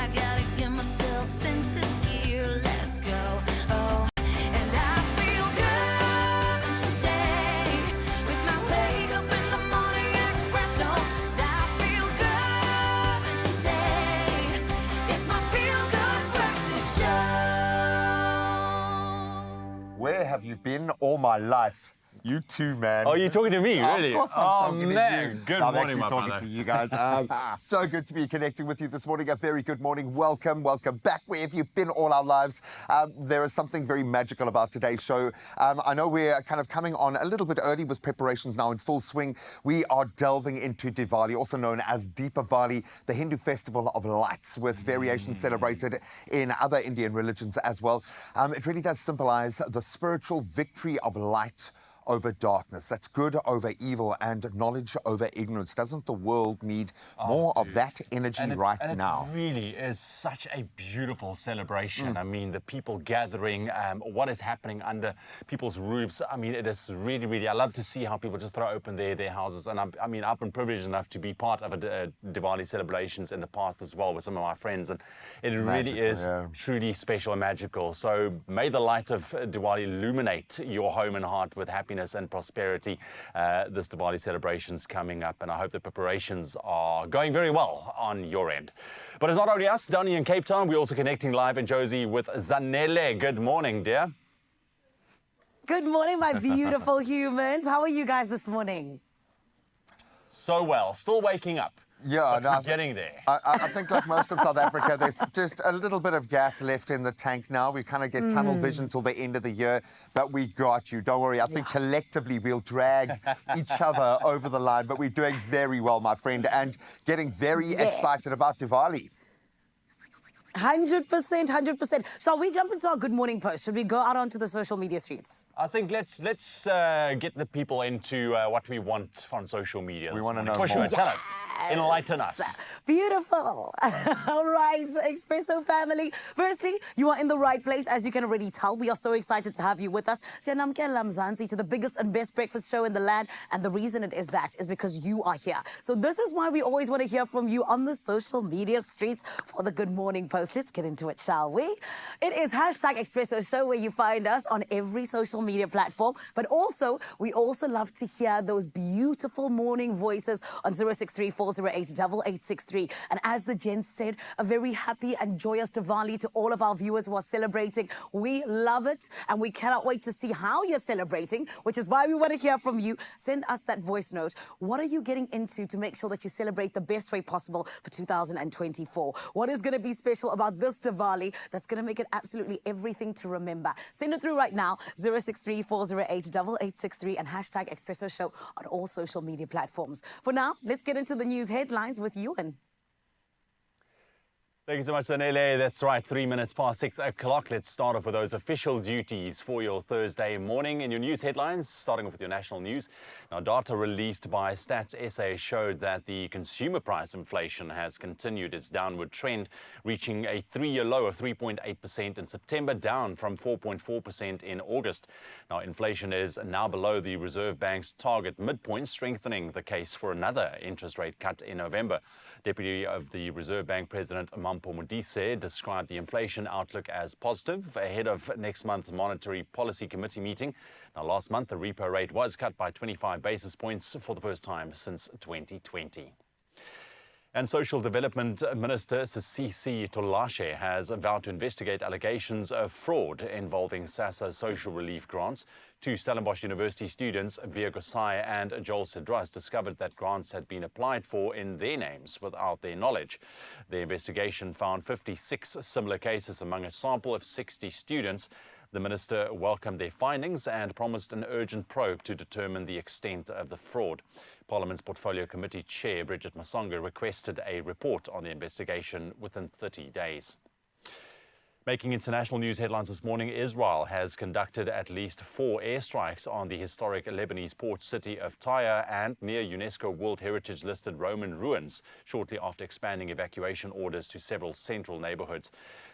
I gotta get myself into gear. Let's go. Oh, and I feel good today with my wake up in the morning espresso. I feel good today. It's my feel good breakfast show. Where have you been all my life? You too, man. Oh, you're talking to me, really? Of course I'm talking to you. Good I'm morning, actually my talking brother. to you guys. So good to be connecting with you this morning. A very good morning. Welcome back. Where have you been all our lives? There is something very magical about today's show. I know we're kind of coming on a little bit early with preparations now in full swing. We are delving into Diwali, also known as Deepavali, the Hindu festival of lights, with variations celebrated in other Indian religions as well. It really does symbolize the spiritual victory of light over darkness. That's good over evil and knowledge over ignorance. Doesn't the world need more of that energy right now? It really is such a beautiful celebration. I mean, the people gathering, what is happening under people's roofs. I mean, it is really, really, I love to see how people just throw open their houses. And I've been privileged enough to be part of Diwali celebrations in the past as well with some of my friends. And it really is truly special and magical. So may the light of Diwali illuminate your home and heart with happiness and prosperity. This Diwali celebration's coming up, and I hope the preparations are going very well on your end. But it's not only us down here in Cape Town, we're also connecting live in Josie with Zanele. Good morning, dear. Good morning, my beautiful humans. How are you guys this morning? So well, still waking up. Yeah, we're getting there. I think like most of South Africa, there's just a little bit of gas left in the tank now. We kind of get tunnel vision till the end of the year, but we got you. Don't worry. I think collectively we'll drag each other over the line, but we're doing very well, my friend, and getting very excited about Diwali. 100%. Shall we jump into our good morning post? Should we go out onto the social media streets? I think let's get the people into what we want from social media. We want to know more. more. Tell us. Enlighten us. Beautiful. All right, Expresso family. Firstly, you are in the right place, as you can already tell. We are so excited to have you with us. Siyanamkela Mzansi to the biggest and best breakfast show in the land. And the reason it is that is because you are here. So this is why we always want to hear from you on the social media streets for the good morning post. Let's get into it, shall we? It is #Expresso Show where you find us on every social media platform. But also, we also love to hear those beautiful morning voices on 063-408-8863. And as the gents said, a very happy and joyous Diwali to all of our viewers who are celebrating. We love it, and we cannot wait to see how you're celebrating, which is why we want to hear from you. Send us that voice note. What are you getting into to make sure that you celebrate the best way possible for 2024? What is going to be special about this Diwali that's going to make it absolutely everything to remember? Send it through right now, 063-408-8863 and #Expresso Show on all social media platforms. For now, let's get into the news headlines with Ewan. Thank you so much, Zanele. That's right, 3 minutes past 6 o'clock. Let's start off with those official duties for your Thursday morning. In your news headlines, starting off with your national news. Now, data released by Stats SA showed that the consumer price inflation has continued its downward trend, reaching a 3-year low of 3.8% in September, down from 4.4% in August. Now, inflation is now below the Reserve Bank's target midpoint, strengthening the case for another interest rate cut in November. Deputy of the Reserve Bank President Mampo Modise described the inflation outlook as positive ahead of next month's Monetary Policy Committee meeting. Now, last month, the repo rate was cut by 25 basis points for the first time since 2020. And Social Development Minister Sisisi Tolashe has vowed to investigate allegations of fraud involving SASSA social relief grants. Two Stellenbosch University students, Via Gosai and Joel Cedras, discovered that grants had been applied for in their names without their knowledge. The investigation found 56 similar cases among a sample of 60 students. The minister welcomed their findings and promised an urgent probe to determine the extent of the fraud. Parliament's Portfolio Committee Chair, Bridget Masonga, requested a report on the investigation within 30 days. Making international news headlines this morning, Israel has conducted at least 4 airstrikes on the historic Lebanese port city of Tyre and near UNESCO World Heritage listed Roman ruins, shortly after expanding evacuation orders to several central neighborhoods.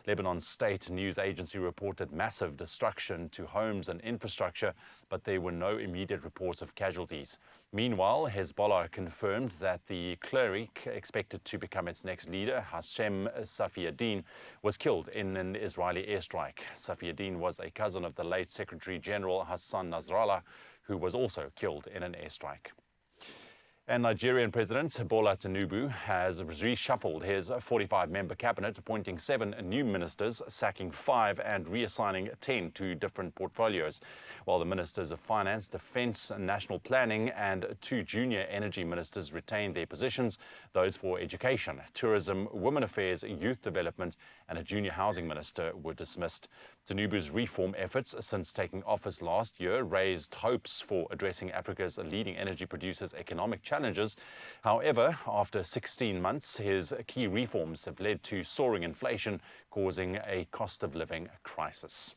Lebanon's state news agency reported massive destruction to homes and infrastructure, but there were no immediate reports of casualties. Meanwhile, Hezbollah confirmed that the cleric expected to become its next leader, Hashem Safiuddin, was killed in an Israeli airstrike. Safiuddin was a cousin of the late Secretary General Hassan Nasrallah, who was also killed in an airstrike. And Nigerian President Bola Tinubu has reshuffled his 45-member cabinet, appointing 7 new ministers, sacking 5 and reassigning 10 to different portfolios, while the ministers of Finance, Defence, National Planning and 2 junior energy ministers retained their positions. Those for Education, Tourism, Women Affairs, Youth Development and a junior housing minister were dismissed. Tinubu's reform efforts since taking office last year raised hopes for addressing Africa's leading energy producers' economic challenges. However, after 16 months, his key reforms have led to soaring inflation, causing a cost of living crisis.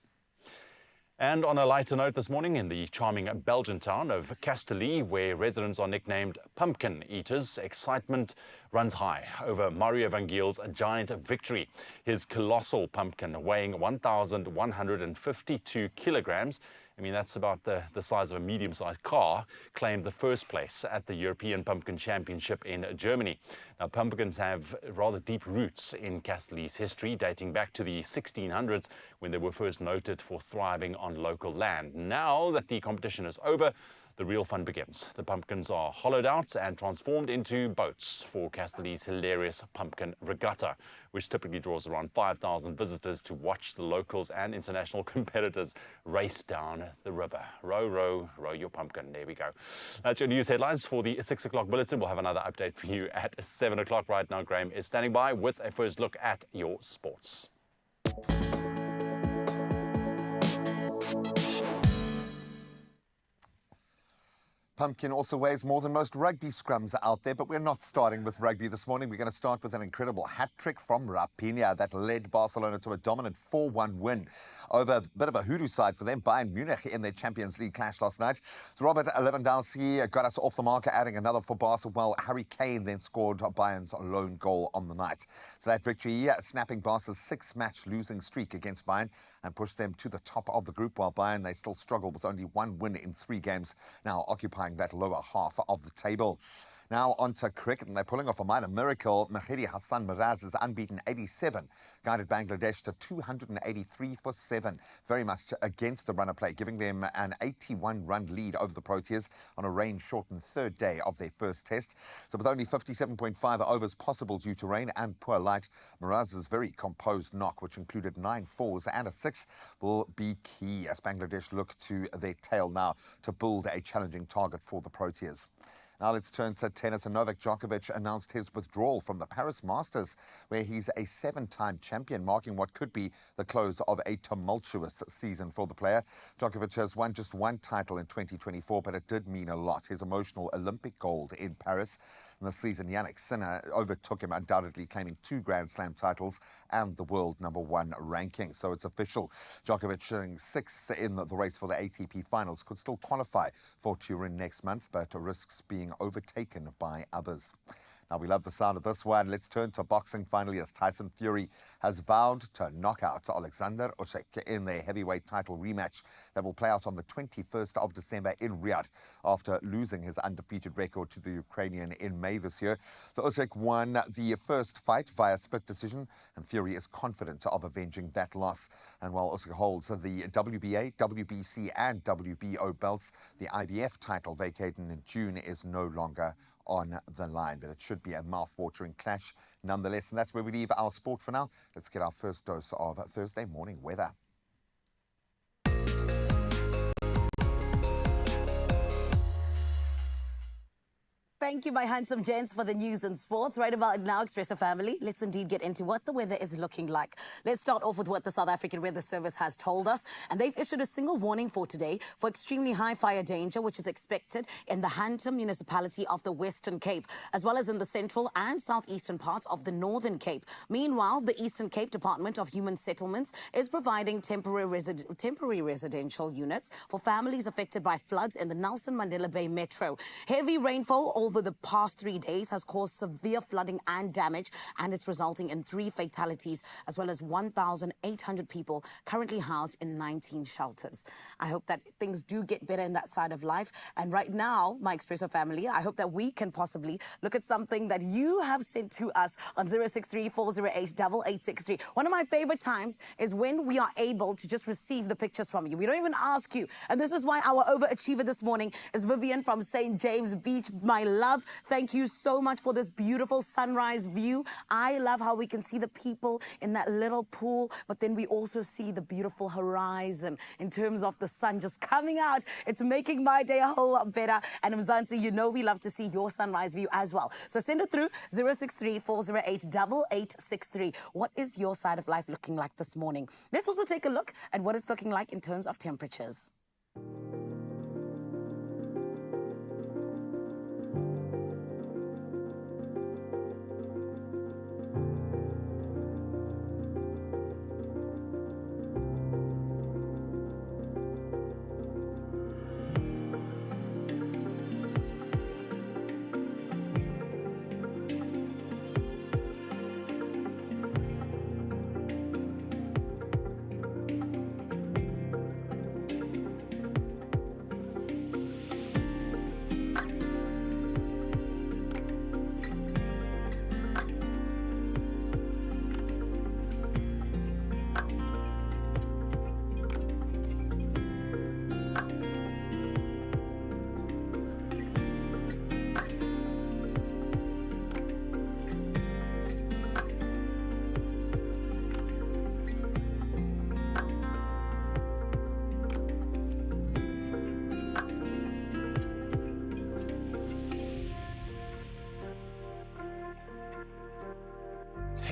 And on a lighter note this morning, in the charming Belgian town of Castelli, where residents are nicknamed pumpkin eaters, excitement runs high over Mario van Giel's giant victory. His colossal pumpkin, weighing 1,152 kilograms, I mean, that's about the size of a medium-sized car, claimed the first place at the European Pumpkin Championship in Germany. Now, pumpkins have rather deep roots in Castelli's history, dating back to the 1600s, when they were first noted for thriving on local land. Now that the competition is over, the real fun begins. The pumpkins are hollowed out and transformed into boats for Castelli's hilarious pumpkin regatta, which typically draws around 5,000 visitors to watch the locals and international competitors race down the river. Row, row, row your pumpkin. There we go. That's your news headlines for the 6 o'clock bulletin. We'll have another update for you at 7 o'clock. Right now, Graham is standing by with a first look at your sports. Pumpkin also weighs more than most rugby scrums out there, but we're not starting with rugby this morning. We're going to start with an incredible hat-trick from Raphinha that led Barcelona to a dominant 4-1 win over a bit of a hoodoo side for them, Bayern Munich, in their Champions League clash last night. So Robert Lewandowski got us off the marker, adding another for Barca, while Harry Kane then scored Bayern's lone goal on the night. So that victory snapping Barca's 6-match losing streak against Bayern and pushed them to the top of the group, while Bayern, they still struggle with only 1 win in 3 games, now occupying that lower half of the table. Now on to cricket, and they're pulling off a minor miracle. Mahdi Hassan Miraz's unbeaten 87 guided Bangladesh to 283 for 7, very much against the runner play, giving them an 81-run lead over the Proteas on a rain-shortened 3rd day of their first test. So with only 57.5 overs possible due to rain and poor light, Miraz's very composed knock, which included 9 fours and a 6, will be key as Bangladesh look to their tail now to build a challenging target for the Proteas. Now let's turn to tennis, and Novak Djokovic announced his withdrawal from the Paris Masters, where he's a 7-time champion, marking what could be the close of a tumultuous season for the player. Djokovic has won just 1 title in 2024, but it did mean a lot. His emotional Olympic gold in Paris. In this season, Yannick Sinner overtook him, undoubtedly claiming 2 Grand Slam titles and the world #1 ranking. So it's official. Djokovic, showing 6th in the race for the ATP finals, could still qualify for Turin next month, but risks being overtaken by others. Now, we love the sound of this one. Let's turn to boxing finally, as Tyson Fury has vowed to knock out Alexander Usyk in their heavyweight title rematch that will play out on the 21st of December in Riyadh after losing his undefeated record to the Ukrainian in May this year. So Usyk won the first fight via split decision, and Fury is confident of avenging that loss. And while Usyk holds the WBA, WBC and WBO belts, the IBF title vacated in June is no longer on the line, but it should be a mouth-watering clash nonetheless. And that's where we leave our sport for now. Let's get our first dose of Thursday morning weather. Thank you, my handsome gents, for the news and sports. Right about now, Expresso family, let's indeed get into what the weather is looking like. Let's start off with what the South African Weather Service has told us. And they've issued a single warning for today for extremely high fire danger, which is expected in the Hantam municipality of the Western Cape, as well as in the central and southeastern parts of the Northern Cape. Meanwhile, the Eastern Cape Department of Human Settlements is providing temporary residential units for families affected by floods in the Nelson Mandela Bay Metro. Heavy rainfall over the past 3 days has caused severe flooding and damage, and it's resulting in 3 fatalities, as well as 1,800 people currently housed in 19 shelters. I hope that things do get better in that side of life. And right now, my Expresso family, I hope that we can possibly look at something that you have sent to us on 063-408-8863. One of my favorite times is when we are able to just receive the pictures from you. We don't even ask you. And this is why our overachiever this morning is Vivian from St. James Beach. My love, thank you so much for this beautiful sunrise view. I love how we can see the people in that little pool, but then we also see the beautiful horizon in terms of the sun just coming out. It's making my day a whole lot better. And Mzansi, you know we love to see your sunrise view as well. So send it through 063-408-8863. What is your side of life looking like this morning? Let's also take a look at what it's looking like in terms of temperatures.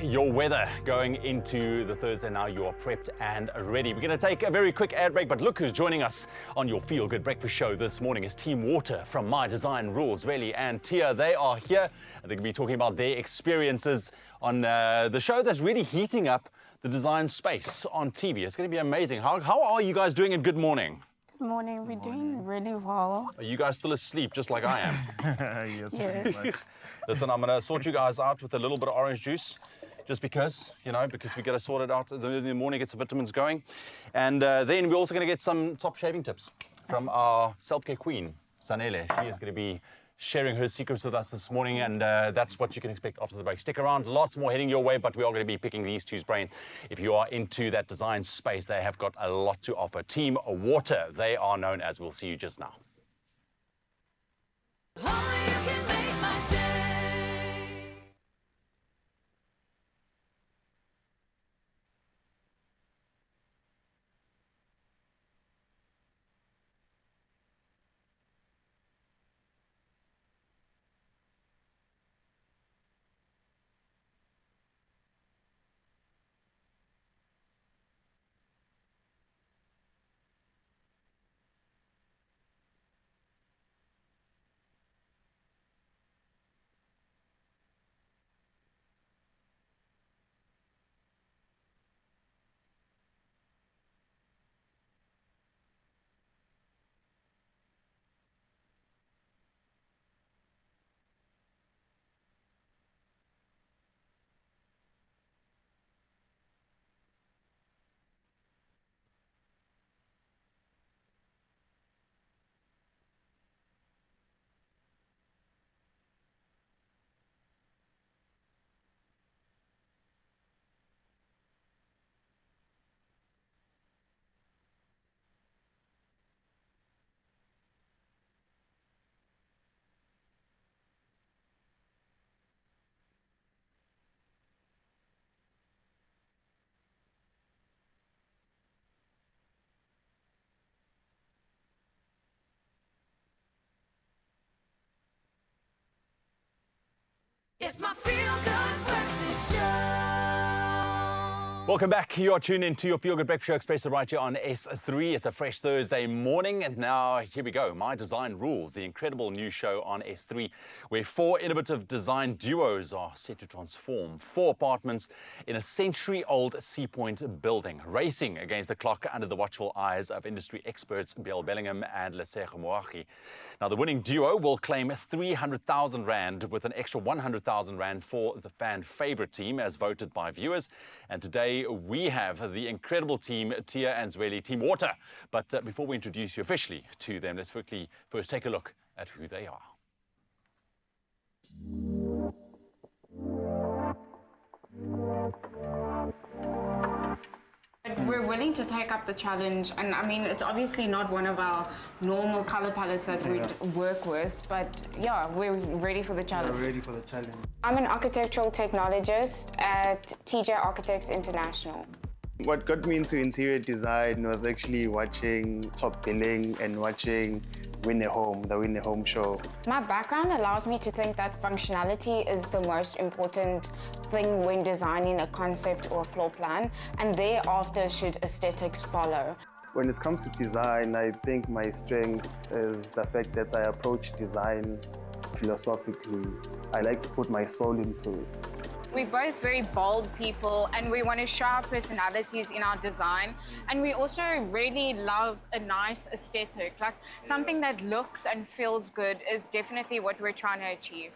Your weather going into the Thursday now. You are prepped and ready. We're going to take a very quick ad break, but look who's joining us on your Feel Good Breakfast show this morning is Team Water from My Design Rules, Relly and Tia. They are here and they're going to be talking about their experiences on the show that's really heating up the design space on TV. It's going to be amazing. How are you guys doing, and good morning? Good morning. We're doing really well. Are you guys still asleep just like I am? Yes, Yeah. pretty much. Listen, I'm going to sort you guys out with a little bit of orange juice. Just because, because we got to sort it out in the morning, get some vitamins going. And then we're also going to get some top shaving tips from our self-care queen, Sanele. She is going to be sharing her secrets with us this morning, and that's what you can expect after the break. Stick around, lots more heading your way, but we are going to be picking these two's brain. If you are into that design space, they have got a lot to offer. Team Water, they are known as. We'll see you just now. Only you can make my day. It's my feel-good breakfast show. Welcome back. You are tuned into your Feel Good Breakfast Show, Expresso, right here on S3. It's a fresh Thursday morning, and now here we go. My Design Rules, the incredible new show on S3, where 4 innovative design duos are set to transform 4 apartments in a century-old Sea Point building, racing against the clock under the watchful eyes of industry experts Bill Bellingham and Lesego Moagi. Now, the winning duo will claim 300,000 Rand with an extra 100,000 Rand for the fan favorite team as voted by viewers. And today we have the incredible team, Tia and Zweli, Team Water. But before we introduce you officially to them, let's quickly first take a look at who they are. We're willing to take up the challenge, and I mean, it's obviously not one of our normal color palettes that we'd work with, but yeah, we're ready for the challenge. We're ready for the challenge. I'm an architectural technologist at TJ Architects International. What got me into interior design was actually watching Top Billing and watching the Win a Home show. My background allows me to think that functionality is the most important thing when designing a concept or a floor plan, and thereafter should aesthetics follow. When it comes to design, I think my strength is the fact that I approach design philosophically. I like to put my soul into it. We're both very bold people and we want to show our personalities in our design. And we also really love a nice aesthetic. Like something that looks and feels good is definitely what we're trying to achieve.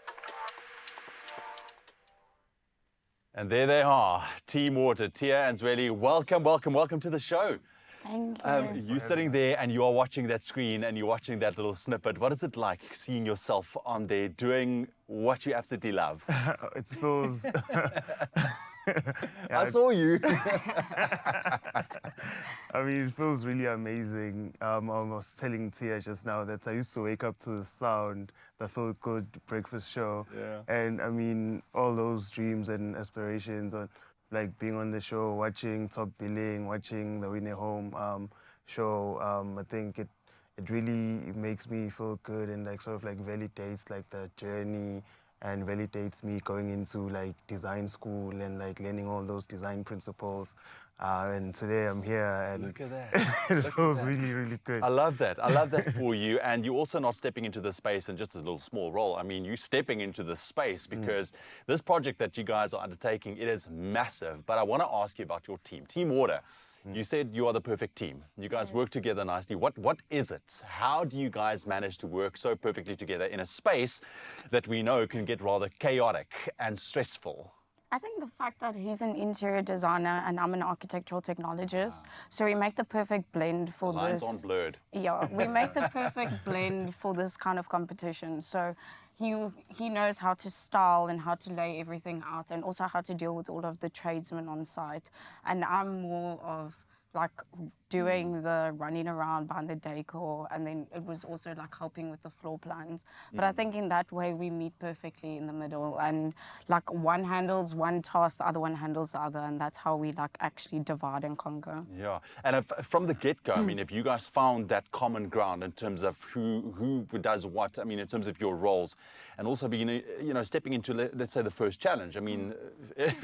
And there they are, Team Water, Tia and Zweli. Welcome, welcome, welcome to the show. Thank you. You're sitting there and you are watching that screen and you're watching that little snippet. What is it like seeing yourself on there doing what you absolutely love? It feels... I saw you. I mean, it feels really amazing. I was telling Tia just now that I used to wake up to the sound, the Feel Good breakfast show. Yeah. And I mean, all those dreams and aspirations on like being on the show, watching Top Billing, watching the Win a Home show, I think it really makes me feel good and like sort of like validates like the journey and validates me going into like design school and like learning all those design principles. And today I'm here and Look at that. it feels really, really good. I love that. I love that for you. And you're also not stepping into the space in just a little small role. I mean, you're stepping into the space because this project that you guys are undertaking, it is massive. But I want to ask you about your team, Team Water. You said you are the perfect team. You guys work together nicely. What is it? How do you guys manage to work so perfectly together in a space that we know can get rather chaotic and stressful? I think the fact that he's an interior designer and I'm an architectural technologist, so we make the perfect blend for Lines this. aren't blurred. Yeah, we make the perfect blend for this kind of competition. So he knows how to style and how to lay everything out and also how to deal with all of the tradesmen on site. And I'm more of like doing the running around behind the decor, and then it was also like helping with the floor plans. But I think in that way we meet perfectly in the middle, and like one handles one task, the other one handles the other, and that's how we like actually divide and conquer. Yeah, and from the get-go, I mean, if you guys found that common ground in terms of who does what, I mean, in terms of your roles, and also being, stepping into, let's say, the first challenge. I mean,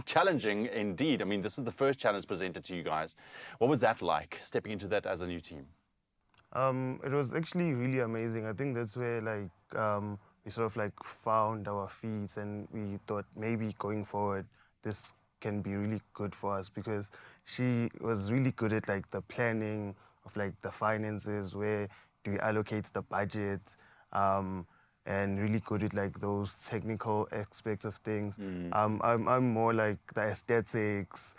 challenging indeed. I mean, this is the first challenge presented to you guys. What was that like, stepping into that as a new team? It was actually really amazing. I think that's where like we sort of like found our feet, and we thought maybe going forward this can be really good for us, because she was really good at like the planning of like the finances, where do we allocate the budget, and really good at like those technical aspects of things. I'm more like the aesthetics.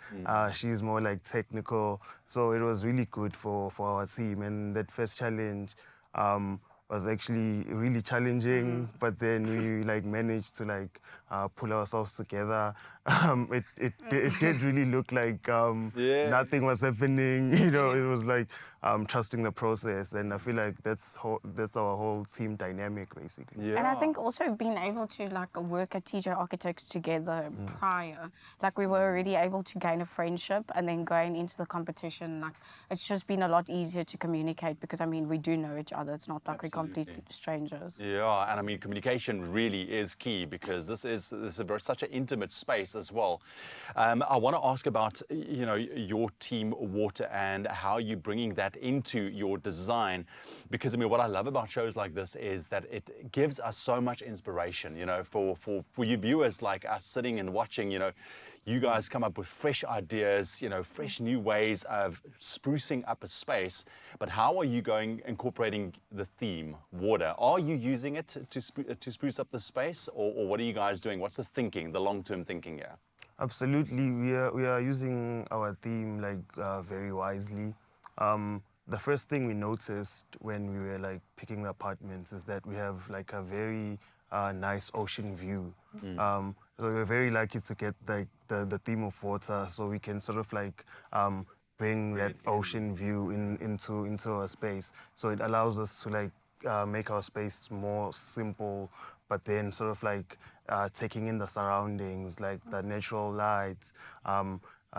She's more like technical. So it was really good for our team. And that first challenge was actually really challenging, but then we like managed to like pull ourselves together. It did really look like nothing was happening. It was like trusting the process, and I feel like that's our whole team dynamic basically. Yeah. And I think also being able to like work at TJ Architects together prior, like we were already able to gain a friendship, and then going into the competition, like it's just been a lot easier to communicate, because I mean we do know each other. It's not like we're complete strangers. Yeah, and I mean communication really is key, because this is such an intimate space as well. I want to ask about, you know, your team water and how you're bringing that into your design, because I mean, what I love about shows like this is that it gives us so much inspiration, you know, for you viewers like us sitting and watching, you know. You guys come up with fresh ideas, you know, fresh new ways of sprucing up a space. But how are you incorporating the theme, water? Are you using it to spruce up the space, or what are you guys doing? What's the thinking, the long-term thinking here? Absolutely, we are using our theme like very wisely. The first thing we noticed when we were like picking the apartments is that we have like a very nice ocean view. So we're very lucky to get like the theme of water, so we can sort of like bring that ocean view into our space. So it allows us to like make our space more simple, but then sort of like taking in the surroundings, like the natural lights,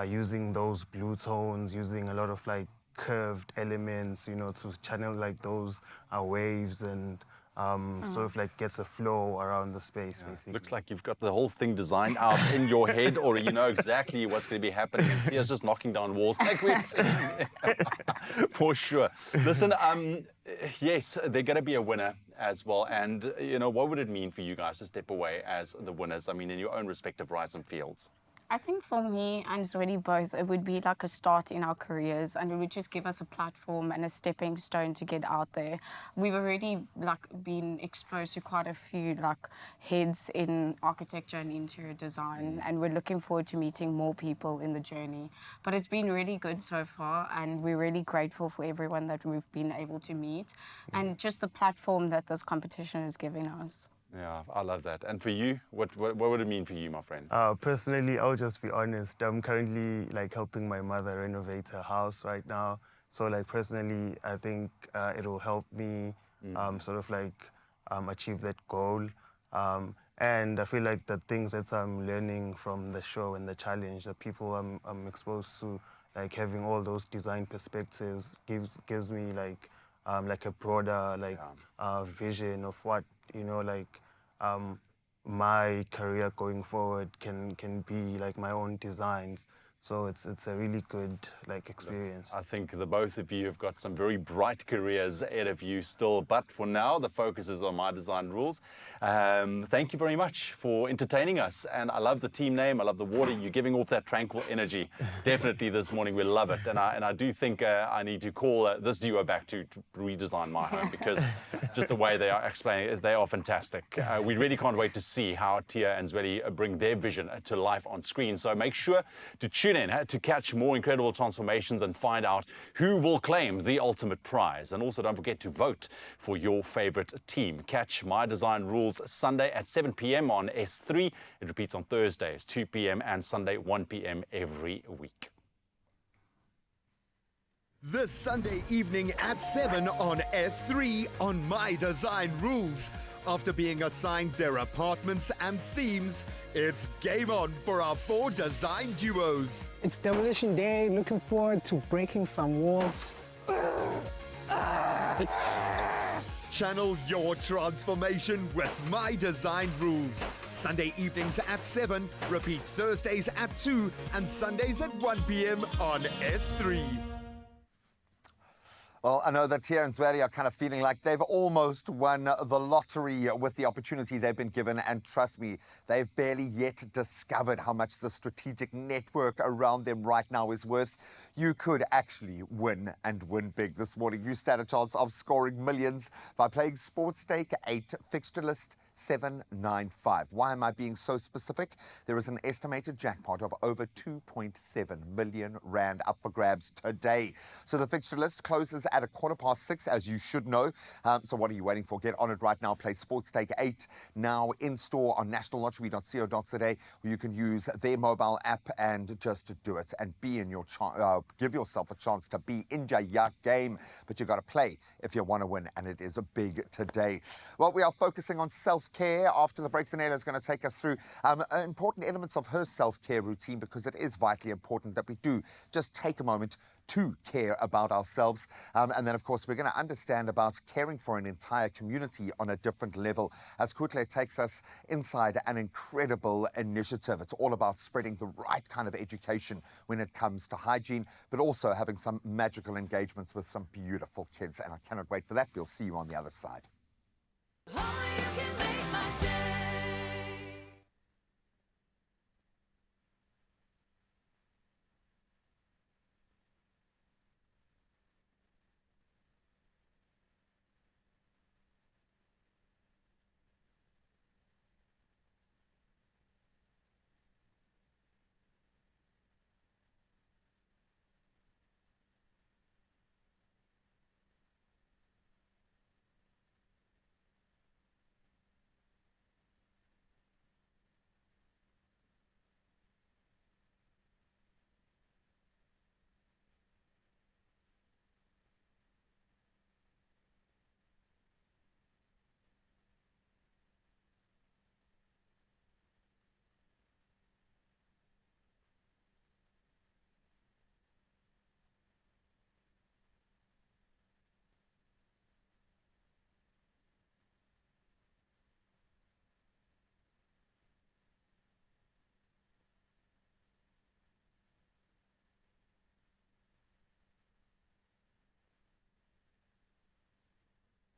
using those blue tones, using a lot of like curved elements, you know, to channel like those waves and sort of like gets a flow around the space, basically. Looks like you've got the whole thing designed out in your head, or you know exactly what's going to be happening. And Tia's just knocking down walls like we've seen. For sure. Listen, yes, they're going to be a winner as well. And, you know, what would it mean for you guys to step away as the winners? I mean, in your own respective rides and fields. I think for me and Zweli both, it would be like a start in our careers, and it would just give us a platform and a stepping stone to get out there. We've already like been exposed to quite a few like heads in architecture and interior design, and we're looking forward to meeting more people in the journey. But it's been really good so far, and we're really grateful for everyone that we've been able to meet, and just the platform that this competition is giving us. Yeah, I love that. And for you, what would it mean for you, my friend? Personally, I'll just be honest. I'm currently like helping my mother renovate her house right now. So like personally, I think it'll help me sort of like achieve that goal. And I feel like the things that I'm learning from the show and the challenge, the people I'm exposed to, like having all those design perspectives gives me like a broader like vision of what, you know, like my career going forward can be like my own designs. So it's a really good like experience. I think the both of you have got some very bright careers ahead of you still, but for now the focus is on My Design Rules. Thank you very much for entertaining us, and I love the team name, I love the water, you're giving off that tranquil energy. Definitely this morning we love it, and I do think I need to call this duo back to redesign my home, because just the way they are explaining it, they are fantastic. We really can't wait to see how Tia and Zweli bring their vision to life on screen, so make sure to tune in to catch more incredible transformations and find out who will claim the ultimate prize. And also don't forget to vote for your favorite team. Catch My Design Rules Sunday at 7 p.m. on S3. It repeats on Thursdays, 2 p.m. and Sunday, 1 p.m. every week. This Sunday evening at 7 on S3 on My Design Rules. After being assigned their apartments and themes, it's game on for our 4 design duos. It's demolition day, looking forward to breaking some walls. Channel your transformation with My Design Rules. Sunday evenings at 7, repeat Thursdays at 2 and Sundays at 1 p.m. on S3. Well, I know that Tia and Zweli are kind of feeling like they've almost won the lottery with the opportunity they've been given. And trust me, they've barely yet discovered how much the strategic network around them right now is worth. You could actually win, and win big this morning. You stand a chance of scoring millions by playing Sports Stake 8, fixture list 795. Why am I being so specific? There is an estimated jackpot of over 2.7 million rand up for grabs today. So the fixture list closes at 6:15, as you should know. So what are you waiting for? Get on it right now. Play Sports Stake 8 now in store on nationallottery.co.za, where you can use their mobile app and just do it and be in your give yourself a chance to be in your game. But you got to play if you want to win, and it is a big today. Well, we are focusing on self-care. After the break, Zanetta is going to take us through important elements of her self-care routine, because it is vitally important that we do just take a moment to care about ourselves. And then, of course, we're going to understand about caring for an entire community on a different level as Kutle takes us inside an incredible initiative. It's all about spreading the right kind of education when it comes to hygiene, but also having some magical engagements with some beautiful kids. And I cannot wait for that. We'll see you on the other side.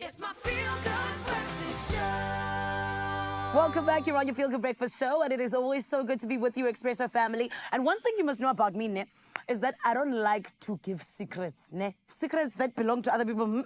It's my feel-good breakfast show. Welcome back. You're on your Feel Good Breakfast Show, and it is always so good to be with you, Expresso family. And one thing you must know about me, ne, is that I don't like to give secrets, ne? Secrets that belong to other people.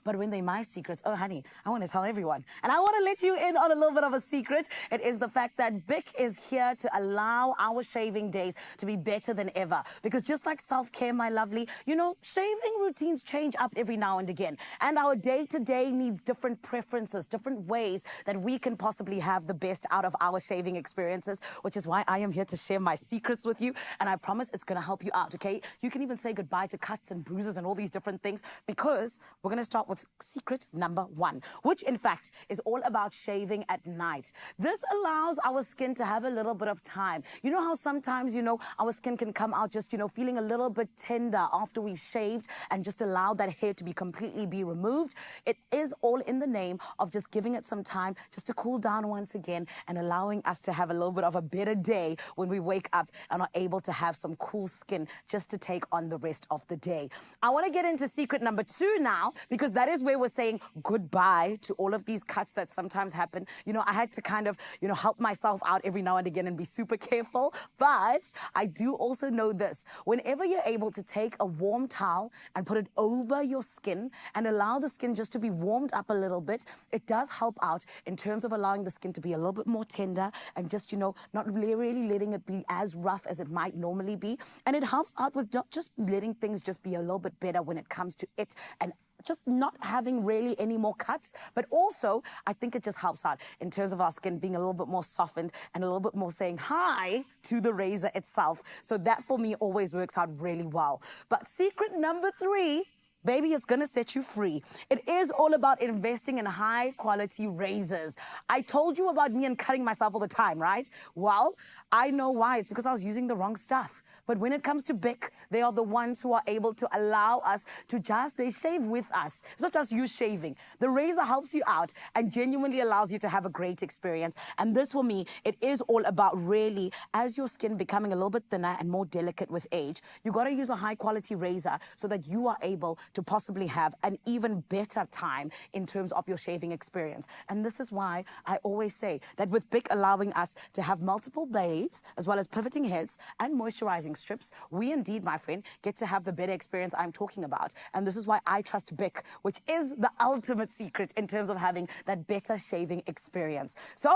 But when they're my secrets, oh, honey, I want to tell everyone. And I want to let you in on a little bit of a secret. It is the fact that Bic is here to allow our shaving days to be better than ever. Because just like self-care, my lovely, you know, shaving routines change up every now and again. And our day-to-day needs different preferences, different ways that we can possibly have the best out of our shaving experiences, which is why I am here to share my secrets with you. And I promise it's going to help you out, okay? You can even say goodbye to cuts and bruises and all these different things, because we're going to start with secret number 1, which in fact is all about shaving at night. This allows our skin to have a little bit of time. You know how sometimes, you know, our skin can come out just, you know, feeling a little bit tender after we've shaved and just allow that hair to be completely removed. It is all in the name of just giving it some time just to cool down once again and allowing us to have a little bit of a better day when we wake up and are able to have some cool skin just to take on the rest of the day. I want to get into secret number 2 now, because that is where we're saying goodbye to all of these cuts that sometimes happen. You know, I had to kind of, you know, help myself out every now and again and be super careful. But I do also know this: whenever you're able to take a warm towel and put it over your skin and allow the skin just to be warmed up a little bit, it does help out in terms of allowing the skin to be a little bit more tender and just, you know, not really letting it be as rough as it might normally be. And it helps out with not just letting things just be a little bit better when it comes to it and just not having really any more cuts, but also I think it just helps out in terms of our skin being a little bit more softened and a little bit more saying hi to the razor itself. So that for me always works out really well. But secret number 3, baby, it's gonna set you free. It is all about investing in high quality razors. I told you about me and cutting myself all the time, right? Well, I know why. It's because I was using the wrong stuff. But when it comes to Bic, they are the ones who are able to allow us to they shave with us. It's not just you shaving. The razor helps you out and genuinely allows you to have a great experience. And this, for me, it is all about really, as your skin becoming a little bit thinner and more delicate with age, you got to use a high quality razor so that you are able to possibly have an even better time in terms of your shaving experience. And this is why I always say that with Bic allowing us to have multiple blades, as well as pivoting heads and moisturizing strips, we indeed, my friend, get to have the better experience I'm talking about. And this is why I trust Bic, which is the ultimate secret in terms of having that better shaving experience. So,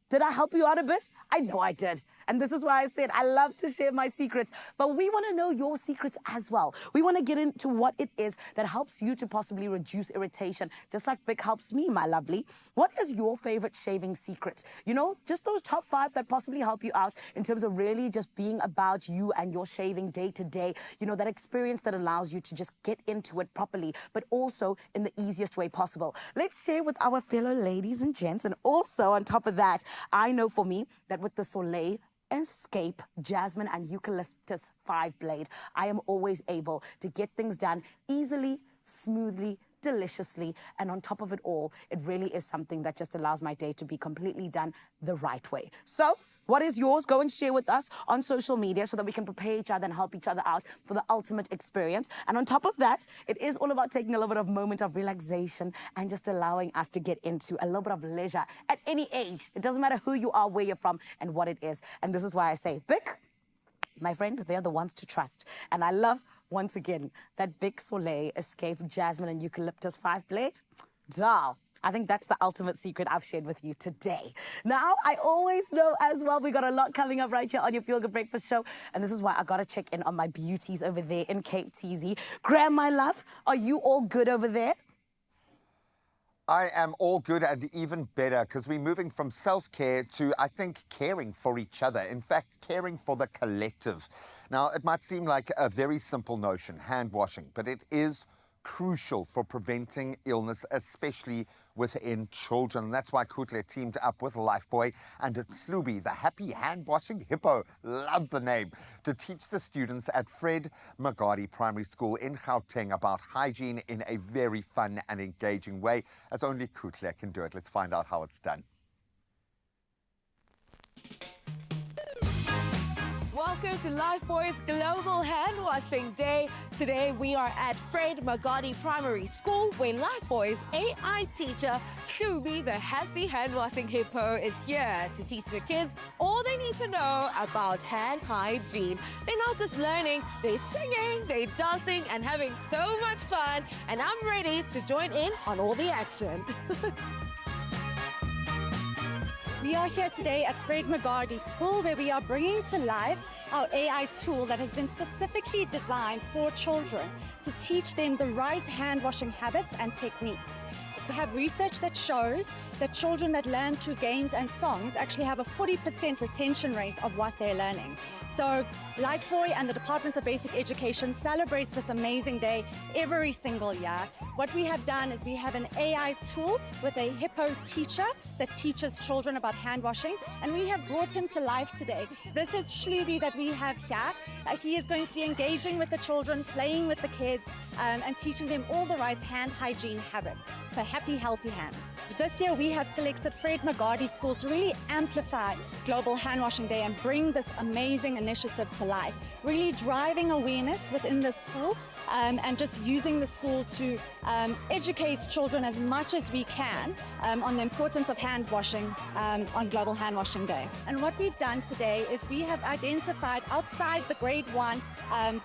did I help you out a bit? I know I did. And this is why I said I love to share my secrets, but we want to know your secrets as well. We want to get into what it is that helps you to possibly reduce irritation, just like Bic helps me, my lovely. What is your favorite shaving secret? You know, just those top 5 that possibly help you out in terms of really just being about you and your shaving day to day. You know, that experience that allows you to just get into it properly, but also in the easiest way possible. Let's share with our fellow ladies and gents. And also on top of that, I know for me that with the Soleil Escape Jasmine and Eucalyptus 5 blade, I am always able to get things done easily, smoothly, deliciously, and on top of it all, it really is something that just allows my day to be completely done the right way. So, what is yours? Go and share with us on social media so that we can prepare each other and help each other out for the ultimate experience. And on top of that, it is all about taking a little bit of moment of relaxation and just allowing us to get into a little bit of leisure at any age. It doesn't matter who you are, where you're from, and what it is. And this is why I say, Vic, my friend, they're the ones to trust. And I love, once again, that Bic Soleil Escape Jasmine and Eucalyptus 5-plate. Doll. I think that's the ultimate secret I've shared with you today. Now, I always know as well, we got a lot coming up right here on your Feel Good Breakfast show. And this is why I got to check in on my beauties over there in Cape TZ. Graham, my love, are you all good over there? I am all good and even better because we're moving from self-care to, I think, caring for each other. In fact, caring for the collective. Now, it might seem like a very simple notion, hand washing, but it is crucial for preventing illness, especially within children. That's why Kutle teamed up with Lifeboy and Tlubi, the happy hand-washing hippo, love the name, to teach the students at Fred Magadi Primary School in Gauteng about hygiene in a very fun and engaging way, as only Kutle can do it. Let's find out how it's done. Welcome to Lifeboy's Global Hand Washing Day. Today we are at Fred Magadi Primary School where Lifeboy's AI teacher, Tlubi, the happy hand washing hippo, is here to teach the kids all they need to know about hand hygiene. They're not just learning, they're singing, they're dancing and having so much fun. And I'm ready to join in on all the action. We are here today at Fred Magadi School where we are bringing to life our AI tool that has been specifically designed for children to teach them the right hand washing habits and techniques. We have research that shows that children that learn through games and songs actually have a 40% retention rate of what they're learning. So Lifeboy and the Department of Basic Education celebrates this amazing day every single year. What we have done is we have an AI tool with a hippo teacher that teaches children about hand washing, and we have brought him to life today. This is Shlubi that we have here. He is going to be engaging with the children, playing with the kids, and teaching them all the right hand hygiene habits for happy, healthy hands. This year we have selected Fred Magadi School to really amplify Global Hand Washing Day and bring this amazing initiative to life, really driving awareness within the school and just using the school to educate children as much as we can on the importance of hand washing on Global Hand Washing Day. And what we've done today is we have identified outside the grade 1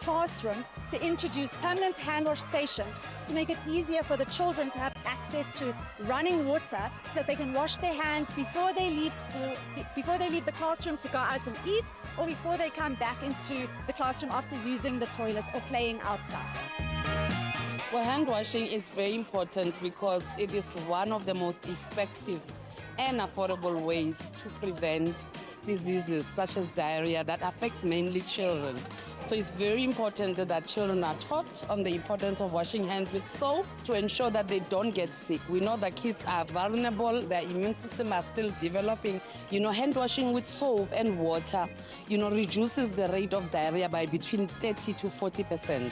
classrooms to introduce permanent hand wash stations to make it easier for the children to have access to running water so that they can wash their hands before they leave school, before they leave the classroom to go out and eat, or before they come back into the classroom after using the toilet or playing outside. Well, hand washing is very important because it is one of the most effective and affordable ways to prevent diseases such as diarrhea that affects mainly children. So it's very important that children are taught on the importance of washing hands with soap to ensure that they don't get sick. We know that kids are vulnerable, their immune system are still developing. Hand washing with soap and water, reduces the rate of diarrhea by between 30 to 40%.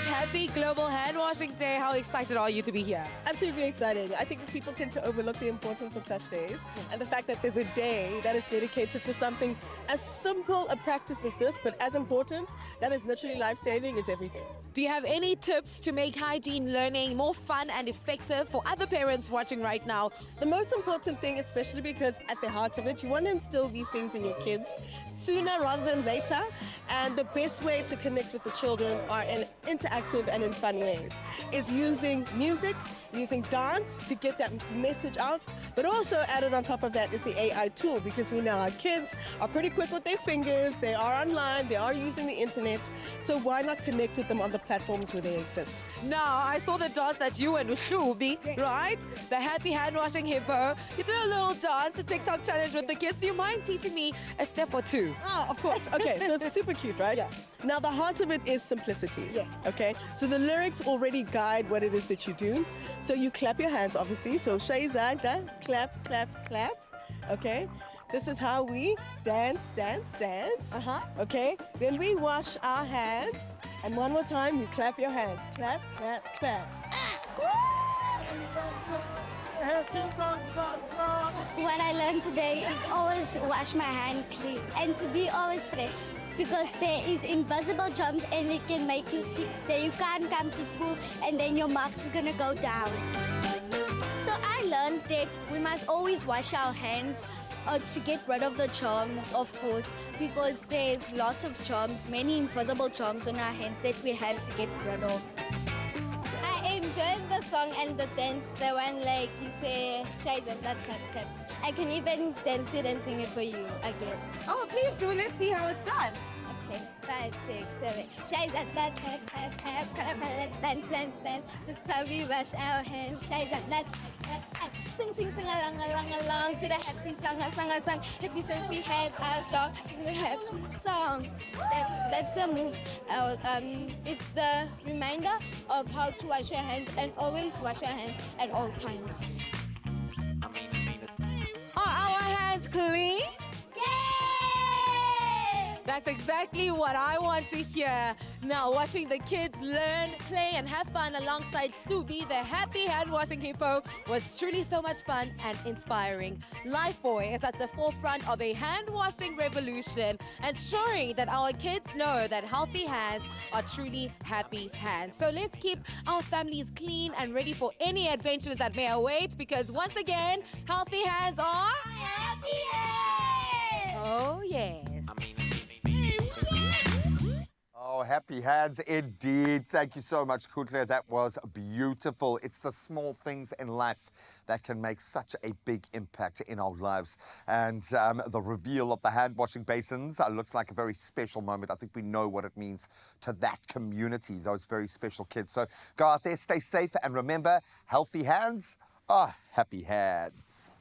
Happy Global Hand Washing Day. How excited are you to be here? Absolutely excited. I think people tend to overlook the importance of such days and the fact that there's a day that is dedicated to something as simple a practice as this, but as important, that is literally life-saving, is everything. Do you have any tips to make hygiene learning more fun and effective for other parents watching right now? The most important thing, especially because at the heart of it, you want to instill these things in your kids sooner rather than later. And the best way to connect with the children are in interactive and in fun ways, is using music, using dance to get that message out. But also added on top of that is the AI tool, because we know our kids are pretty quick with their fingers, they are online, they are using the internet. So why not connect with them on the platforms where they exist? Now, I saw the dance that you and Shubi, right? The happy hand washing hippo. You did a little dance, a TikTok challenge with the kids. Do you mind teaching me a step or two? Oh, of course. Okay, so it's super cute, right? Yeah. Now, the heart of it is simplicity. Yeah. Okay, so the lyrics already guide what it is that you do. So you clap your hands, obviously. So Shayzada, clap, clap, clap. Okay. This is how we dance. Okay? Then we wash our hands. And one more time, you clap your hands. Clap, clap, clap. What I learned today is always wash my hand clean and to be always fresh, because there is invisible germs and it can make you sick. Then you can't come to school and then your marks is gonna go down. So I learned that we must always wash our hands to get rid of the germs, of course, because there's lots of germs, many invisible germs on our hands that we have to get rid of. I enjoyed the song and the dance, the one like you say, Shais and that tap. I can even dance it and sing it for you again. Oh, please do. Let's see how it's done. Okay, 5, 6, 7. Shais and that tap. Let's dance. This is how we wash our hands. Shais and that tap. Sing along to the happy song. Happy so we hands are strong. Sing the happy song. That's the moves. It's the reminder of how to wash your hands and always wash your hands at all times. Are our hands clean? That's exactly what I want to hear. Now, watching the kids learn, play, and have fun alongside Subi, the happy hand-washing hippo, was truly so much fun and inspiring. Lifebuoy is at the forefront of a hand-washing revolution, ensuring that our kids know that healthy hands are truly happy hands. So let's keep our families clean and ready for any adventures that may await, because once again, healthy hands are... Happy hands! Oh, yes. Oh, happy hands indeed. Thank you so much, Kutle. That was beautiful. It's the small things in life that can make such a big impact in our lives. And the reveal of the hand-washing basins looks like a very special moment. I think we know what it means to that community, those very special kids. So go out there, stay safe, and remember, healthy hands are happy hands.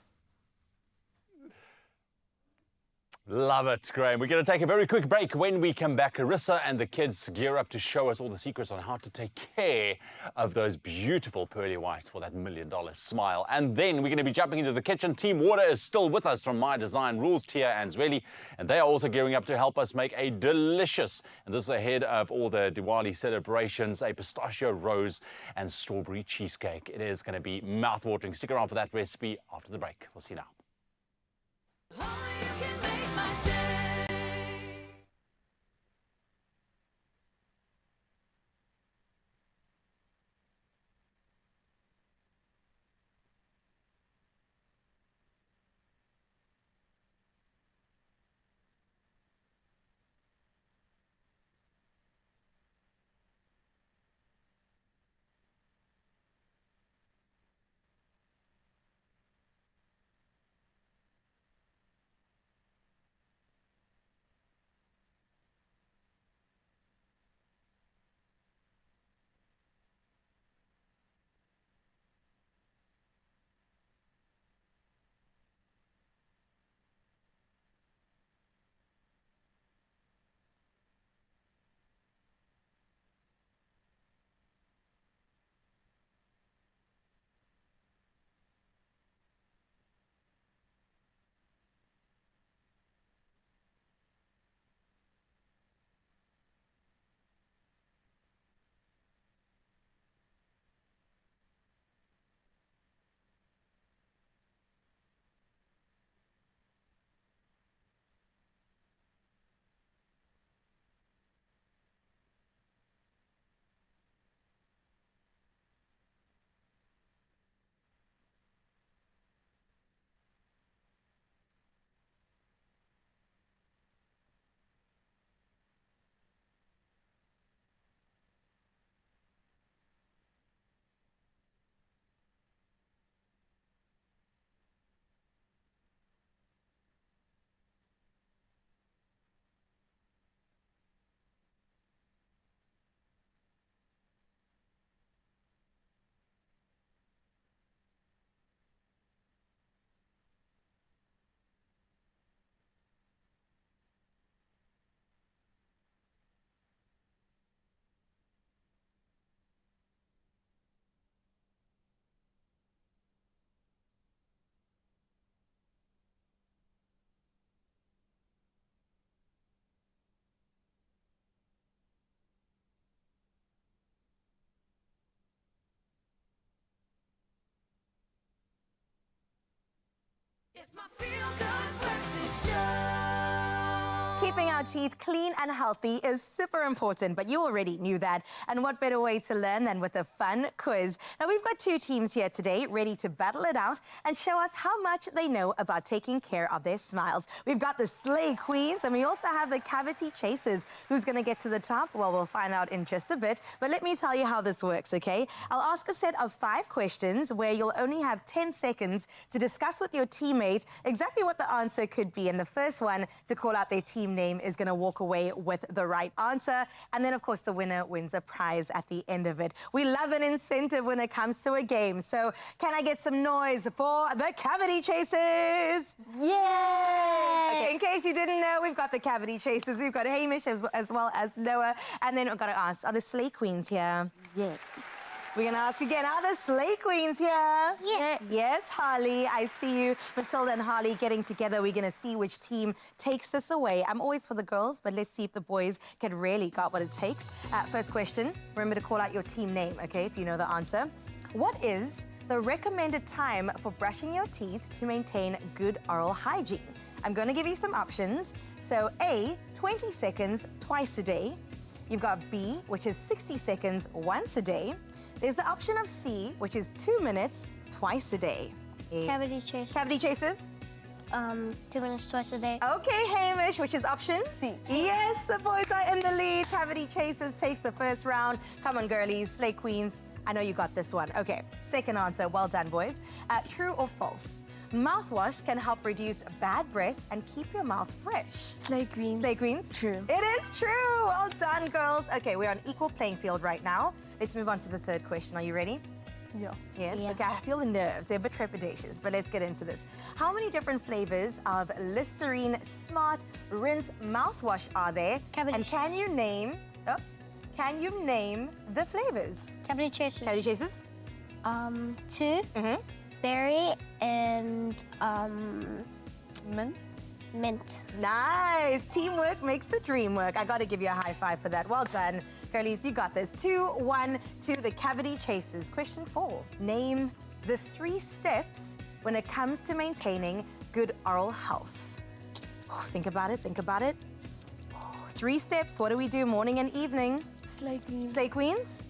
Love it, Graham. We're going to take a very quick break. When we come back, Carissa and the kids gear up to show us all the secrets on how to take care of those beautiful pearly whites for that $1 million smile. And then we're going to be jumping into the kitchen. Team Water is still with us from My Design Rules, Tia and Zweli, and they are also gearing up to help us make a delicious, and this is ahead of all the Diwali celebrations, a pistachio rose and strawberry cheesecake. It is going to be mouth-watering. Stick around for that recipe after the break. We'll see you now. It's my feel-good breakfast show. Keeping our teeth clean and healthy is super important, but you already knew that. And what better way to learn than with a fun quiz? Now, we've got two teams here today ready to battle it out and show us how much they know about taking care of their smiles. We've got the Slay Queens, and we also have the Cavity Chasers. Who's going to get to the top? Well, we'll find out in just a bit. But let me tell you how this works, okay? I'll ask a set of 5 questions where you'll only have 10 seconds to discuss with your teammate exactly what the answer could be. And the first one to call out their team name is going to walk away with the right answer. And then, of course, the winner wins a prize at the end of it. We love an incentive when it comes to a game. So can I get some noise for the Cavity Chasers? Yay! Okay, in case you didn't know, we've got the Cavity Chasers. We've got Hamish as well as Noah. And then we've got to ask, are the Slay Queens here? Yes. We're going to ask again, are the Slay Queens here? Yes. Yes, Harley, I see you. Matilda and Harley getting together. We're going to see which team takes this away. I'm always for the girls, but let's see if the boys can really got what it takes. First question, remember to call out your team name, okay, if you know the answer. What is the recommended time for brushing your teeth to maintain good oral hygiene? I'm going to give you some options. So A, 20 seconds twice a day. You've got B, which is 60 seconds once a day. There's the option of C, which is 2 minutes twice a day. Cavity Chasers. Cavity Chasers? 2 minutes twice a day. Okay, Hamish, which is option C. Yes, the boys are in the lead. Cavity Chasers takes the first round. Come on, girlies, Slay Queens. I know you got this one. Okay, second answer. Well done, boys. True or false? Mouthwash can help reduce bad breath and keep your mouth fresh. Slay Queens. Slay Queens? True. It is true. Well done, girls. Okay, we're on equal playing field right now. Let's move on to the third question. Are you ready? Yeah. Yes? Yeah. Okay, I feel the nerves. They're a bit trepidatious, but let's get into this. How many different flavors of Listerine Smart Rinse Mouthwash are there? Cavity And can you name the flavors? Cavity Chasers. Cavity Chasers? 2. Berry and mint. Nice. Teamwork makes the dream work. I got to give you a high five for that. Well done. Girlies, you got this. 2-1 to the Cavity Chasers. Question 4. Name the 3 steps when it comes to maintaining good oral health. Think about it. 3 steps. What do we do morning and evening? Slay Queens. Slay Queens?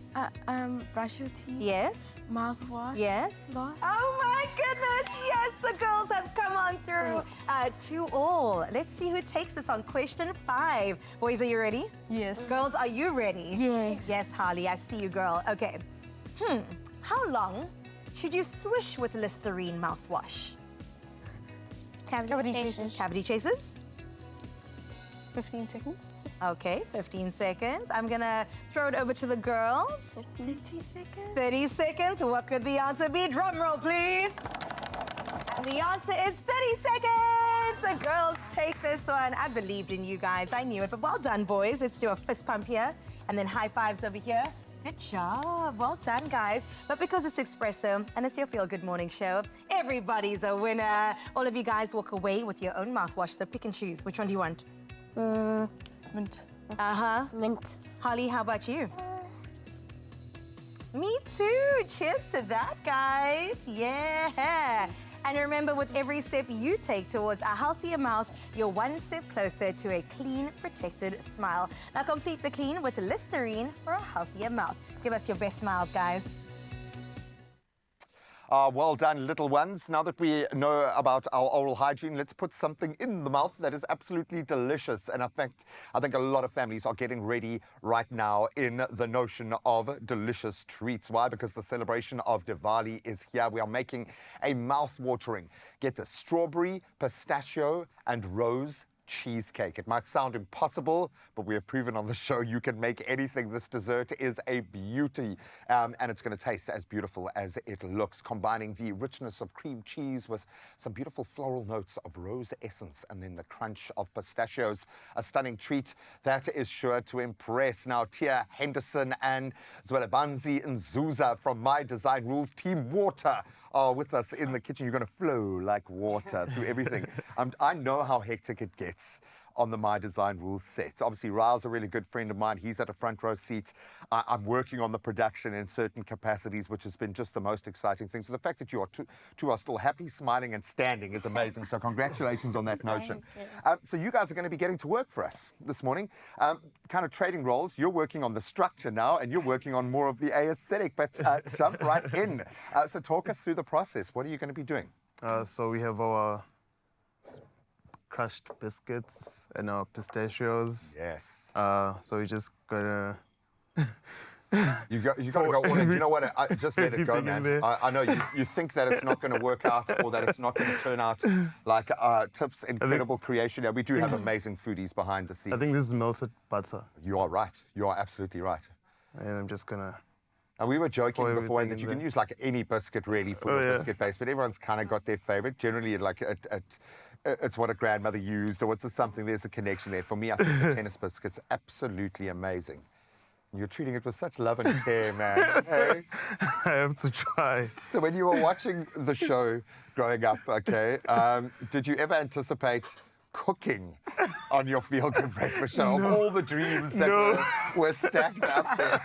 Brush your teeth. Yes. Mouthwash. Yes. Floss. Oh my goodness! Yes, the girls have come on through. 2-2. Let's see who takes this on question 5. Boys, are you ready? Yes. Girls, are you ready? Yes. Yes, Harley, I see you, girl. Okay. How long should you swish with Listerine mouthwash? Cavity Chasers. Cavity Chasers? 15 seconds. Okay, 15 seconds. I'm gonna throw it over to the girls. 30 seconds. 30 seconds. What could the answer be? Drum roll, please. And the answer is 30 seconds. The girls take this one. I believed in you guys. I knew it. But well done, boys. Let's do a fist pump here and then high fives over here. Good job. Well done, guys. But because it's Expresso and it's your Feel Good Morning show, everybody's a winner. All of you guys walk away with your own mouthwash. So pick and choose. Which one do you want? Mint. Mint. Holly, how about you? Me too. Cheers to that, guys. Yeah. And remember, with every step you take towards a healthier mouth, you're one step closer to a clean, protected smile. Now complete the clean with Listerine for a healthier mouth. Give us your best smiles, guys. Well done, little ones. Now that we know about our oral hygiene, let's put something in the mouth that is absolutely delicious. And in fact, I think a lot of families are getting ready right now in the notion of delicious treats. Why? Because the celebration of Diwali is here. We are making a mouth-watering. Get the strawberry, pistachio, and rose cheesecake. It might sound impossible, but we have proven on the show you can make anything. This dessert is a beauty, and it's going to taste as beautiful as it looks, combining the richness of cream cheese with some beautiful floral notes of rose essence and then the crunch of pistachios. A stunning treat that is sure to impress. Now, Tia Henderson and Zwelebanzi Nzuza from My Design Rules Team Water are with us in the kitchen. You're going to flow like water through everything. I know how hectic it gets on the My Design Rules set. Obviously, Ra's a really good friend of mine. He's at a front row seat. I'm working on the production in certain capacities, which has been just the most exciting thing. So the fact that you are two are still happy, smiling, and standing is amazing. So congratulations on that notion. So you guys are going to be getting to work for us this morning. Kind of trading roles. You're working on the structure now, and you're working on more of the aesthetic. But jump right in. So talk us through the process. What are you going to be doing? So we have our crushed biscuits and our pistachios. Yes. So we just gotta. You got to go all in. You know what? I just let it go, man. I know you think that it's not going to work out or that it's not going to turn out like Tiff's incredible creation. Yeah, we do have amazing foodies behind the scenes. I think this is melted butter. You are right. You are absolutely right. And I'm just gonna. And we were joking before that you can use like any biscuit really for your biscuit base, but everyone's kind of got their favorite. Generally, like it's what a grandmother used or it's something. There's a connection there. For me, I think the tennis biscuit's absolutely amazing. You're treating it with such love and care, man. Hey? I have to try. So when you were watching the show growing up, okay, did you ever anticipate cooking on your Feel Good Breakfast show? Of all the dreams that were stacked up there.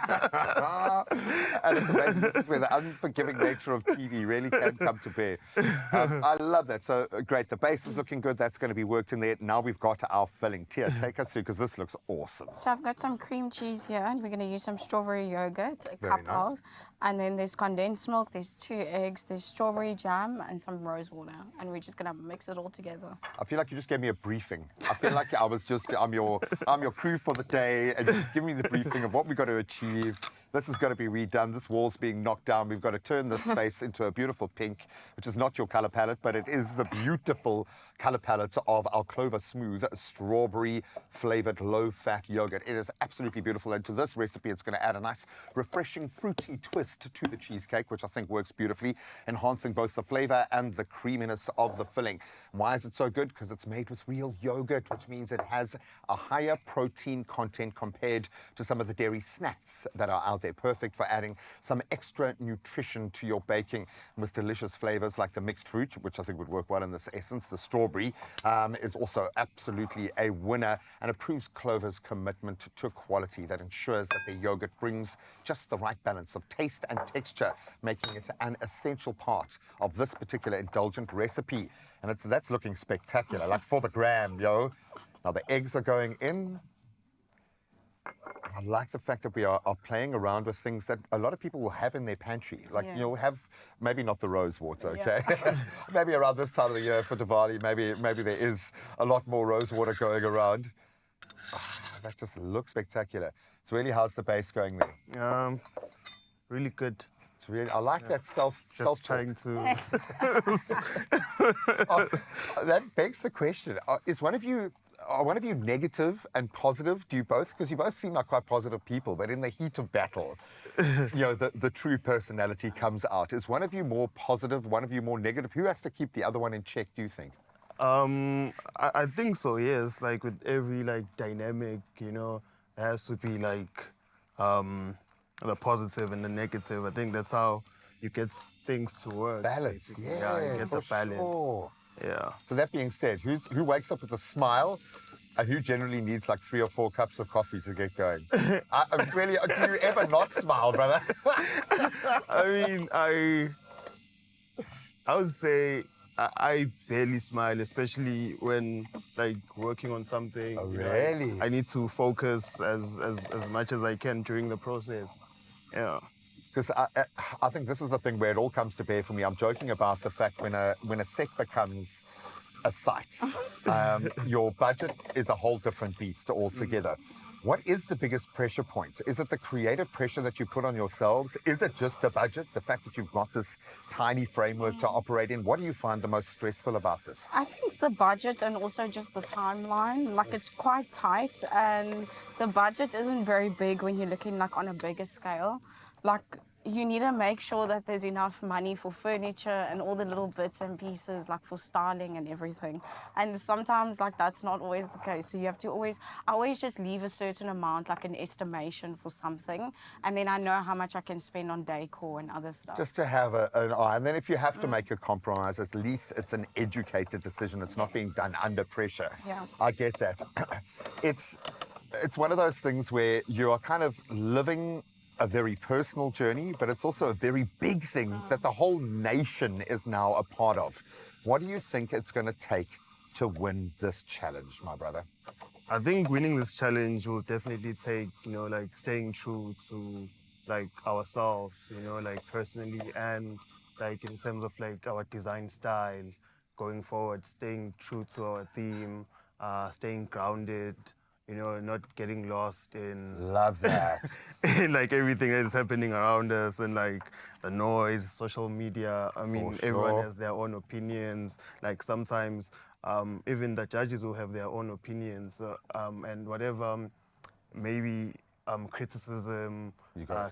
And it's amazing. This is where the unforgiving nature of TV really can come to bear. I love that. So great. The base is looking good. That's going to be worked in there. Now we've got our filling. Tia, take us through because this looks awesome. So I've got some cream cheese here, and we're going to use some strawberry yogurt, a Very cup nice. of. And then there's condensed milk, there's 2 eggs, there's strawberry jam, and some rose water. And we're just going to mix it all together. I feel like you just gave me a briefing. I feel like I'm your crew for the day, and you just give me the briefing of what we've got to achieve. This is going to be redone. This wall's being knocked down. We've got to turn this space into a beautiful pink, which is not your color palette, but it is the beautiful color palette of our Clover Smooth strawberry flavored low-fat yogurt. It is absolutely beautiful. And to this recipe, it's going to add a nice, refreshing, fruity twist to the cheesecake, which I think works beautifully, enhancing both the flavor and the creaminess of the filling. Why is it so good? Because it's made with real yogurt, which means it has a higher protein content compared to some of the dairy snacks that are out there. Perfect for adding some extra nutrition to your baking with delicious flavors like the mixed fruit, which I think would work well in this essence. The strawberry is also absolutely a winner, and it proves Clover's commitment to quality that ensures that the yogurt brings just the right balance of taste and texture, making it an essential part of this particular indulgent recipe. And that's looking spectacular, like for the gram, yo. Now the eggs are going in. I like the fact that we are playing around with things that a lot of people will have in their pantry. Like, you'll have, maybe not the rose water, okay? Maybe around this time of the year for Diwali, maybe there is a lot more rose water going around. That just looks spectacular. So really, how's the base going there? Really good. It's really, I like that self trying to. That begs the question: are one of you negative and positive? Do you both? Because you both seem like quite positive people, but in the heat of battle, the true personality comes out. Is one of you more positive? One of you more negative? Who has to keep the other one in check? Do you think? I think so. Yes, like with every dynamic, there has to be the positive and the negative. I think that's how you get things to work. Balance, you get the balance. Sure. Yeah. So that being said, who wakes up with a smile, and who generally needs like 3 or 4 cups of coffee to get going? It's really, do you ever not smile, brother? I mean, I would say I barely smile, especially when working on something. Oh, really? I need to focus as much as I can during the process. Yeah. Because I think this is the thing where it all comes to bear for me. I'm joking about the fact when a set becomes a site, your budget is a whole different beast altogether. What is the biggest pressure point? Is it the creative pressure that you put on yourselves? Is it just the budget, the fact that you've got this tiny framework to operate in? What do you find the most stressful about this? I think the budget and also just the timeline. It's quite tight, and the budget isn't very big when you're looking on a bigger scale. you need to make sure that there's enough money for furniture and all the little bits and pieces, like for styling and everything. And sometimes, like, that's not always the case. So you have to I always just leave a certain amount, like an estimation for something, and then I know how much I can spend on decor and other stuff. Just to have an eye. And then if you have to make a compromise, at least it's an educated decision. It's not being done under pressure. Yeah. I get that. It's one of those things where you are kind of living a very personal journey, but it's also a very big thing that the whole nation is now a part of. What do you think it's going to take to win this challenge, my brother? I think winning this challenge will definitely take, like staying true to like ourselves, like personally and like in terms of like our design style going forward, staying true to our theme, staying grounded, not getting lost in... Love that. in like everything that is happening around us and like the noise, social media. I mean, everyone has their own opinions. Like sometimes even the judges will have their own opinions and whatever maybe criticism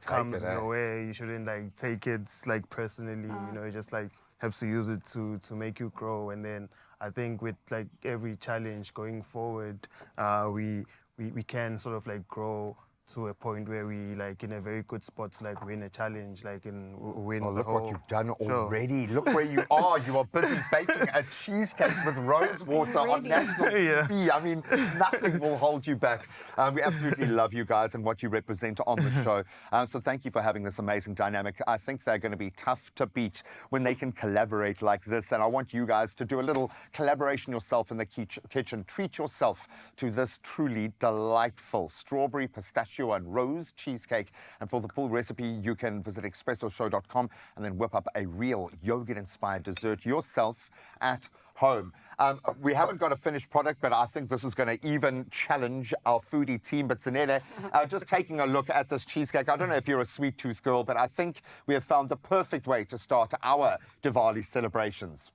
comes your way, you shouldn't like take it like personally, you just like have to use it to make you grow. And then I think with like every challenge going forward, we can sort of like grow to a point where we like in a very good spot to like win a challenge, like in win. Oh, the look whole what you've done show. already. Look where you are. You are busy baking a cheesecake with rose water on national TV. I mean, nothing will hold you back. We absolutely love you guys and what you represent on the show. So thank you for having this amazing dynamic. I think they're going to be tough to beat when they can collaborate like this. And I want you guys to do a little collaboration yourself in the kitchen. Treat yourself to this truly delightful strawberry, pistachio and rose cheesecake. And for the full recipe, you can visit expressoshow.com and then whip up a real yogurt-inspired dessert yourself at home. We haven't got a finished product, but I think this is going to even challenge our foodie team. But Zanele, just taking a look at this cheesecake, I don't know if you're a sweet tooth girl, but I think we have found the perfect way to start our Diwali celebrations.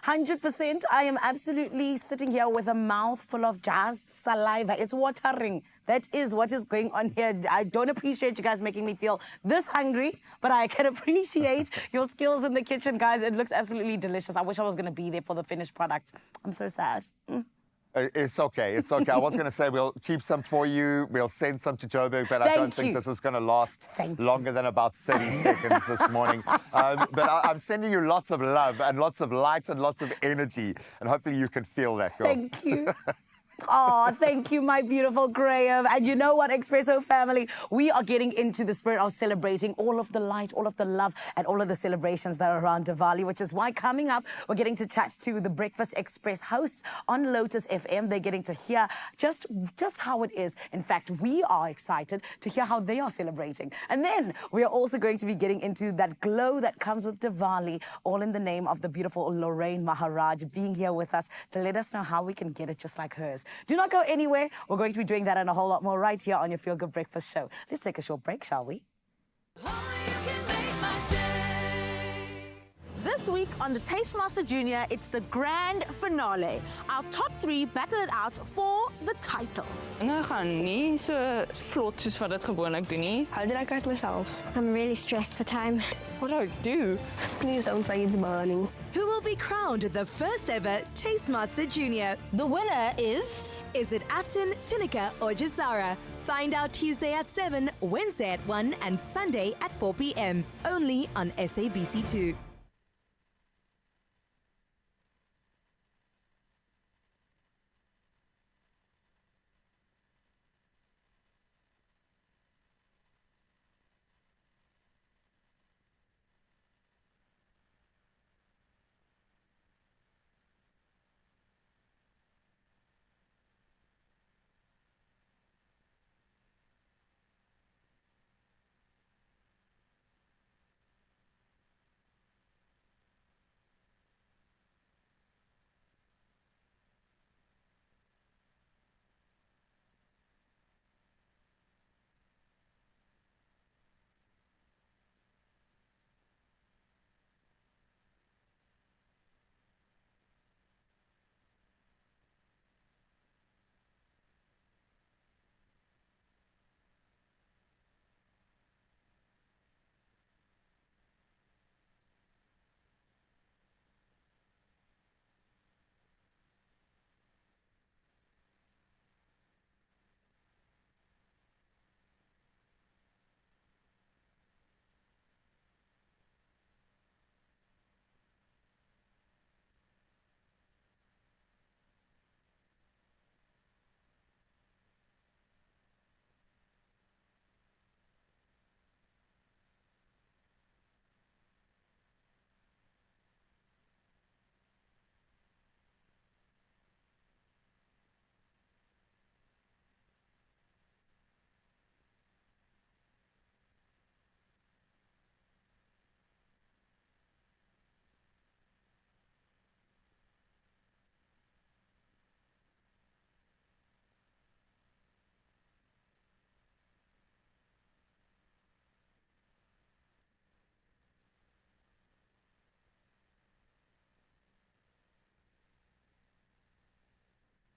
100%. I am absolutely sitting here with a mouth full of just saliva. It's watering. That is what is going on here. I don't appreciate you guys making me feel this hungry, but I can appreciate your skills in the kitchen, guys. It looks absolutely delicious. I wish I was going to be there for the finished product. I'm so sad. It's okay. It's okay. I was going to say we'll keep some for you. We'll send some to Joburg, but I don't think this is going to last longer than about 30 seconds this morning. But I'm sending you lots of love and lots of light and lots of energy, and hopefully you can feel that, girl. Thank you. Oh, thank you, my beautiful Graham. And you know what, Expresso family? We are getting into the spirit of celebrating all of the light, all of the love, and all of the celebrations that are around Diwali, which is why coming up, we're getting to chat to the Breakfast Express hosts on Lotus FM. They're getting to hear just how it is. In fact, we are excited to hear how they are celebrating. And then we are also going to be getting into that glow that comes with Diwali, all in the name of the beautiful Lorraine Maharaj being here with us to let us know how we can get it just like hers. Do not go anywhere. We're going to be doing that and a whole lot more right here on your Feel Good Breakfast show. Let's take a short break, shall we? This week on the Tastemaster Junior, it's the grand finale. Our top 3 battle it out for the title. Dinge gaan nie so vlot soos wat dit gewoonlik doen nie. How did I guide myself? I'm really stressed for time. What do I do? Please don't say it's burning. Who will be crowned the first ever Tastemaster Junior? The winner is it Afton, Tinika, or Jazara? Find out Tuesday at 7, Wednesday at 1, and Sunday at 4 p.m. Only on SABC2.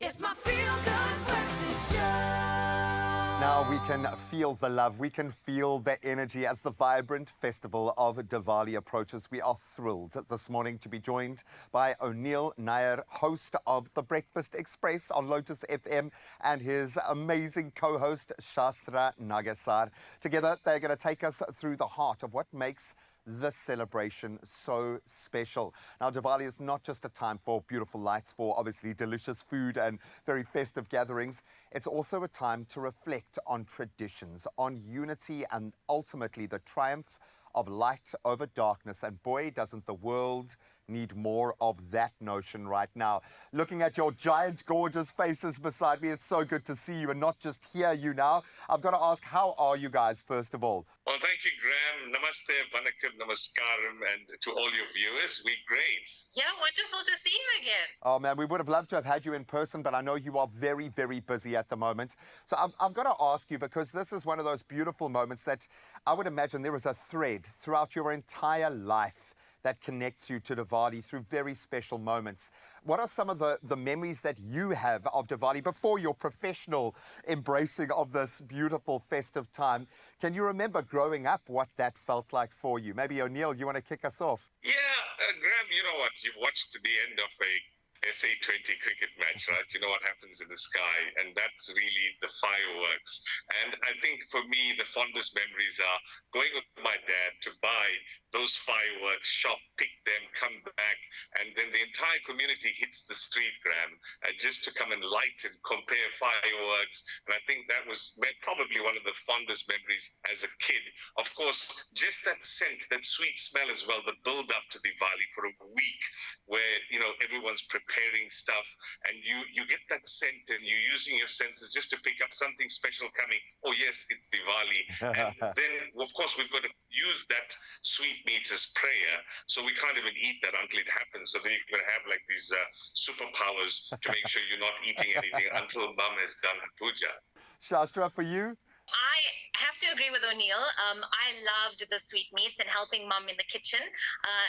It's my feel-good breakfast show. Now we can feel the love, we can feel the energy as the vibrant festival of Diwali approaches. We are thrilled this morning to be joined by O'Neill Nair, host of the Breakfast Express on Lotus FM, and his amazing co-host Shastra Nagasar. Together, they're going to take us through the heart of what makes this celebration so special. Now, Diwali is not just a time for beautiful lights, for obviously delicious food and very festive gatherings. It's also a time to reflect on traditions, on unity, and ultimately the triumph of light over darkness. And boy, doesn't the world need more of that notion right now. Looking at your giant, gorgeous faces beside me, it's so good to see you and not just hear you now. I've got to ask, how are you guys, first of all? Well, thank you, Graham. Namaste, Vanakkam, Namaskaram, and to all your viewers, we're great. Yeah, wonderful to see you again. Oh, man, we would have loved to have had you in person, but I know you are very, very busy at the moment. So I've got to ask you, because this is one of those beautiful moments that I would imagine there is a thread throughout your entire life that connects you to Diwali through very special moments. What are some of the memories that you have of Diwali before your professional embracing of this beautiful festive time? Can you remember growing up what that felt like for you? Maybe O'Neill, you want to kick us off? Yeah, Graham, you know what? You've watched the end of a SA20 cricket match, right? You know what happens in the sky, and that's really the fireworks. And I think for me, the fondest memories are going with my dad to buy those fireworks, shop, pick them, come back, and then the entire community hits the street, Graham, just to come and light and compare fireworks. And I think that was probably one of the fondest memories as a kid. Of course, just that scent, that sweet smell as well, the build up to Diwali for a week where, you know, everyone's preparing stuff and you get that scent and you're using your senses just to pick up something special coming. Oh, yes, it's Diwali. And then, of course, we've got to use that sweet meats as prayer, so we can't even eat that until it happens. So then you're going to have like these superpowers to make sure you're not eating anything until Mum has done her puja. Shastra, for you? I have to agree with O'Neill. I loved the sweetmeats and helping Mum in the kitchen.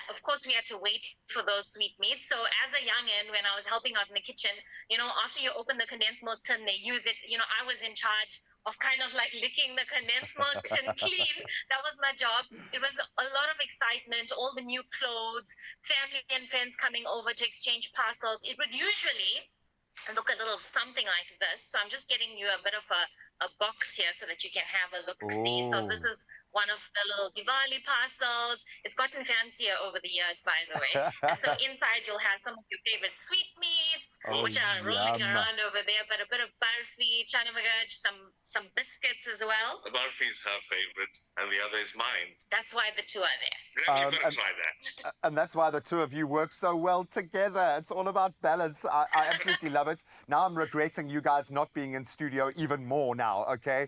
Of course, we had to wait for those sweetmeats. So as a youngin', when I was helping out in the kitchen, you know, after you open the condensed milk tin, they use it. You know, I was in charge of kind of like licking the condensed milk tin clean. That was my job. It was a lot of excitement, all the new clothes, family and friends coming over to exchange parcels. It would usually look a little something like this. So I'm just getting you a bit of a box here so that you can have a look-see. So this is one of the little Diwali parcels. It's gotten fancier over the years, by the way. And so inside you'll have some of your favorite sweetmeats, which are rolling around over there, but a bit of barfi, chana magaj, some biscuits as well. The barfi is her favorite and the other is mine. That's why the two are there. Graham, you've got to try that. And that's why the two of you work so well together. It's all about balance. I absolutely love it. Now I'm regretting you guys not being in studio even more now, okay?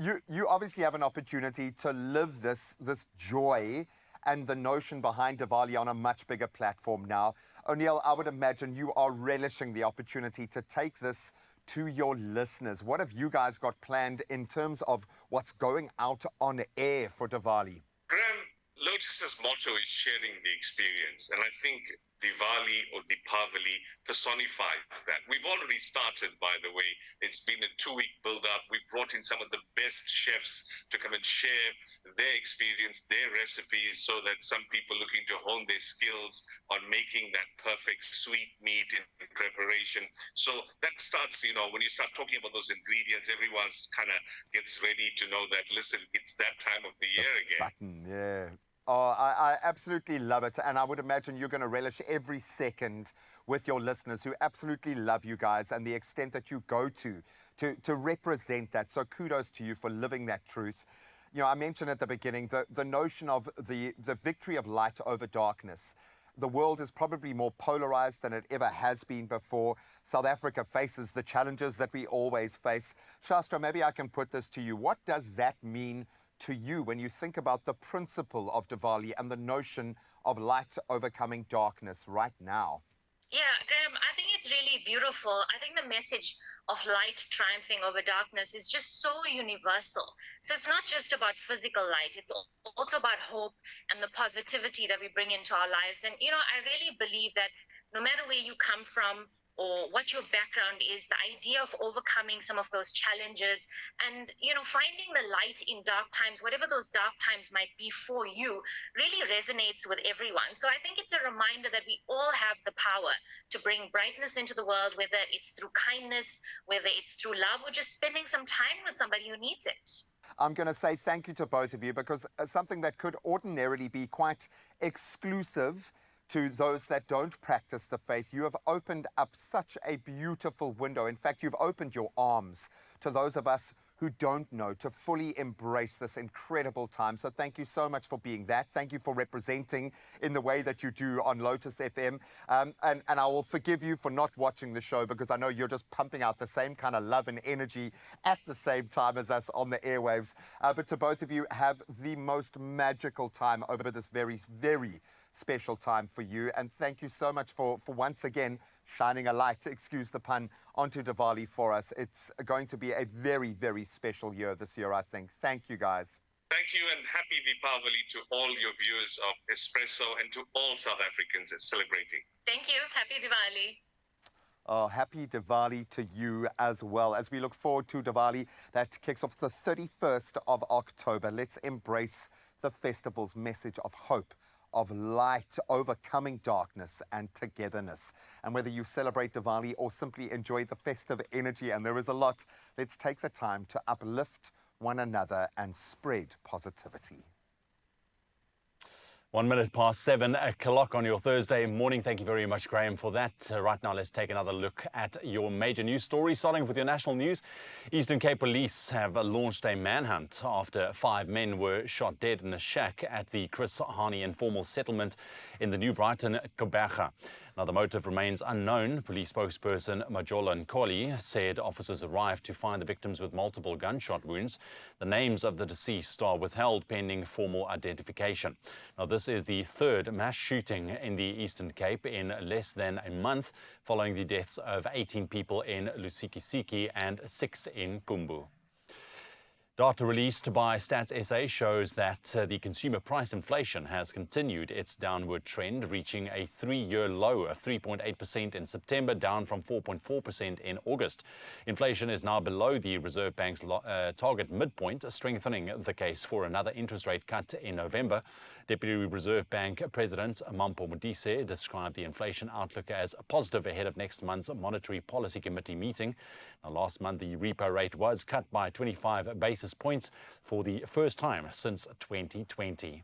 You obviously have an opportunity to live this joy and the notion behind Diwali on a much bigger platform now. O'Neill, I would imagine you are relishing the opportunity to take this to your listeners. What have you guys got planned in terms of what's going out on air for Diwali? Graham, Lotus's motto is sharing the experience, and I think Diwali or Deepavali personifies that. We've already started, by the way. It's been a 2-week build-up. We brought in some of the best chefs to come and share their experience, their recipes, so that some people looking to hone their skills on making that perfect sweet meat in preparation. So that starts, you know, when you start talking about those ingredients, everyone's kind of gets ready to know that, listen, it's that time of the year again. Button, yeah. Oh, I absolutely love it. And I would imagine you're going to relish every second with your listeners who absolutely love you guys and the extent that you go to represent that. So kudos to you for living that truth. You know, I mentioned at the beginning the notion of the victory of light over darkness. The world is probably more polarized than it ever has been before. South Africa faces the challenges that we always face. Shastra, maybe I can put this to you. What does that mean to you when you think about the principle of Diwali and the notion of light overcoming darkness right now? Yeah, Graham, I think it's really beautiful. I think the message of light triumphing over darkness is just so universal. So it's not just about physical light, it's also about hope and the positivity that we bring into our lives. And, you know, I really believe that no matter where you come from, or what your background is, the idea of overcoming some of those challenges and, finding the light in dark times, whatever those dark times might be for you, really resonates with everyone. So I think it's a reminder that we all have the power to bring brightness into the world, whether it's through kindness, whether it's through love, or just spending some time with somebody who needs it. I'm going to say thank you to both of you, because something that could ordinarily be quite exclusive to those that don't practice the faith, you have opened up such a beautiful window. In fact, you've opened your arms to those of us who don't know, to fully embrace this incredible time. So thank you so much for being that. Thank you for representing in the way that you do on Lotus FM. And I will forgive you for not watching the show, because I know you're just pumping out the same kind of love and energy at the same time as us on the airwaves. But to both of you, have the most magical time over this very, very special time for you. And thank you so much for once again shining a light, excuse the pun, onto Diwali for us. It's going to be a very, very special year this year, I think. Thank you, guys. Thank you, and happy Diwali to all your viewers of Expresso and to all South Africans celebrating. Thank you. Happy Diwali. Oh, happy Diwali to you as well. As we look forward to Diwali, that kicks off the 31st of October. Let's embrace the festival's message of hope, of light, overcoming darkness and togetherness. And whether you celebrate Diwali or simply enjoy the festive energy, and there is a lot, let's take the time to uplift one another and spread positivity. 1 minute past 7 o'clock on your Thursday morning. Thank you very much, Graham, for that. Right now, let's take another look at your major news stories. Starting with your national news, Eastern Cape Police have launched a manhunt after 5 men were shot dead in a shack at the Chris Hani informal settlement in the New Brighton, Gqeberha. Now, the motive remains unknown. Police spokesperson Majola Nkoli said officers arrived to find the victims with multiple gunshot wounds. The names of the deceased are withheld pending formal identification. Now, this is the 3rd mass shooting in the Eastern Cape in less than a month, following the deaths of 18 people in Lusikisiki and 6 in Kumbu. Data released by Stats SA shows that the consumer price inflation has continued its downward trend, reaching a 3-year low of 3.8% in September, down from 4.4% in August. Inflation is now below the Reserve Bank's target midpoint, strengthening the case for another interest rate cut in November. Deputy Reserve Bank President Mampo Modise described the inflation outlook as positive ahead of next month's Monetary Policy Committee meeting. Now, last month, the repo rate was cut by 25 basis points for the first time since 2020.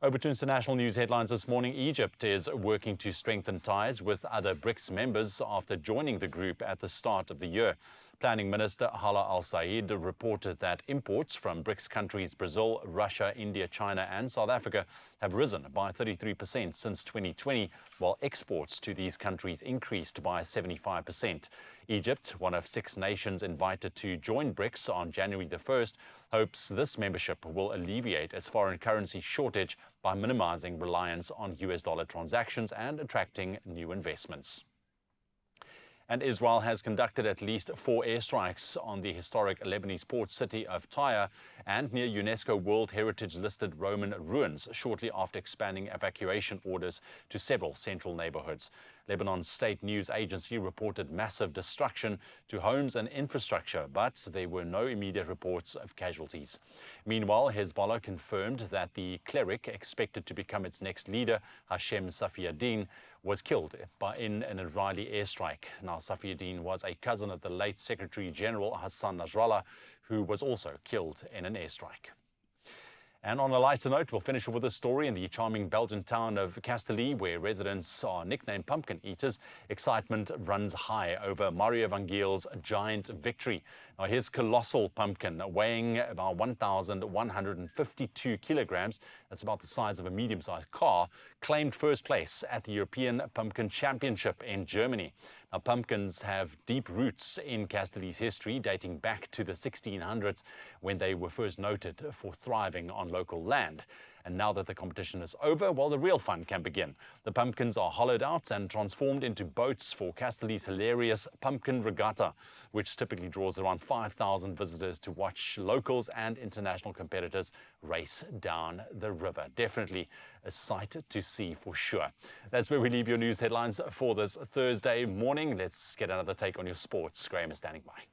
Over to international news headlines this morning. Egypt is working to strengthen ties with other BRICS members after joining the group at the start of the year. Planning Minister Hala Al-Said reported that imports from BRICS countries Brazil, Russia, India, China and South Africa have risen by 33% since 2020, while exports to these countries increased by 75%. Egypt, one of 6 nations invited to join BRICS on January the 1st, hopes this membership will alleviate its foreign currency shortage by minimizing reliance on US dollar transactions and attracting new investments. And Israel has conducted at least 4 airstrikes on the historic Lebanese port city of Tyre and near UNESCO World Heritage listed Roman ruins shortly after expanding evacuation orders to several central neighborhoods. Lebanon's state news agency reported massive destruction to homes and infrastructure, but there were no immediate reports of casualties. Meanwhile, Hezbollah confirmed that the cleric expected to become its next leader, Hashem Safiuddin, was killed in an Israeli airstrike. Now, Safiuddin was a cousin of the late Secretary General Hassan Nasrallah, who was also killed in an airstrike. And on a lighter note, we'll finish with a story in the charming Belgian town of Castelli, where residents are nicknamed pumpkin eaters. Excitement runs high over Mario van Giel's giant victory. Now, his colossal pumpkin, weighing about 1,152 kilograms, that's about the size of a medium-sized car, claimed first place at the European Pumpkin Championship in Germany. Now, pumpkins have deep roots in Castelli's history, dating back to the 1600s, when they were first noted for thriving on local land. And now that the competition is over, well, the real fun can begin. The pumpkins are hollowed out and transformed into boats for Castelli's hilarious Pumpkin Regatta, which typically draws around 5,000 visitors to watch locals and international competitors race down the river. Definitely a sight to see for sure. That's where we leave your news headlines for this Thursday morning. Let's get another take on your sports. Graham is standing by.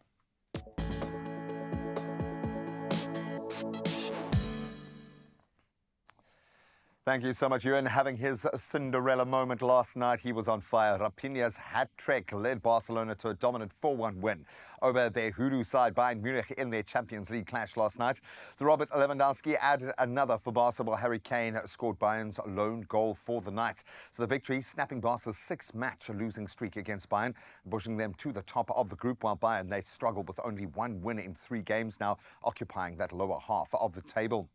Thank you so much, Ewan. Having his Cinderella moment last night, he was on fire. Rafinha's hat-trick led Barcelona to a dominant 4-1 win over their hoodoo side Bayern Munich in their Champions League clash last night. So Robert Lewandowski added another for Barca, while Harry Kane scored Bayern's lone goal for the night. So the victory snapping Barca's 6-match losing streak against Bayern, pushing them to the top of the group, while Bayern, they struggled with only 1 win in 3 games, now occupying that lower half of the table.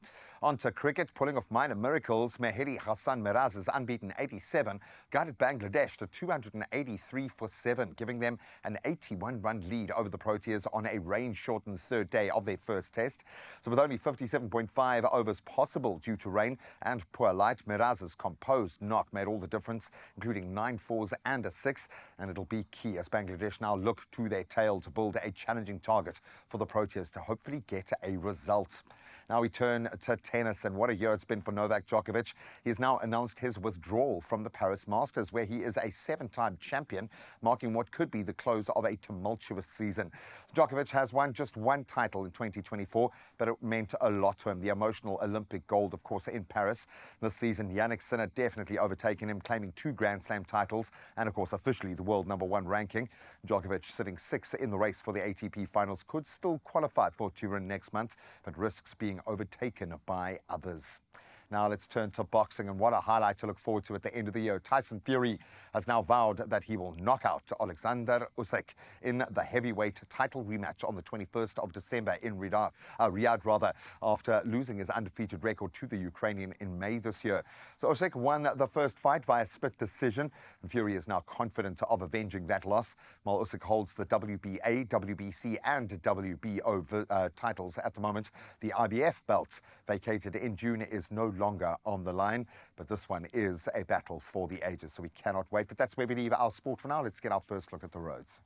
On to cricket, pulling off minor miracles, Mehedi Hassan Miraz's unbeaten 87 guided Bangladesh to 283 for 7, giving them an 81-run lead over the Proteas on a rain-shortened third day of their first test. So with only 57.5 overs possible due to rain and poor light, Miraz's composed knock made all the difference, including 9 fours and a 6, and it'll be key as Bangladesh now look to their tail to build a challenging target for the Proteas to hopefully get a result. Now we turn to tennis, and what a year it's been for Novak Djokovic. He has now announced his withdrawal from the Paris Masters, where he is a 7-time champion, marking what could be the close of a tumultuous season. Djokovic has won just 1 title in 2024, but it meant a lot to him. The emotional Olympic gold, of course, in Paris. This season, Jannik Sinner definitely overtaken him, claiming 2 Grand Slam titles and, of course, officially the world #1 ranking. Djokovic, sitting 6th in the race for the ATP finals, could still qualify for Turin next month, but risks being overtaken by others. Now let's turn to boxing, and what a highlight to look forward to at the end of the year. Tyson Fury has now vowed that he will knock out Alexander Usyk in the heavyweight title rematch on the 21st of December in Riyadh, after losing his undefeated record to the Ukrainian in May this year. So Usyk won the first fight via split decision, and Fury is now confident of avenging that loss. While Usyk holds the WBA, WBC and WBO titles at the moment, the IBF belts vacated in June is no longer on the line, but this one is a battle for the ages, so we cannot wait. But that's where we leave our sport for now. Let's get our first look at the roads.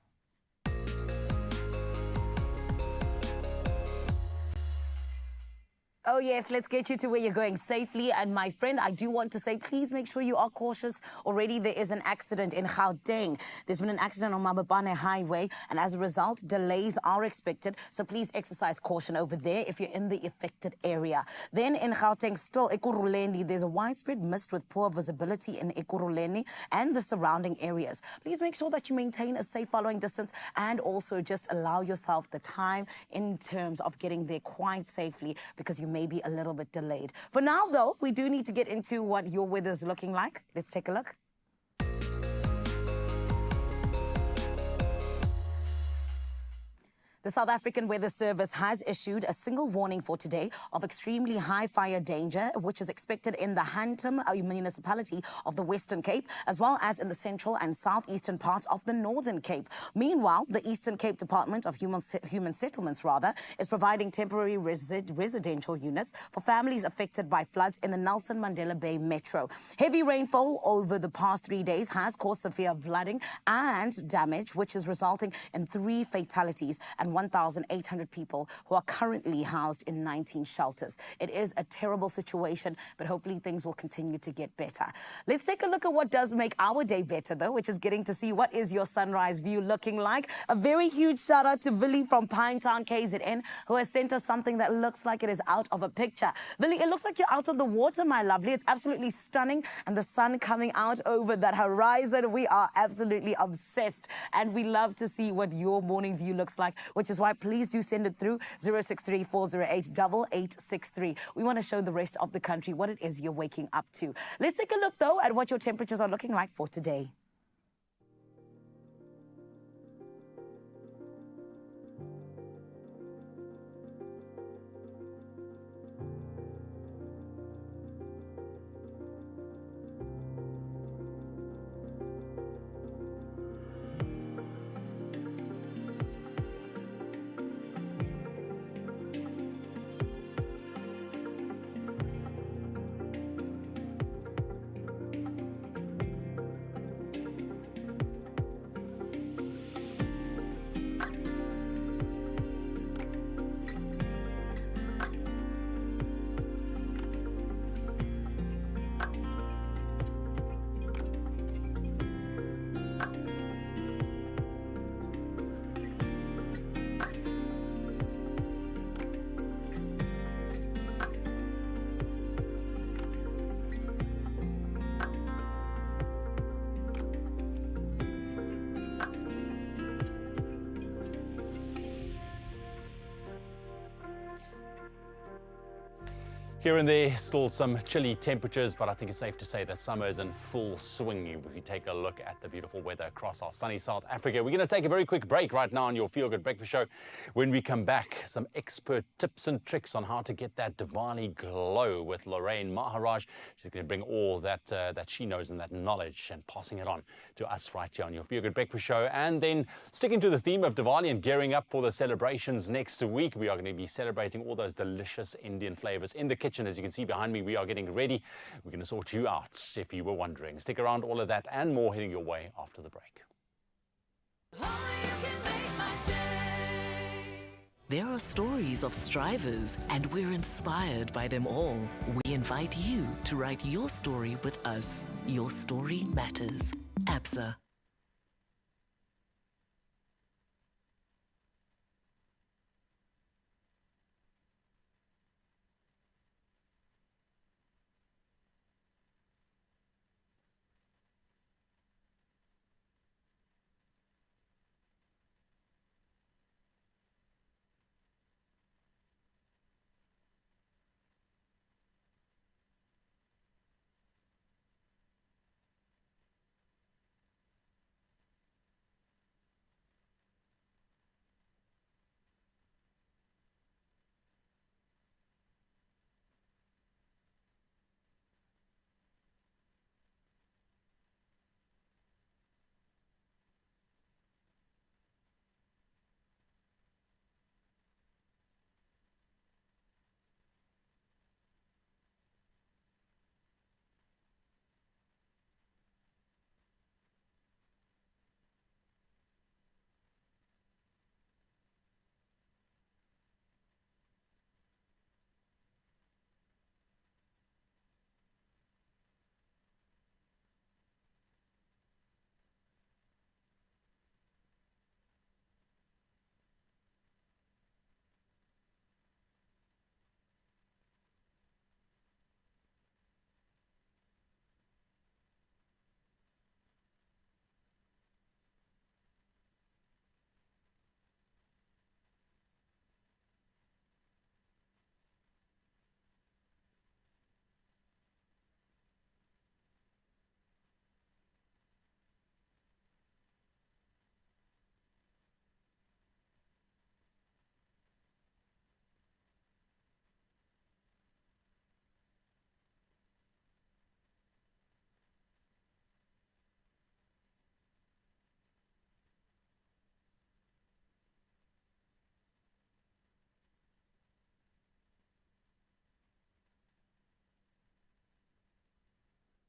Oh yes, let's get you to where you're going safely. And my friend, I do want to say, please make sure you are cautious. Already there is an accident in Gauteng. There's been an accident on Mabopane Highway, and as a result, delays are expected. So please exercise caution over there if you're in the affected area. Then in Gauteng, still Ekurhuleni, there's a widespread mist with poor visibility in Ekurhuleni and the surrounding areas. Please make sure that you maintain a safe following distance, and also just allow yourself the time in terms of getting there quite safely, because you may be a little bit delayed. For now, though, we do need to get into what your weather's looking like. Let's take a look. The South African Weather Service has issued a single warning for today of extremely high fire danger, which is expected in the Hantam municipality of the Western Cape, as well as in the central and southeastern parts of the Northern Cape. Meanwhile, the Eastern Cape Department of Human Settlements is providing temporary residential units for families affected by floods in the Nelson Mandela Bay Metro. Heavy rainfall over the past 3 days has caused severe flooding and damage, which is resulting in 3 fatalities and 1,800 people who are currently housed in 19 shelters. It is a terrible situation, but hopefully things will continue to get better. Let's take a look at what does make our day better, though, which is getting to see what is your sunrise view looking like. A very huge shout out to Willie from Pinetown, KZN, who has sent us something that looks like it is out of a picture. Willie, it looks like you're out of the water, my lovely. It's absolutely stunning, and the sun coming out over that horizon. We are absolutely obsessed, and we love to see what your morning view looks like, which is why please do send it through 063-408-8863. We want to show the rest of the country what it is you're waking up to. Let's take a look, though, at what your temperatures are looking like for today. Here and there, still some chilly temperatures, but I think it's safe to say that summer is in full swing. If we take a look at the beautiful weather across our sunny South Africa, we're going to take a very quick break right now on your Feel Good Breakfast Show. When we come back, some expert tips and tricks on how to get that Diwali glow with Lorraine Maharaj. She's going to bring all that that she knows and that knowledge and passing it on to us right here on your Feel Good Breakfast Show. And then sticking to the theme of Diwali and gearing up for the celebrations next week, we are going to be celebrating all those delicious Indian flavors in the kitchen. As you can see behind me, we are getting ready. We're going to sort you out if you were wondering. Stick around, all of that and more heading your way after the break. There are stories of strivers, and we're inspired by them all. We invite you to write your story with us. Your story matters. ABSA.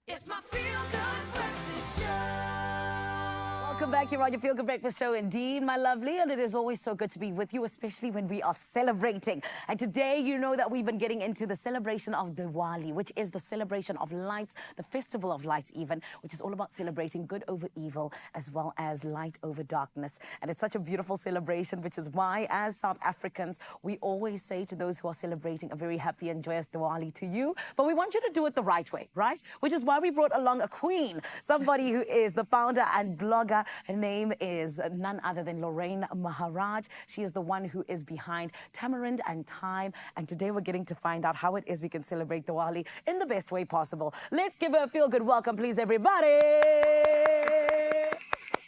It's my Feel Good Breakfast Show. Welcome back here on your Feel Good Breakfast Show indeed, my lovely. And it is always so good to be with you, especially when we are celebrating. And today, you know that we've been getting into the celebration of Diwali, which is the celebration of lights, the festival of lights even, which is all about celebrating good over evil as well as light over darkness. And it's such a beautiful celebration, which is why, as South Africans, we always say to those who are celebrating a very happy and joyous Diwali to you. But we want you to do it the right way, right? Which is why we brought along a queen, somebody who is the founder and blogger. Her name is none other than Lorraine Maharaj. She is the one who is behind Tamarind and Time. And today we're getting to find out how it is we can celebrate Diwali in the best way possible. Let's give her a feel-good welcome, please, everybody.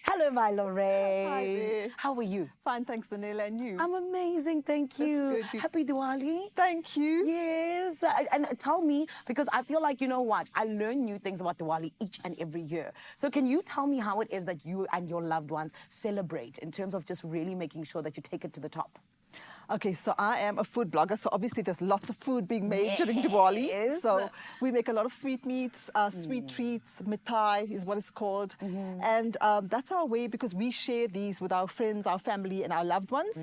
Hello, my Lorraine. Hi there. How are you? Fine, thanks, Daniela. And you? I'm amazing, thank you. That's good. Happy Diwali. Thank you. Yes. And tell me, because I feel like, you know what, I learn new things about Diwali each and every year. So can you tell me how it is that you and your loved ones celebrate in terms of just really making sure that you take it to the top? Okay, so I am a food blogger, so obviously there's lots of food being made during Diwali. So we make a lot of sweetmeats, sweet treats, mithai is what it's called. And that's our way, because we share these with our friends, our family and our loved ones.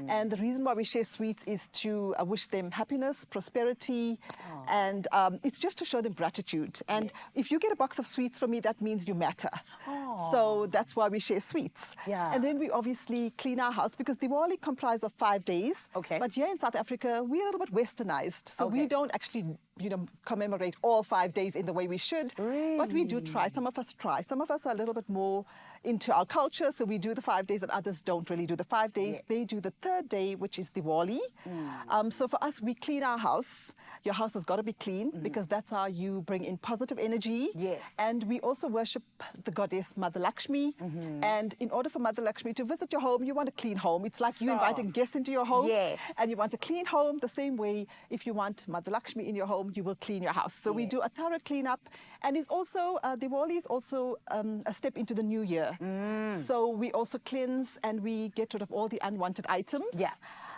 And the reason why we share sweets is to wish them happiness, prosperity, and it's just to show them gratitude. And if you get a box of sweets from me, that means you matter. So that's why we share sweets. And then we obviously clean our house, because Diwali comprises of 5 days. But here in South Africa, we're a little bit westernized. So we don't actually, commemorate all 5 days in the way we should. But we do try. Some of us try. Some of us are a little bit more into our culture. So we do the 5 days, and others don't really do the 5 days. They do the third day, which is Diwali. So for us, we clean our house. Your house has got to be clean because that's how you bring in positive energy. Yes. And we also worship the goddess Mother Lakshmi. And in order for Mother Lakshmi to visit your home, you want a clean home. It's like you inviting guests into your home. Yes. And you want a clean home. The same way, if you want Mother Lakshmi in your home, you will clean your house. So we do a thorough cleanup. And it's also, Diwali is also a step into the new year. So we also cleanse and we get rid of all the unwanted items. Yeah.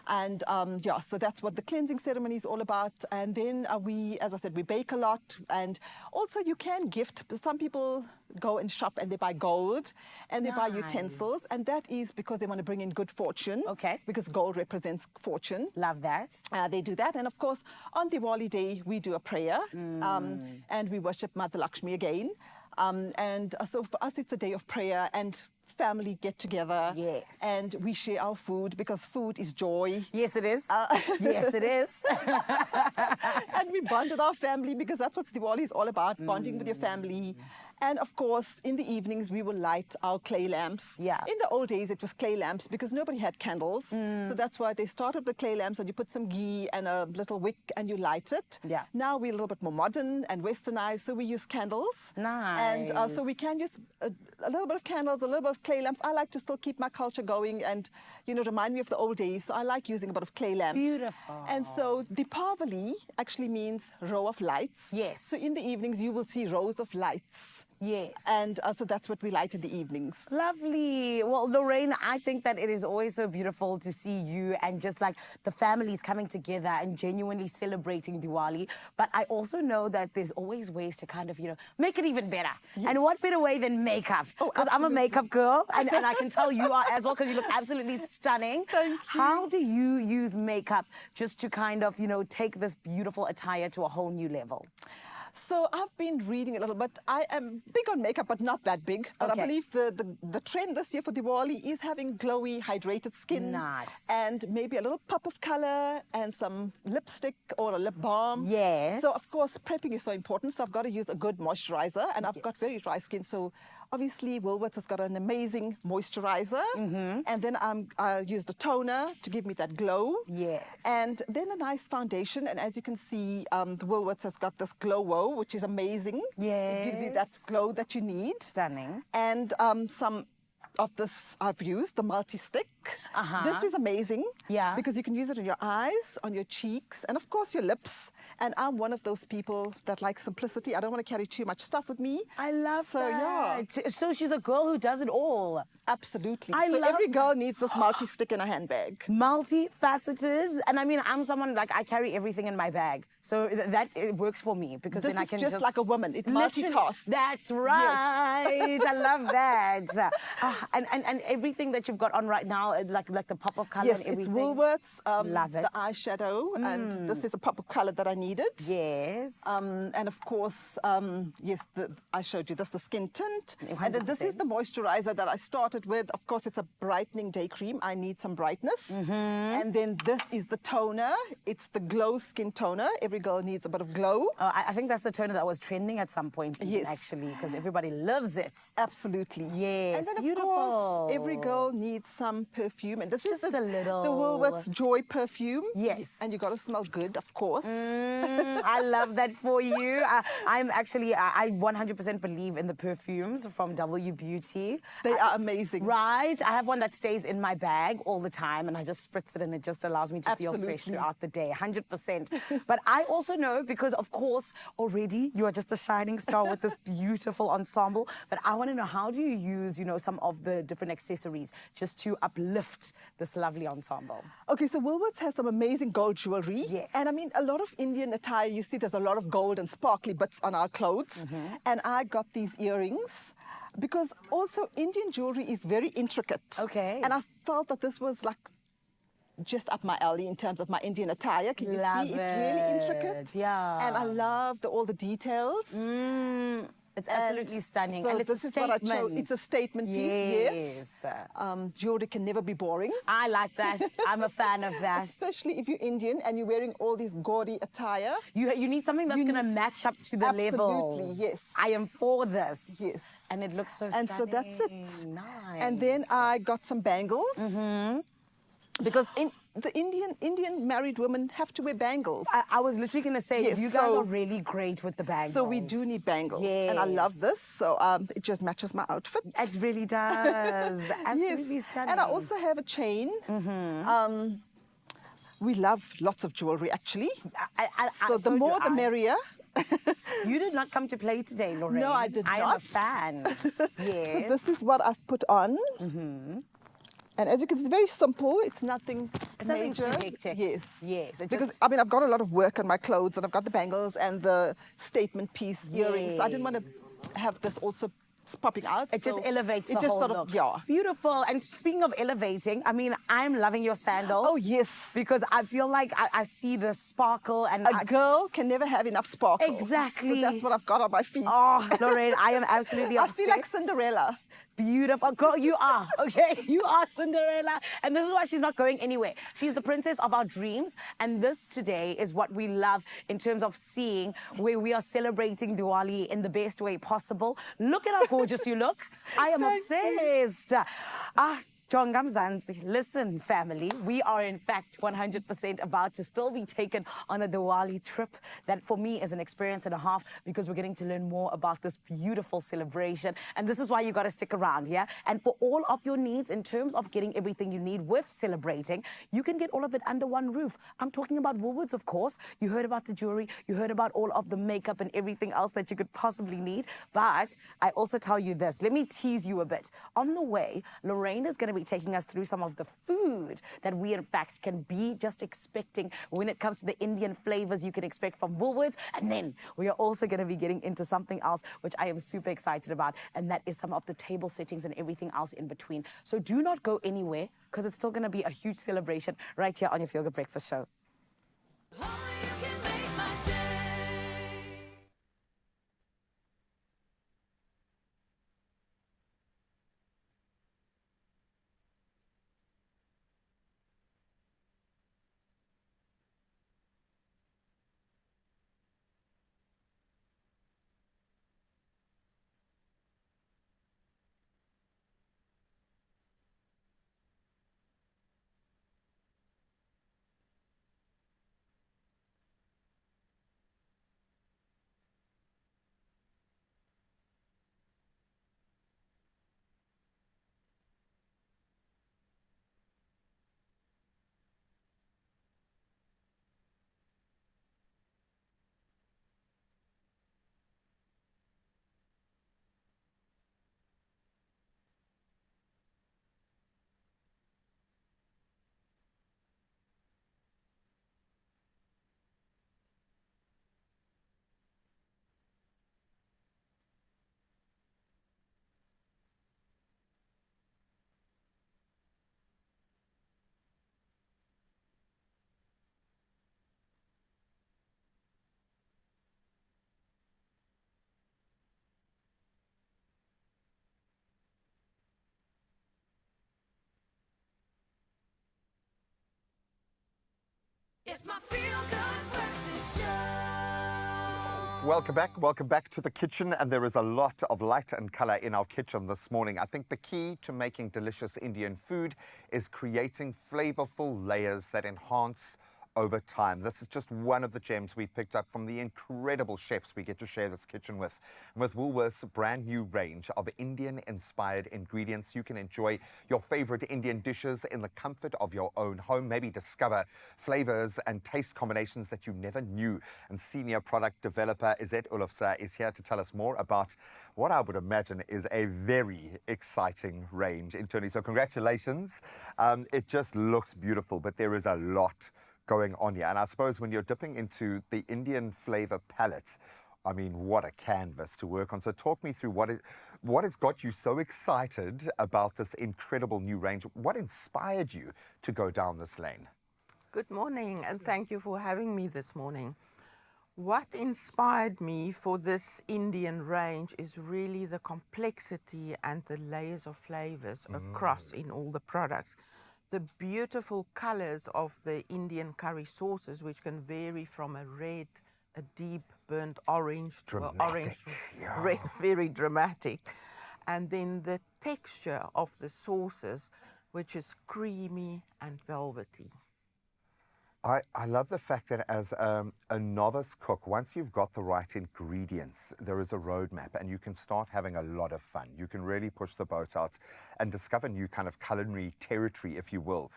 And yeah, so that's what the cleansing ceremony is all about. And then we, as I said, we bake a lot. And also you can gift. Some people go and shop and they buy gold and they buy utensils. And that is because they want to bring in good fortune. Okay. Because gold represents fortune. Love that. They do that. And of course, on Diwali Day, we do a prayer and we worship Mother Lakshmi again. So for us, it's a day of prayer and family get together. Yes. And we share our food because food is joy. Yes, it is. Yes, it is. And we bond with our family because that's what Diwali is all about, bonding with your family. And of course, in the evenings, we will light our clay lamps. Yeah. In the old days, it was clay lamps because nobody had candles. So that's why they started the clay lamps and you put some ghee and a little wick and you light it. Yeah. Now we're a little bit more modern and westernized, so we use candles. Nice. And so we can use a little bit of candles, a little bit of clay lamps. I like to still keep my culture going and, you know, remind me of the old days. So I like using a bit of clay lamps. Beautiful. And so Deepavali actually means row of lights. Yes. So in the evenings, you will see rows of lights. Yes. And so that's what we light in the evenings. Lovely. Well, Lorraine, I think that it is always so beautiful to see you and just like the families coming together and genuinely celebrating Diwali. But I also know that there's always ways to kind of, you know, make it even better. Yes. And what better way than makeup? Because I'm a makeup girl and I can tell you are as well because you look absolutely stunning. Thank you. How do you use makeup just to kind of, you know, take this beautiful attire to a whole new level? So I've been reading a little bit. I am big on makeup, but not that big. But Okay. I believe the trend this year for Diwali is having glowy, hydrated skin. Nice. And maybe a little pop of color and some lipstick or a lip balm. Yes. So, of course, prepping is so important. So I've got to use a good moisturizer. And I've got very dry skin. So obviously, Woolworths has got an amazing moisturizer. And then I use the toner to give me that glow. Yes. And then a nice foundation. And as you can see, the Woolworths has got this Glow Wow, which is amazing. It gives you that glow that you need. Stunning. And some of this I've used, the multi-stick. This is amazing. Yeah. Because you can use it on your eyes, on your cheeks, and of course your lips. And I'm one of those people that like simplicity. I don't want to carry too much stuff with me. I love so, that. Yeah. So she's a girl who does it all. Absolutely. I so love every girl needs this multi-stick in a handbag. Multifaceted. And I mean, I'm someone, like, I carry everything in my bag. So that it works for me because This then I is can just like a woman. It Literally, multitasks. That's right. I love that. And everything that you've got on right now, like the pop of color Yes, and everything. it's Woolworths. Love it. The eyeshadow, and this is a pop of color that I needed. Yes. And of course, yes, I showed you this, the skin tint. 100%. And then this is the moisturizer that I started with. Of course, it's a brightening day cream. I need some brightness. And then this is the toner. It's the Glow Skin Toner. Every girl needs a bit of glow. I think that's the toner that was trending at some point, even, actually, because everybody loves it. Absolutely. Yes, And then, beautiful. of course, every girl needs some perfume. And this Just is a little. the Woolworths Joy perfume. Yes. And you got to smell good, of course. I love that for you. I'm actually, I 100% believe in the perfumes from W Beauty. They are amazing. Right. I have one that stays in my bag all the time and I just spritz it and it just allows me to feel fresh throughout the day, 100%. But I also know because, of course, already you are just a shining star with this beautiful ensemble. But I want to know, how do you use, you know, some of the different accessories just to uplift this lovely ensemble? Okay, so Woolworths has some amazing gold jewelry. Yes. And I mean, a lot of Indian attire, you see there's a lot of gold and sparkly bits on our clothes. And I got these earrings because also Indian jewelry is very intricate. Okay. And I felt that this was like just up my alley in terms of my Indian attire. Can you Love see? It's really intricate. Yeah. And I love all the details. It's absolutely stunning. So and it's this a is what I statement. chose. It's a statement piece, yes. Jewelry can never be boring. I like that. I'm a fan of that. Especially if you're Indian and you're wearing all these gaudy attire. You need something that's going to match up to the level. Absolutely, yes. I am for this. Yes. And it looks so and stunning. so that's it. Nice. And then I got some bangles. Because the Indian married women have to wear bangles. I was literally going to say, Yes, you guys so- are really great with the bangles. So we do need bangles, and I love this. So it just matches my outfit. It really does. Absolutely Yes. stunning. And I also have a chain. We love lots of jewelry, actually. So the more, the merrier. You did not come to play today, Lorraine. No, I did I not. am a fan. Yes. So this is what I've put on. And as you can see, it's very simple. It's nothing It's nothing major. too hectic. Yes. Yes. It Because, just, I mean, I've got a lot of work on my clothes, and I've got the bangles and the statement piece earrings. So I didn't want to have this also popping out. it just so elevates the it just whole sort look. of, yeah. Beautiful. And speaking of elevating, I mean, I'm loving your sandals. Oh, yes. Because I feel like I see the sparkle and A girl can never have enough sparkle. Exactly. So that's what I've got on my feet. Oh, Lorraine, I am absolutely I obsessed. feel like Cinderella. Beautiful. Girl, you are, okay? You are Cinderella. And this is why she's not going anywhere. She's the princess of our dreams. And this today is what we love in terms of seeing where we are celebrating Diwali in the best way possible. Look at how gorgeous you look. I am obsessed. Jonga Mzansi, listen, family, we are in fact 100% about to still be taken on a Diwali trip that for me is an experience and a half because we're getting to learn more about this beautiful celebration. And this is why you got to stick around, yeah? And for all of your needs in terms of getting everything you need with celebrating, you can get all of it under one roof. I'm talking about Woolworths, of course. You heard about the jewelry, you heard about all of the makeup and everything else that you could possibly need. But I also tell you this, let me tease you a bit. On the way, Lorraine is going to be taking us through some of the food that we in fact can be just expecting when it comes to the Indian flavors you can expect from Woolworths. And then we are also going to be getting into something else which I am super excited about, and that is some of the table settings and everything else in between. So do not go anywhere because it's still going to be a huge celebration right here on your Feel Good Breakfast Show. It's my Feel Good Breakfast Show. Welcome back to the kitchen, and there is a lot of light and colour in our kitchen this morning. I think the key to making delicious Indian food is creating flavourful layers that enhance over time. This is just one of the gems we've picked up from the incredible chefs we get to share this kitchen with. And with Woolworths' brand new range of Indian-inspired ingredients, you can enjoy your favourite Indian dishes in the comfort of your own home. Maybe discover flavours and taste combinations that you never knew. And senior product developer Izette Olofse is here to tell us more about what I would imagine is a very exciting range internally. So congratulations. It just looks beautiful, but there is a lot going on here. And I suppose when you're dipping into the Indian flavour palette, I mean, what a canvas to work on. So talk me through what has got you so excited about this incredible new range. What inspired you to go down this lane? Good morning, and thank you for having me this morning. What inspired me for this Indian range is really the complexity and the layers of flavors across in all the products. The beautiful colors of the Indian curry sauces, which can vary from a red, a deep burnt orange to an orange, red, very dramatic. And then the texture of the sauces, which is creamy and velvety. I love the fact that as a novice cook, once you've got the right ingredients, there is a roadmap and you can start having a lot of fun. You can really push the boat out and discover new kind of culinary territory, if you will.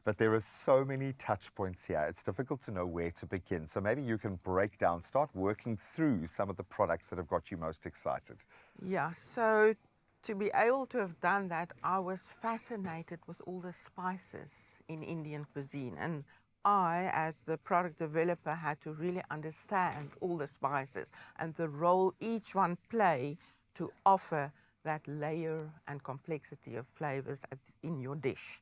But there are so many touch points here. It's difficult to know where to begin. So maybe you can break down, start working through some of the products that have got you most excited. Yeah, so to be able to have done that, I was fascinated with all the spices in Indian cuisine. And I, as the product developer, had to really understand all the spices and the role each one play to offer that layer and complexity of flavors in your dish.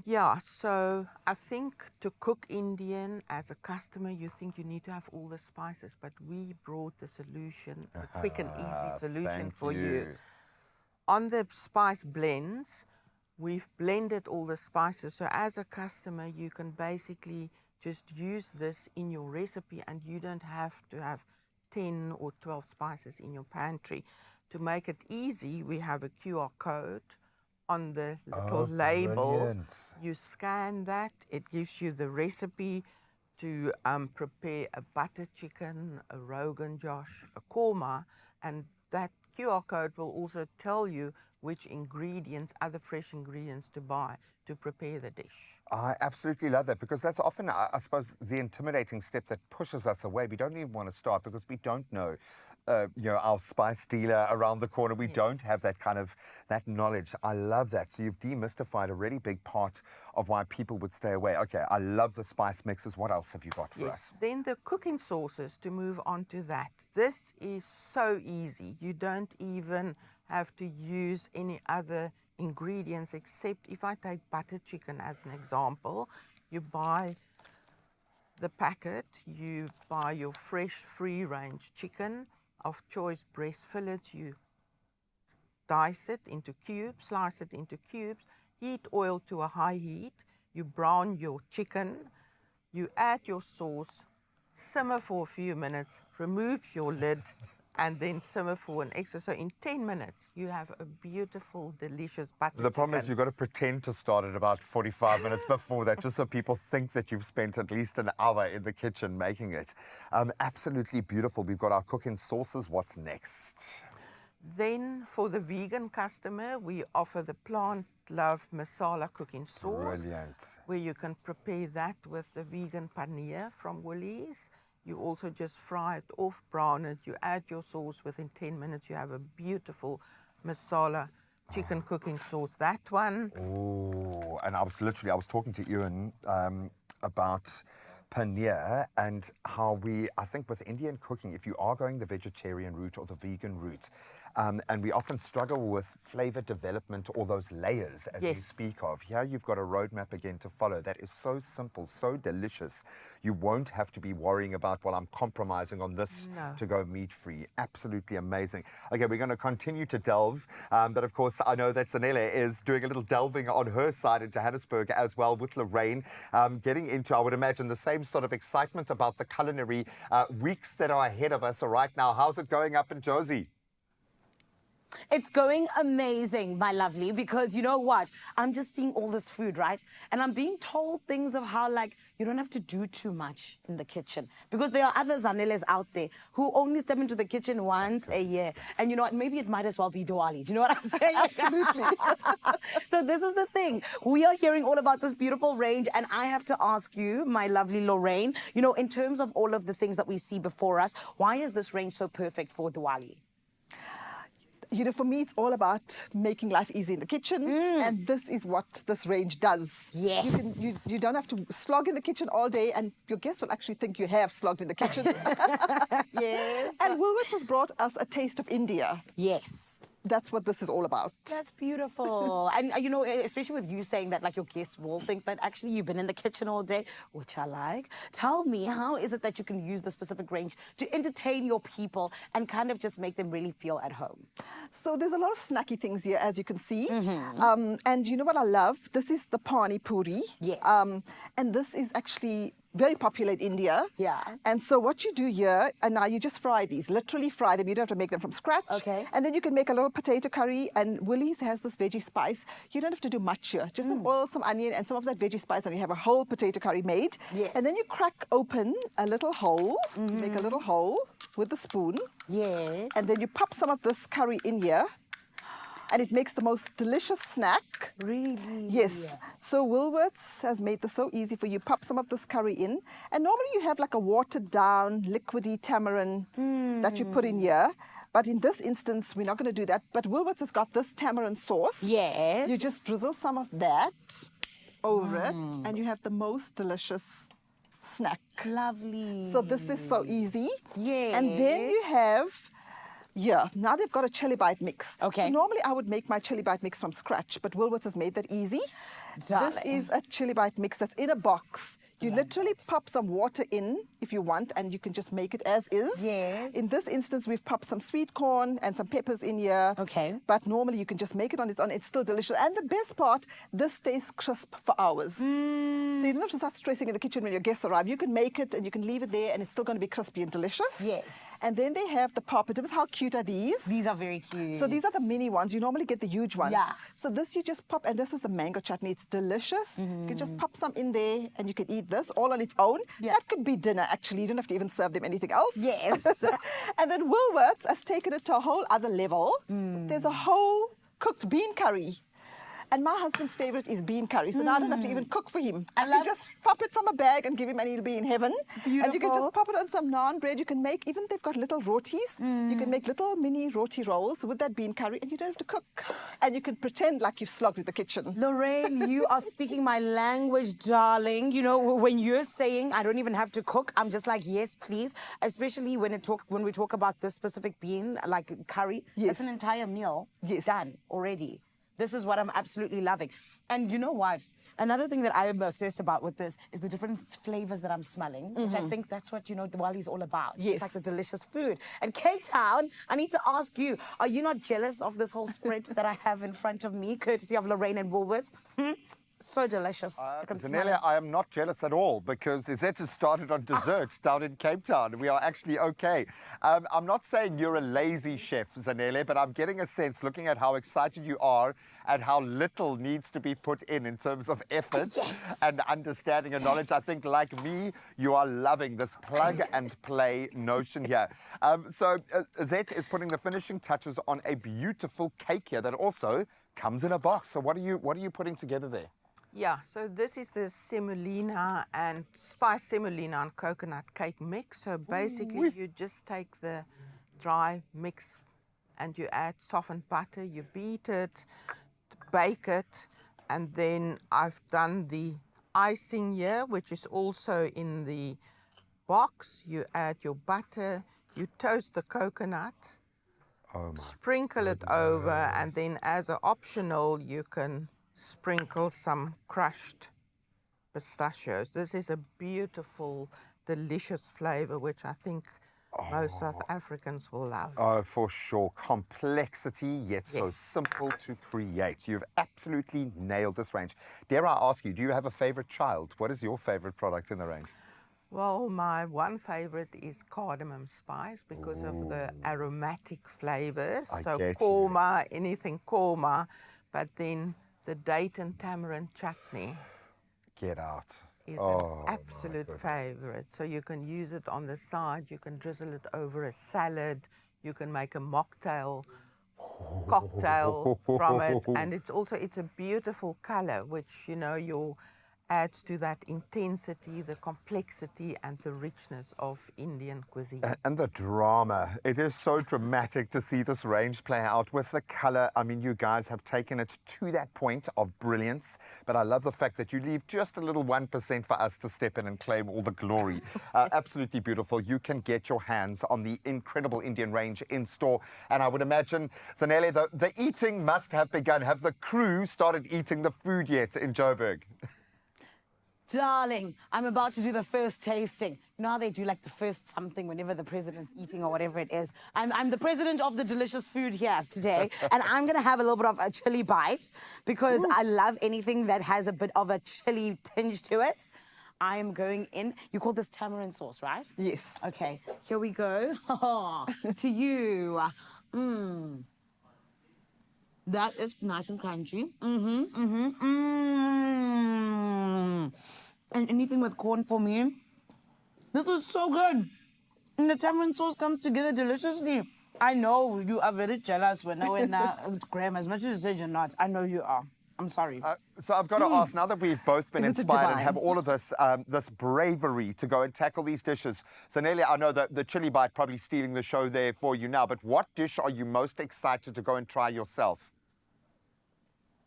Yeah, so I think to cook Indian as a customer, you think you need to have all the spices, but we brought the solution, a quick and easy solution for you. On the spice blends, we've blended all the spices, so as a customer, you can basically just use this in your recipe and you don't have to have 10 or 12 spices in your pantry. To make it easy, we have a QR code on the little label. Brilliant. You scan that, it gives you the recipe to prepare a butter chicken, a Rogan Josh, a korma, and that QR code will also tell you which ingredients, other fresh ingredients to buy to prepare the dish. I absolutely love that, because that's often, I suppose, the intimidating step that pushes us away. We don't even want to start because we don't know, our spice dealer around the corner. We don't have that kind of, that knowledge. I love that. So you've demystified a really big part of why people would stay away. Okay, I love the spice mixes. What else have you got for us? Then the cooking sauces, to move on to that. This is so easy. You don't even have to use any other ingredients, except if I take butter chicken as an example, you buy the packet, you buy your fresh free-range chicken of choice breast fillets, you dice it into cubes, slice it into cubes, heat oil to a high heat, you brown your chicken, you add your sauce, simmer for a few minutes, remove your lid, and then simmer for an extra. So in 10 minutes, you have a beautiful, delicious butter chicken. The problem is you've got to pretend to start at about 45 minutes before that, just so people think that you've spent at least an hour in the kitchen making it. Absolutely beautiful. We've got our cooking sauces. What's next? Then for the vegan customer, we offer the Plant Love Masala cooking sauce. Brilliant. Where you can prepare that with the vegan paneer from Woolies. You also just fry it off, brown it, you add your sauce, within 10 minutes you have a beautiful masala chicken cooking sauce. That one. Oh, and I was talking to Ewan about paneer and how I think with Indian cooking, if you are going the vegetarian route or the vegan route, and we often struggle with flavor development or those layers, as you speak of. Here you've got a roadmap again to follow that is so simple, so delicious. You won't have to be worrying about, well, I'm compromising on this to go meat-free. Absolutely amazing. Okay, we're going to continue to delve, but of course, I know that Zanele is doing a little delving on her side in Johannesburg as well with Lorraine, getting into, I would imagine, the same sort of excitement about the culinary weeks that are ahead of us right now. How's it going up in Josie? It's going amazing, my lovely, because you know what? I'm just seeing all this food, right? And I'm being told things of how, like, you don't have to do too much in the kitchen. Because there are other Zaneles out there who only step into the kitchen once a year. And you know what? Maybe it might as well be Diwali. Do you know what I'm saying? Absolutely. So this is the thing. We are hearing all about this beautiful range. And I have to ask you, my lovely Lorraine, you know, in terms of all of the things that we see before us, why is this range so perfect for Diwali? You know, for me, it's all about making life easy in the kitchen, and this is what this range does. Yes. You don't have to slog in the kitchen all day, and your guests will actually think you have slogged in the kitchen. Yes. And Woolworths has brought us a taste of India. Yes. That's what this is all about. That's beautiful. And, you know, especially with you saying that, like, your guests will think that actually you've been in the kitchen all day, which I like. Tell me, how is it that you can use the specific range to entertain your people and kind of just make them really feel at home? So there's a lot of snacky things here, as you can see. And you know what I love? This is the pani puri. Yes. And this is actually very popular in India. Yeah. And so what you do here, and now you just fry these, literally fry them. You don't have to make them from scratch. Okay. And then you can make a little potato curry. And Willie's has this veggie spice. You don't have to do much here. Just some oil, some onion, and some of that veggie spice, and you have a whole potato curry made. Yes. And then you crack open a little hole, make a little hole with the spoon. Yes. And then you pop some of this curry in here. And it makes the most delicious snack. Really? Yes. So Woolworths has made this so easy for you. Pop some of this curry in. And normally you have like a watered down, liquidy tamarind that you put in here. But in this instance, we're not going to do that. But Woolworths has got this tamarind sauce. Yes. You just drizzle some of that over it. And you have the most delicious snack. Lovely. So this is so easy. Yes. And then you have... Yeah, now they've got a chili bite mix. Okay. So normally I would make my chili bite mix from scratch, but Woolworths has made that easy. Darling. This is a chili bite mix that's in a box. You literally pop some water in if you want, and you can just make it as is. Yes. In this instance, we've popped some sweet corn and some peppers in here. Okay. But normally you can just make it on its own. It's still delicious. And the best part, this stays crisp for hours. So you don't have to start stressing in the kitchen when your guests arrive. You can make it and you can leave it there, and it's still going to be crispy and delicious. Yes. And then they have the papadums. How cute are these? These are very cute. So these are the mini ones. You normally get the huge ones. Yeah. So this you just pop, and this is the mango chutney. It's delicious. You can just pop some in there, and you can eat this all on its own. Yeah. That could be dinner, actually. You don't have to even serve them anything else. Yes. And then Woolworths has taken it to a whole other level. There's a whole cooked bean curry. And my husband's favorite is bean curry, so now I don't have to even cook for him. I can just pop it from a bag and give him, and he'll be in heaven. Beautiful. And you can just pop it on some naan bread. You can make, even they've got little rotis. You can make little mini roti rolls with that bean curry, and you don't have to cook. And you can pretend like you've slogged the kitchen. Lorraine, you are speaking my language, darling. You know, when you're saying I don't even have to cook, I'm just like, yes, please. Especially when we talk about this specific bean, like curry. Yes. It's an entire meal Yes. done already. This is what I'm absolutely loving. And you know what? Another thing that I am obsessed about with this is the different flavors that I'm smelling, which I think that's what, Diwali is all about. Yes. It's like the delicious food. And Cape Town, I need to ask you, are you not jealous of this whole spread that I have in front of me, courtesy of Lorraine and Woolworths? So delicious. I can smell Zanelia, it. I am not jealous at all because Izette has started on dessert down in Cape Town. We are actually okay. I'm not saying you're a lazy chef, Zanelia, but I'm getting a sense, looking at how excited you are and how little needs to be put in terms of effort and understanding and knowledge. I think, like me, you are loving this plug and play notion here. So Izette is putting the finishing touches on a beautiful cake here that also comes in a box. So what are you putting together there? Yeah, so this is the semolina and spice semolina and coconut cake mix. So basically you just take the dry mix and you add softened butter, you beat it, bake it, and then I've done the icing here, which is also in the box. You add your butter, you toast the coconut, sprinkle it over, and then as an optional you can sprinkle some crushed pistachios. This is a beautiful, delicious flavor, which I think most South Africans will love. Oh, for sure. Complexity, yet so simple to create. You've absolutely nailed this range. Dare I ask you, do you have a favorite child? What is your favorite product in the range? Well, my one favorite is cardamom spice because of the aromatic flavors. So korma, anything korma, but then the date and tamarind chutney. Get out. Is an absolute favorite. So you can use it on the side, you can drizzle it over a salad, you can make a mocktail cocktail from it, and it's a beautiful color, which adds to that intensity, the complexity, and the richness of Indian cuisine. And the drama. It is so dramatic to see this range play out with the color. I mean, you guys have taken it to that point of brilliance, but I love the fact that you leave just a little 1% for us to step in and claim all the glory. Absolutely beautiful. You can get your hands on the incredible Indian range in store. And I would imagine, Zanele, the eating must have begun. Have the crew started eating the food yet in Joburg? Darling, I'm about to do the first tasting. You know how they do like the first something whenever the president's eating or whatever it is? I'm the president of the delicious food here today, and I'm going to have a little bit of a chili bite because I love anything that has a bit of a chili tinge to it. I am going in. You call this tamarind sauce, right? Yes. Okay, here we go. To you. That is nice and crunchy. And anything with corn for me. This is so good. And the tamarind sauce comes together deliciously. I know you are very jealous when Graham, as much as you said you're not, I know you are. I'm sorry. So I've got to ask, now that we've both been Isn't it inspired and divine? have all of this this bravery to go and tackle these dishes. So Nelly, I know that the chili bite probably stealing the show there for you now, but what dish are you most excited to go and try yourself?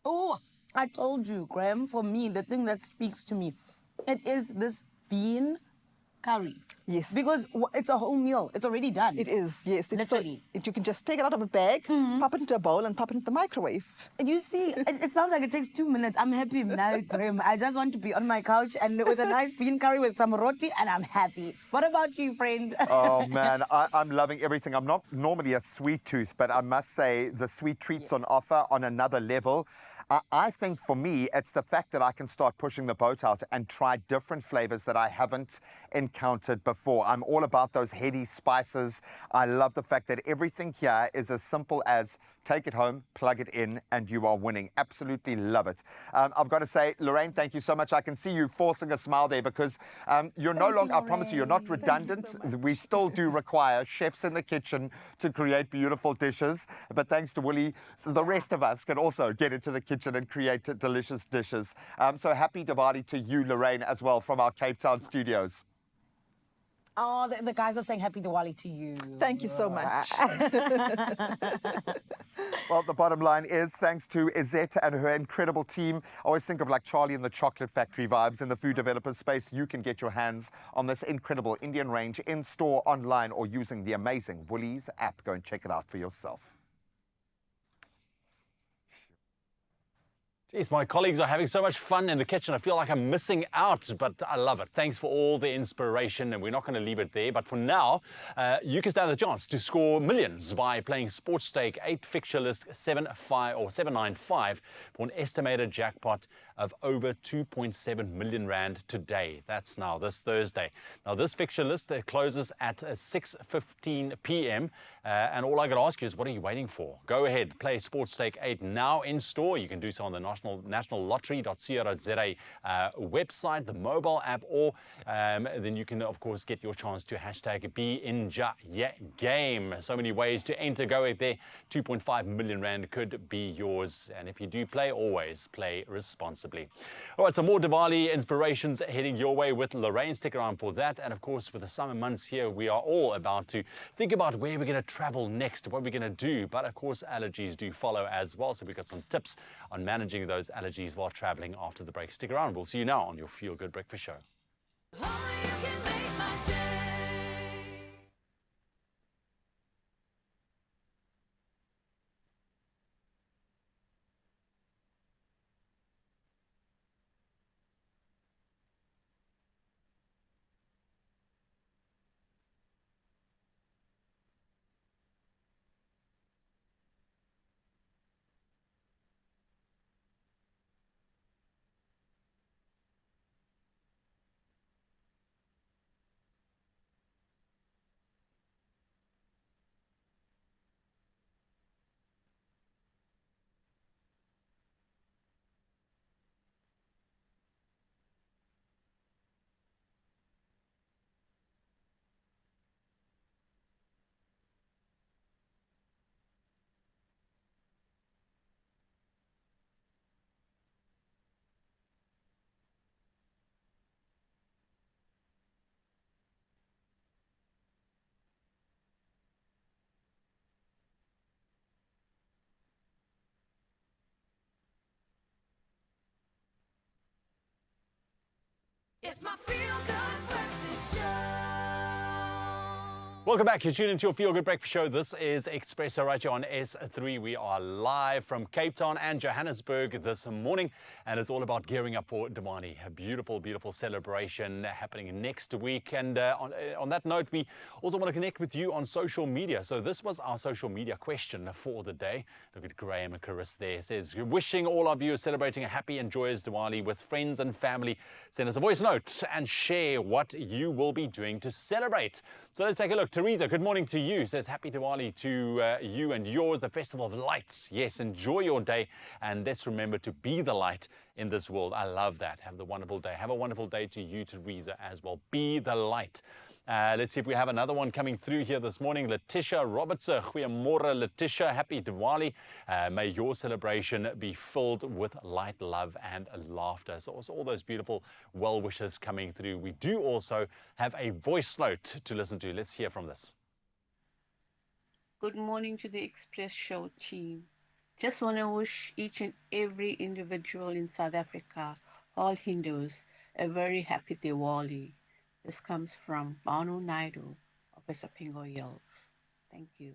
Oh, I told you, Graham, for me, the thing that speaks to me, it is this bean curry. Yes. Because it's a whole meal. It's already done. It is, yes. It's Literally. you can just take it out of a bag, pop it into a bowl, and pop it into the microwave. And you see, it sounds like it takes 2 minutes. I'm happy now, Graham. I just want to be on my couch and with a nice bean curry with some roti, and I'm happy. What about you, friend? Oh man, I'm loving everything. I'm not normally a sweet tooth, but I must say the sweet treats on offer on another level. I think for me, it's the fact that I can start pushing the boat out and try different flavors that I haven't encountered before. I'm all about those heady spices. I love the fact that everything here is as simple as take it home, plug it in, and you are winning. Absolutely love it. I've got to say, Lorraine, thank you so much. I can see you forcing a smile there because you're no longer, I promise you, you're not redundant. We still do require chefs in the kitchen to create beautiful dishes. But thanks to Willie, so the rest of us can also get into the kitchen and create delicious dishes. So happy Diwali to you, Lorraine, as well from our Cape Town studios. Oh, the guys are saying happy Diwali to you. Thank you so much. Well, the bottom line is thanks to Izette and her incredible team. I always think of like Charlie and the Chocolate Factory vibes in the food developer space. You can get your hands on this incredible Indian range in store, online, or using the amazing Woolies app. Go and check it out for yourself. Geez, my colleagues are having so much fun in the kitchen. I feel like I'm missing out, but I love it. Thanks for all the inspiration, and we're not going to leave it there. But for now, you can stand the chance to score millions by playing Sports Stake 8 fixture list 795 for an estimated jackpot of over 2.7 million rand today. That's now this Thursday. Now, this fixture list closes at 6:15 p.m. And all I got to ask you is, what are you waiting for? Go ahead, play Sports Stake 8 now in store. You can do so on the nationallottery.co.za website, the mobile app, or then you can, of course, get your chance to hashtag #BeInJaGame. So many ways to enter. Go ahead there. 2.5 million rand could be yours. And if you do play, always play responsibly. All right, some more Diwali inspirations heading your way with Lorraine. Stick around for that. And of course, with the summer months here, we are all about to think about where we're going to travel next, what we're going to do. But of course, allergies do follow as well. So we've got some tips on managing those allergies while traveling after the break. Stick around. We'll see you now on your Feel Good Breakfast Show. It's my Feel Good Breakfast Show. Welcome back. You're tuning into your Feel Good Breakfast Show. This is Expresso right here on S3. We are live from Cape Town and Johannesburg this morning, and it's all about gearing up for Diwali. A beautiful, beautiful celebration happening next week. And on that note, we also want to connect with you on social media. So this was our social media question for the day. Look at Graham and Chris there. It says, wishing all of you celebrating a happy and joyous Diwali with friends and family. Send us a voice note and share what you will be doing to celebrate. So let's take a look. Teresa, good morning to you. Says happy Diwali to you and yours, the Festival of Lights. Yes, enjoy your day and let's remember to be the light in this world. I love that. Have a wonderful day. Have a wonderful day to you, Teresa, as well. Be the light. Let's see if we have another one coming through here this morning. Letitia Robertson. Goeiemorgen, Letitia. Happy Diwali. May your celebration be filled with light, love, and laughter. So also all those beautiful well wishes coming through. We do also have a voice note to listen to. Let's hear from this. Good morning to the Express Show team. Just want to wish each and every individual in South Africa, all Hindus, a very happy Diwali. This comes from Banu Naidu of Esapingo Hills. Thank you.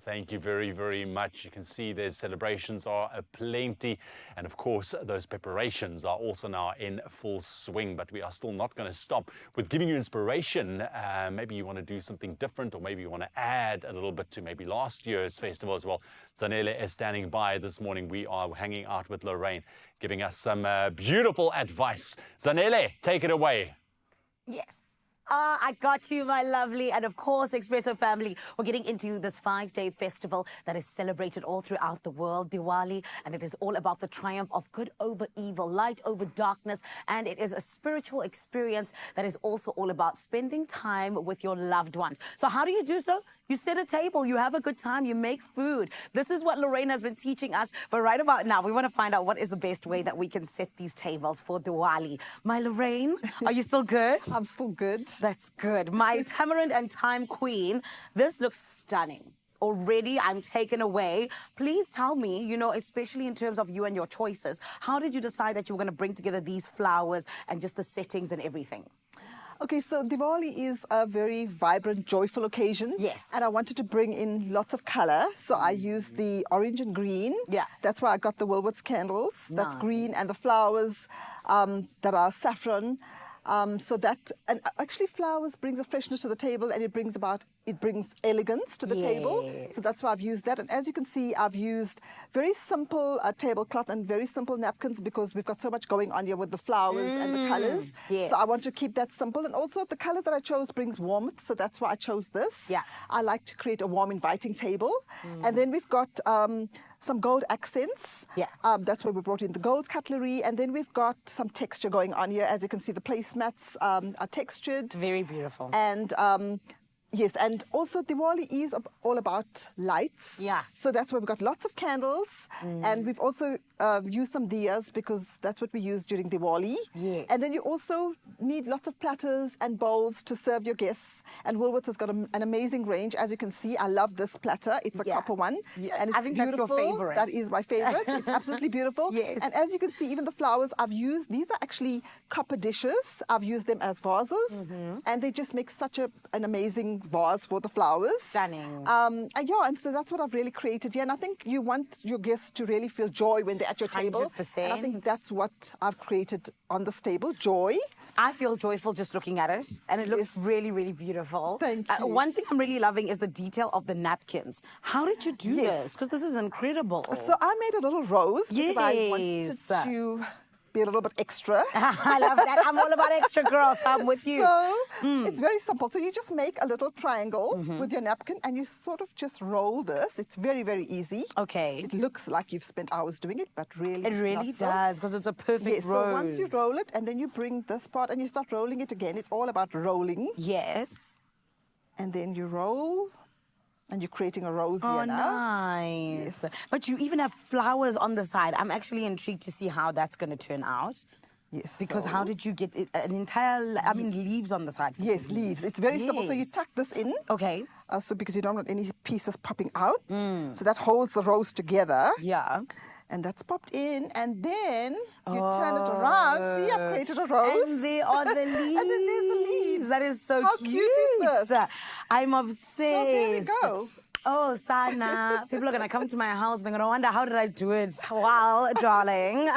Thank you very, very much. You can see there's celebrations are aplenty. And of course, those preparations are also now in full swing. But we are still not going to stop with giving you inspiration. Maybe you want to do something different, or maybe you want to add a little bit to maybe last year's festival as well. Zanele is standing by this morning. We are hanging out with Lorraine, giving us some beautiful advice. Zanele, take it away. Yes. I got you, my lovely. And of course, Expresso family, we're getting into this 5-day festival that is celebrated all throughout the world, Diwali. And it is all about the triumph of good over evil, light over darkness. And it is a spiritual experience that is also all about spending time with your loved ones. So how do you do so? You set a table, you have a good time, you make food. This is what Lorraine has been teaching us. But right about now, we want to find out what is the best way that we can set these tables for Diwali. My Lorraine, are you still good? I'm still good. That's good. My tamarind and thyme queen, this looks stunning. Already I'm taken away. Please tell me, you know, especially in terms of you and your choices, how did you decide that you were going to bring together these flowers and just the settings and everything? Okay, so Diwali is a very vibrant, joyful occasion. Yes. And I wanted to bring in lots of color. So I used the orange and green. Yeah. That's why I got the Woolworths candles. That's green. And the flowers that are saffron. So that, and actually flowers brings a freshness to the table, and it brings elegance to the table. So that's why I've used that. And as you can see, I've used very simple tablecloth and very simple napkins because we've got so much going on here with the flowers and the colors. Yes. So I want to keep that simple. And also the colors that I chose brings warmth. So that's why I chose this. Yeah. I like to create a warm, inviting table. And then we've got some gold accents. Yeah. That's where we brought in the gold cutlery. And then we've got some texture going on here. As you can see, the placemats are textured. Very beautiful. And yes, and also Diwali is all about lights. Yeah. So that's where we've got lots of candles. And we've also used some diyas because that's what we use during Diwali. Yes. And then you also need lots of platters and bowls to serve your guests. And Woolworths has got an amazing range. As you can see, I love this platter. It's a copper one. Yeah. And it's I think beautiful. that's your favorite. That is my favorite. It's absolutely beautiful. Yes. And as you can see, even the flowers I've used, these are actually copper dishes. I've used them as vases. And they just make such an amazing vase for the flowers. Stunning. And so that's what I've really created here. And I think you want your guests to really feel joy when they're at your table. 100%. And I think that's what I've created on this table, joy. I feel joyful just looking at it, and it looks really, really beautiful. Thank you. One thing I'm really loving is the detail of the napkins. How did you do this? Because this is incredible. So I made a little rose because I wanted Yes. to be a little bit extra. I love that. I'm all about extra, girls. I'm with you. So it's very simple. So you just make a little triangle with your napkin and you sort of just roll this. It's very, very easy. Okay. It looks like you've spent hours doing it, but really It really not so. does, because it's a perfect Yes, rose. so once you roll it and then you bring this part and you start rolling it again. It's all about rolling. Yes. And then you roll. And you're creating a rose Oh, here now. nice. But you even have flowers on the side. I'm actually intrigued to see how that's going to turn out. Yes. Because so- how did you get an entire, leaves on the side? Yes, leaves. It's very simple. So you tuck this in. Okay. So because you don't want any pieces popping out. So that holds the rose together. Yeah. And that's popped in. And then you turn it around. See, I've created a rose. And there are the leaves. And then there's the leaves. that is so How cute. cute is this? I'm obsessed. So there we go. Oh, Sana. People are going to come to my house. They're going to wonder, how did I do it? Wow, darling.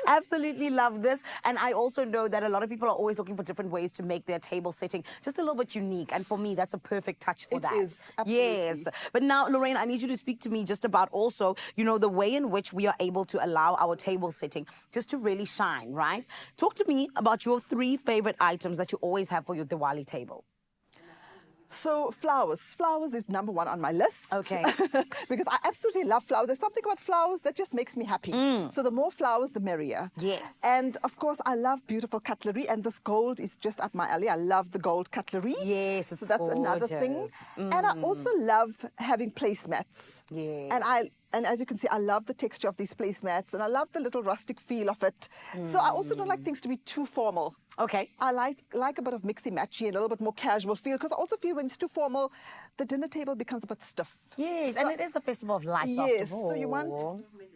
Absolutely love this. And I also know that a lot of people are always looking for different ways to make their table setting just a little bit unique. And for me, that's a perfect touch for that. It is, absolutely. Yes. But now, Lorraine, I need you to speak to me just about also, you know, the way in which we are able to allow our table setting just to really shine, right? Talk to me about your 3 favorite items that you always have for your Diwali table. So flowers. Flowers is number 1 on my list. Okay. Because I absolutely love flowers. There's something about flowers that just makes me happy. So the more flowers, the merrier. Yes. And of course, I love beautiful cutlery, and this gold is just up my alley. I love the gold cutlery. Yes, it's so that's another thing. And I also love having placemats. Yes. And as you can see, I love the texture of these placemats, and I love the little rustic feel of it. So I also don't like things to be too formal. Okay. I like a bit of mixy-matchy and a little bit more casual feel, because I also feel when it's too formal, the dinner table becomes a bit stiff. Yes, and it is the Festival of Lights Yes, after all. so you want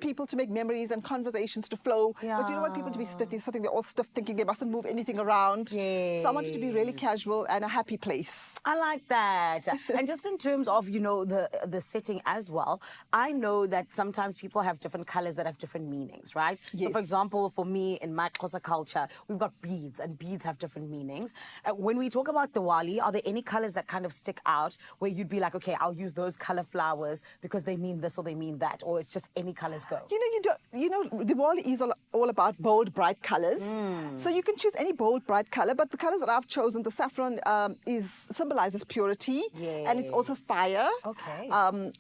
people to make memories and conversations to flow, but you don't want people to be sitting there all stiff, thinking they mustn't move anything around. Yes. So I want it to be really casual and a happy place. I like that. And just in terms of, you know, the setting as well, I know that sometimes people have different colors that have different meanings, right? Yes. So, for example, for me, in my Xhosa culture, we've got beads, and beads have different meanings. When we talk about Diwali, are there any colors that kind of stick out where you'd be like, okay, I'll use those color flowers because they mean this or they mean that, or it's just any colors go? You know, Diwali is all about bold, bright colors. So you can choose any bold, bright color, but the colors that I've chosen, the saffron symbolizes purity, and it's also fire. Okay.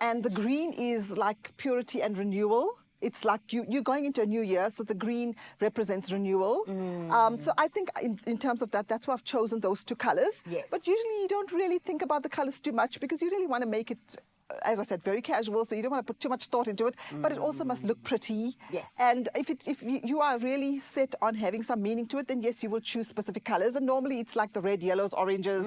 And the green is like purity and renewal. It's like you're going into a new year, so the green represents renewal. So I think in terms of that, that's why I've chosen those 2 colors. Yes. But usually you don't really think about the colors too much, because you really want to make it, as I said, very casual, so you don't want to put too much thought into it, but it also must look pretty. Yes. And if you are really set on having some meaning to it, then yes, you will choose specific colors. And normally it's like the red, yellows, oranges,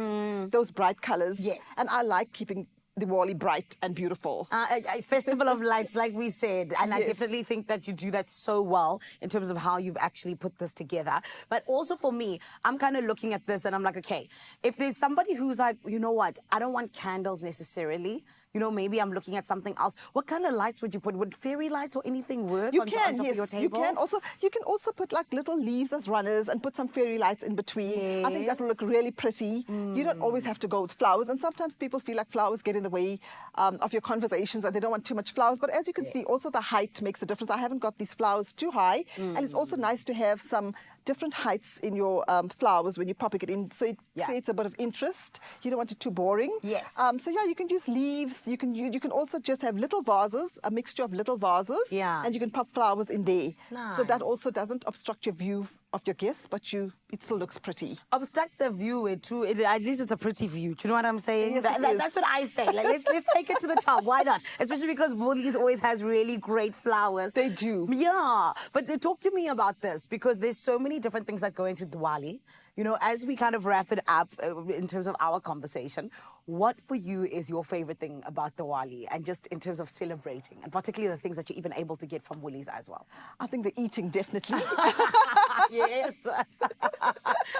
those bright colors. Yes. And I like keeping Diwali bright and beautiful. A festival of lights, like we said, and I Yes. definitely think that you do that so well in terms of how you've actually put this together. But also for me, I'm kind of looking at this and I'm like, okay, if there's somebody who's like, you know what, I don't want candles necessarily, you know, maybe I'm looking at something else. What kind of lights would you put? Would fairy lights or anything work on top of your table? You can. You can also put like little leaves as runners and put some fairy lights in between. I think that will look really pretty. You don't always have to go with flowers, and sometimes people feel like flowers get in the way of your conversations and they don't want too much flowers. But as you can see, also the height makes a difference. I haven't got these flowers too high, and it's also nice to have some different heights in your flowers when you're popping it in, so it creates a bit of interest. You don't want it too boring. Yes. So yeah, you can use leaves. You can also just have little vases, a mixture of little vases. Yeah. And you can pop flowers in there. So that Nice. also doesn't obstruct your view of your guests, but it still looks pretty. Obstruct the view with too. At least it's a pretty view. Do you know what I'm saying? Yes, it is. That's what I say. Like, let's take it to the top. Why not? Especially because Woolies always has really great flowers. They do. Yeah. But talk to me about this, because there's so many different things that go into Diwali. You know, as we kind of wrap it up in terms of our conversation, what for you is your favorite thing about Diwali, and just in terms of celebrating, and particularly the things that you're even able to get from Woolies as well? I think the eating, definitely. Yes.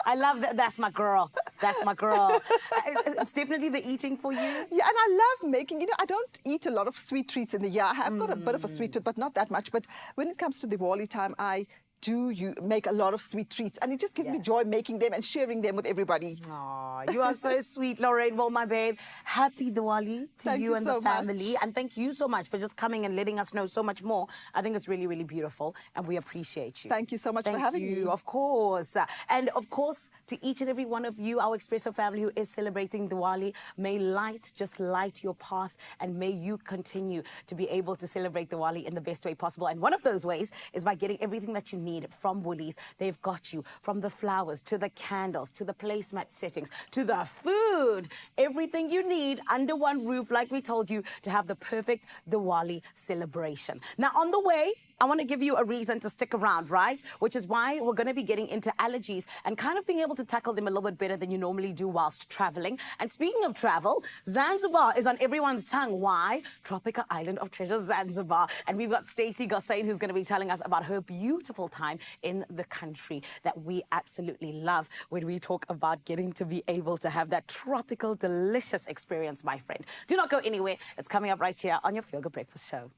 I love that. That's my girl. That's my girl. It's definitely the eating for you. Yeah, and I love making, I don't eat a lot of sweet treats in the year. I've got a bit of a sweet tooth, but not that much. But when it comes to Diwali time, I do make a lot of sweet treats, and it just gives me joy making them and sharing them with everybody. Aw, you are so sweet, Lorraine. Well, my babe, happy Diwali to Thank you you and so the family. And thank you so much for just coming and letting us know so much more. I think it's really, really beautiful, and we appreciate you. Thank you so much for having me. Of course. And of course, to each and every one of you, our Expresso family who is celebrating Diwali, may light just light your path, and may you continue to be able to celebrate Diwali in the best way possible. And one of those ways is by getting everything that you need from Woolies. They've got you from the flowers to the candles to the placemat settings to the food. Everything you need under one roof, like we told you, to have the perfect Diwali celebration. Now, on the way, I want to give you a reason to stick around, right? Which is why we're going to be getting into allergies and kind of being able to tackle them a little bit better than you normally do whilst traveling. And speaking of travel, Zanzibar is on everyone's tongue. Why? Tropical Island of Treasure, Zanzibar. And we've got Stacey Gossain, who's going to be telling us about her beautiful time in the country that we absolutely love when we talk about getting to be able to have that tropical, delicious experience, my friend. Do not go anywhere. It's coming up right here on your Feel Good Breakfast Show.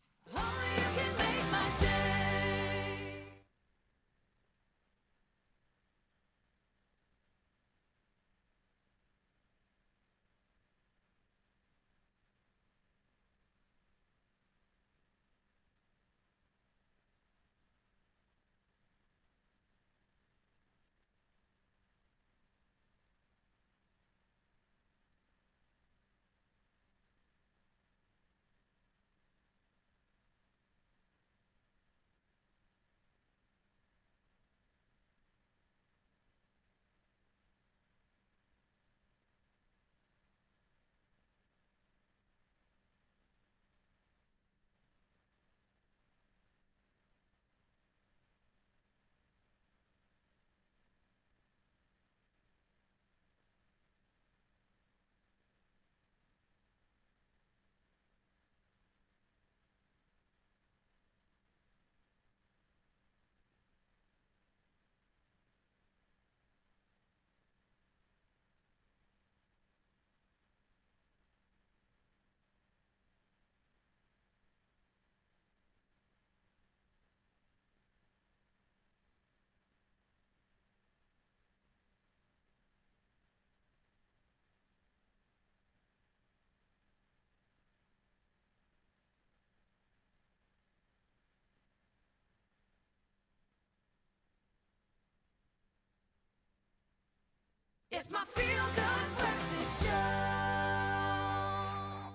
It's my Feel Good Breakfast Show.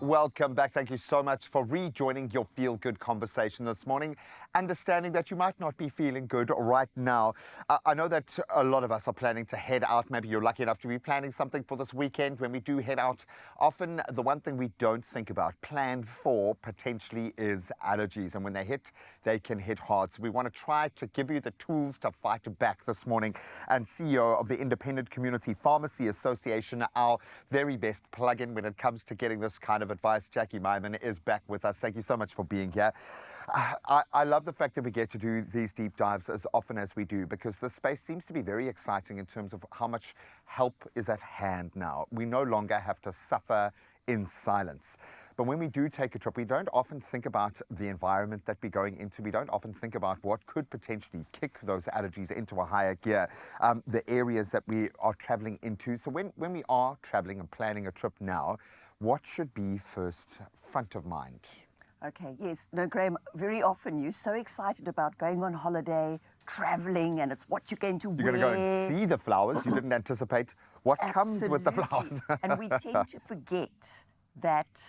Welcome back. Thank you so much for rejoining your Feel Good conversation this morning. Understanding that you might not be feeling good right now. I know that a lot of us are planning to head out. Maybe you're lucky enough to be planning something for this weekend. When we do head out, often the one thing we don't think about, plan for, potentially is allergies. And when they hit, they can hit hard. So we want to try to give you the tools to fight back this morning. And CEO of the Independent Community Pharmacy Association, our very best plug-in when it comes to getting this kind of advice, Jackie Myman, is back with us. Thank you so much for being here. I love the fact that we get to do these deep dives as often as we do, because this space seems to be very exciting in terms of how much help is at hand now. We no longer have to suffer in silence. But when we do take a trip, we don't often think about the environment that we're going into. We don't often think about what could potentially kick those allergies into a higher gear, the areas that we are traveling into. So when we are traveling and planning a trip now, what should be first front of mind? Okay, yes. No, Graham, very often you're so excited about going on holiday, traveling, and it's what you're going to wear. You're going to go and see the flowers. You didn't anticipate what comes with the flowers. And we tend to forget that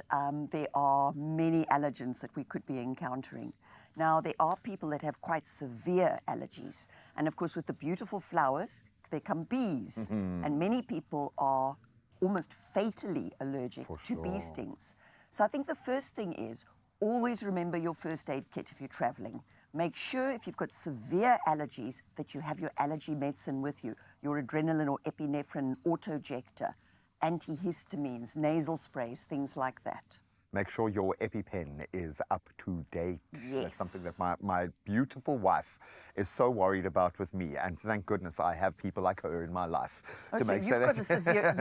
there are many allergens that we could be encountering. Now, there are people that have quite severe allergies. And of course, with the beautiful flowers, there come bees. And many people are almost fatally allergic to bee stings. So I think the first thing is always remember your first aid kit if you're traveling. Make sure if you've got severe allergies that you have your allergy medicine with you, your adrenaline or epinephrine auto-injector, antihistamines, nasal sprays, things like that. Make sure your EpiPen is up to date. Yes. That's something that my beautiful wife is so worried about with me. And thank goodness I have people like her in my life. Oh, so you've got severe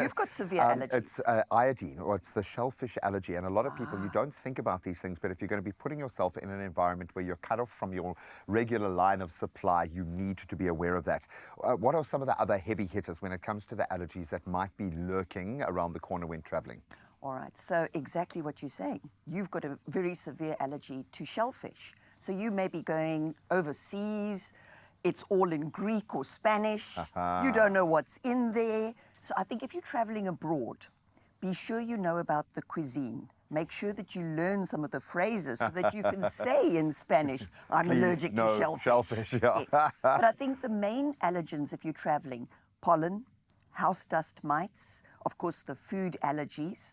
allergies. It's iodine, or it's the shellfish allergy. And a lot of people, you don't think about these things, but if you're going to be putting yourself in an environment where you're cut off from your regular line of supply, you need to be aware of that. What are some of the other heavy hitters when it comes to the allergies that might be lurking around the corner when traveling? All right, so exactly what you're saying. You've got a very severe allergy to shellfish. So you may be going overseas, it's all in Greek or Spanish, you don't know what's in there. So I think if you're traveling abroad, be sure you know about the cuisine. Make sure that you learn some of the phrases so that you can say in Spanish, I'm allergic to shellfish. Yes. But I think the main allergens if you're traveling, pollen, house dust mites, of course the food allergies,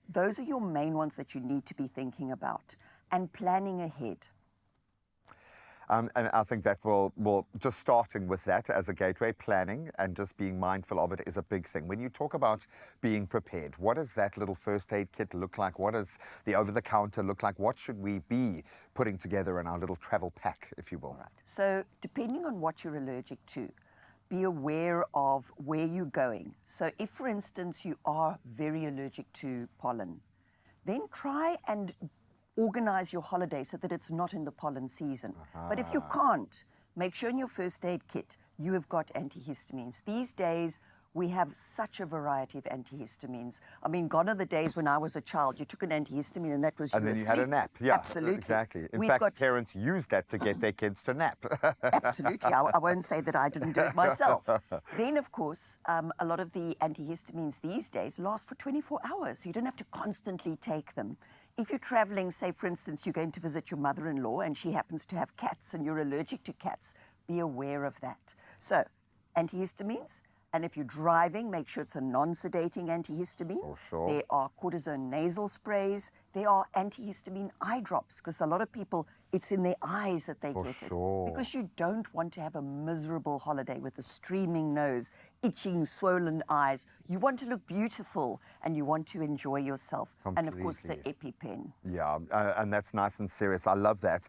those are your main ones that you need to be thinking about and planning ahead. And I think that will just starting with that as a gateway, planning and just being mindful of it is a big thing. When you talk about being prepared, what does that little first aid kit look like? What does the over-the-counter look like? What should we be putting together in our little travel pack, if you will? Right. So depending on what you're allergic to, be aware of where you're going. So if, for instance, you are very allergic to pollen, then try and organize your holiday so that it's not in the pollen season. But if you can't, make sure in your first aid kit you have got antihistamines. These days, we have such a variety of antihistamines. I mean, gone are the days when I was a child, you took an antihistamine and that was And then you had a nap. Yeah, absolutely. Exactly. In fact, parents use that to get their kids to nap. Absolutely. I won't say that I didn't do it myself. Then, of course, a lot of the antihistamines these days last for 24 hours. So you don't have to constantly take them. If you're traveling, say, for instance, you're going to visit your mother-in-law and she happens to have cats and you're allergic to cats, be aware of that. So, antihistamines. And if you're driving, make sure it's a non-sedating antihistamine. For sure. There are cortisone nasal sprays. There are antihistamine eye drops, because a lot of people, it's in their eyes that they get it. Because you don't want to have a miserable holiday with a streaming nose, itching, swollen eyes. You want to look beautiful and you want to enjoy yourself. And of course, the EpiPen. Yeah, and that's nice and serious. I love that.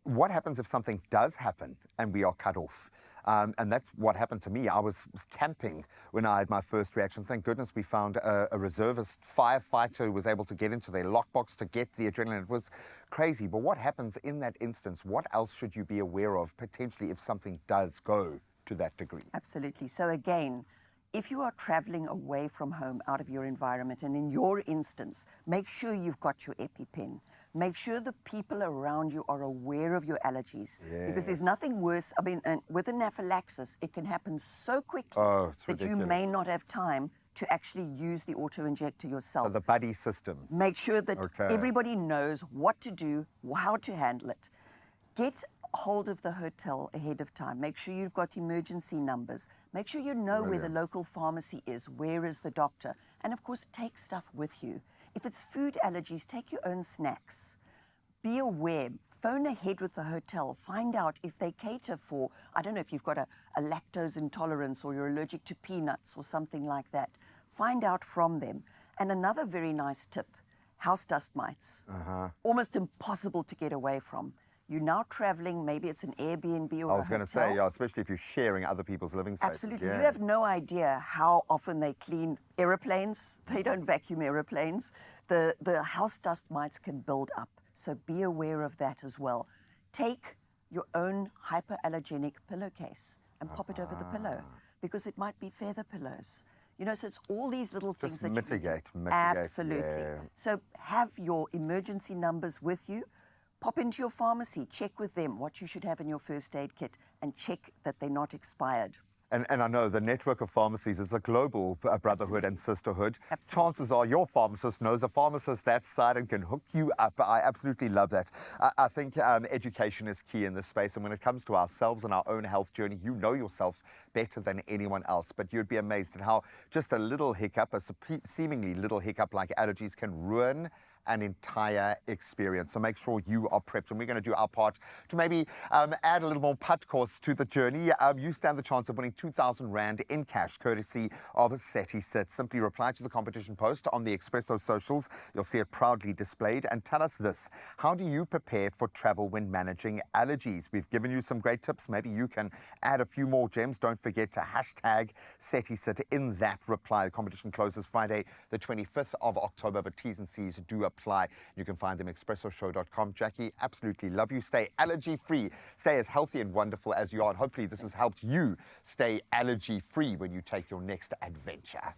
What happens if something does happen and we are cut off? And that's what happened to me. I was camping when I had my first reaction. Thank goodness we found a reservist firefighter who was able to get into their lockbox to get the adrenaline. It was crazy. But what happens in that instance? What else should you be aware of potentially if something does go to that degree? Absolutely. So again, if you are traveling away from home, out of your environment, and in your instance, make sure you've got your EpiPen. Make sure the people around you are aware of your allergies. Because there's nothing worse. I mean, with anaphylaxis, it can happen so quickly that you may not have time to actually use the auto-injector yourself. So the buddy system. Make sure that everybody knows what to do, how to handle it. Get hold of the hotel ahead of time. Make sure you've got emergency numbers. Make sure you know where the local pharmacy is, where is the doctor. And of course, take stuff with you. If it's food allergies, take your own snacks. Be aware. Phone ahead with the hotel. Find out if they cater for, I don't know, if you've got a lactose intolerance or you're allergic to peanuts or something like that. Find out from them. And another very nice tip, house dust mites. Almost impossible to get away from. You're now traveling, maybe it's an Airbnb or I was going to say, hotel. especially if you're sharing other people's living spaces. Absolutely. You have no idea how often they clean aeroplanes. They don't vacuum aeroplanes. The house dust mites can build up. So be aware of that as well. Take your own hyperallergenic pillowcase and pop it over the pillow, because it might be feather pillows. You know, so it's all these little things that mitigate. you can do. Absolutely. So have your emergency numbers with you. Pop into your pharmacy, check with them what you should have in your first aid kit, and check that they're not expired. And I know the network of pharmacies is a global brotherhood and sisterhood. Chances are your pharmacist knows a pharmacist that side and can hook you up. I absolutely love that. I think education is key in this space. And when it comes to ourselves and our own health journey, you know yourself better than anyone else. But you'd be amazed at how just a little hiccup, a seemingly little hiccup like allergies, can ruin an entire experience. So make sure you are prepped, and we're going to do our part to maybe add a little more putt course to the journey. You stand the chance of winning 2,000 Rand in cash, courtesy of SETI Sit. Simply reply to the competition post on the Expresso socials. You'll see it proudly displayed, and tell us this: how do you prepare for travel when managing allergies? We've given you some great tips. Maybe you can add a few more gems. Don't forget to hashtag SETI Sit in that reply. The competition closes Friday, the 25th of October, but T's and C's do apply. You can find them at expressoshow.com. Jackie, absolutely love you. Stay allergy-free. Stay as healthy and wonderful as you are. And hopefully this has helped you stay allergy-free when you take your next adventure.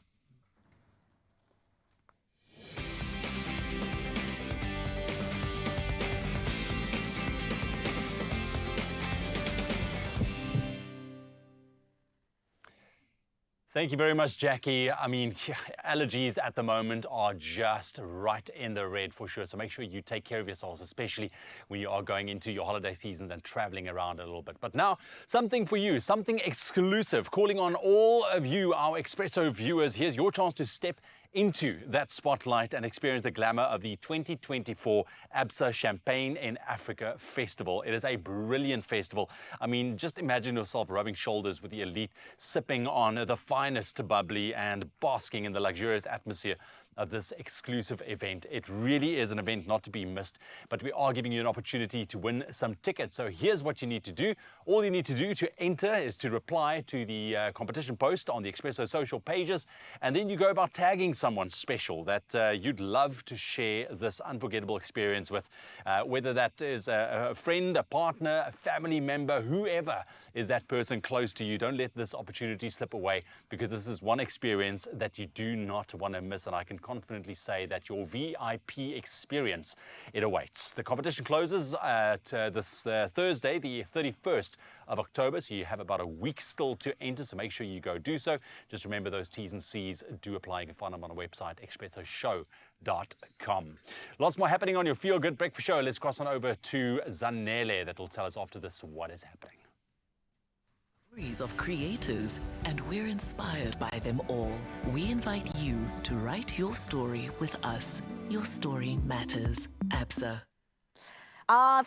Thank you very much, Jackie. I mean, allergies at the moment are just right in the red for sure. So make sure you take care of yourselves, especially when you are going into your holiday seasons and traveling around a little bit. But now, something for you, something exclusive. Calling on all of you, our Expresso viewers, here's your chance to step into that spotlight and experience the glamour of the 2024 ABSA Champagne in Africa Festival. It is a brilliant festival. I mean, just imagine yourself rubbing shoulders with the elite, sipping on the finest bubbly and basking in the luxurious atmosphere of this exclusive event. It really is an event not to be missed, but we are giving you an opportunity to win some tickets. So here's what you need to do. All you need to do to enter is to reply to the competition post on the Expresso social pages, and then you go about tagging someone special that you'd love to share this unforgettable experience with, whether that is a friend, a partner, a family member, whoever is that person close to you. Don't let this opportunity slip away, because this is one experience that you do not want to miss, and I can confidently say that your VIP experience, it awaits. The competition closes this Thursday, the 31st of October, so you have about a week still to enter, so make sure you go do so. Just remember those T's and C's do apply. You can find them on our website, expressoshow.com. Lots more happening on your Feel Good Breakfast Show. Let's cross on over to Zanele, that will tell us after this what is happening. Stories of creators, and we're inspired by them all. We invite you to write your story with us. Your story matters. ABSA.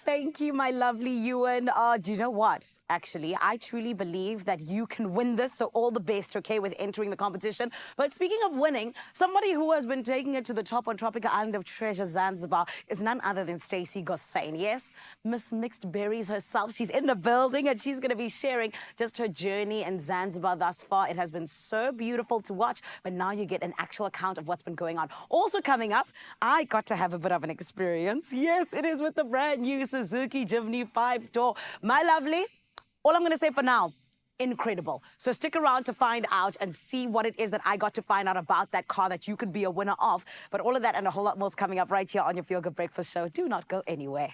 Thank you, my lovely Ewan. Do you know what? Actually, I truly believe that you can win this, so all the best, okay, with entering the competition. But speaking of winning, somebody who has been taking it to the top on Tropical Island of Treasure, Zanzibar, is none other than Stacey Gossain. Yes, Miss Mixed Berries herself. She's in the building, and she's going to be sharing just her journey in Zanzibar thus far. It has been so beautiful to watch, but now you get an actual account of what's been going on. Also coming up, I got to have a bit of an experience. Yes, it is with the brand new Suzuki Jimny 5-door. My lovely, all I'm going to say for now, incredible. So stick around to find out and see what it is that I got to find out about that car that you could be a winner of. But all of that and a whole lot more is coming up right here on your Feel Good Breakfast Show. Do not go anywhere.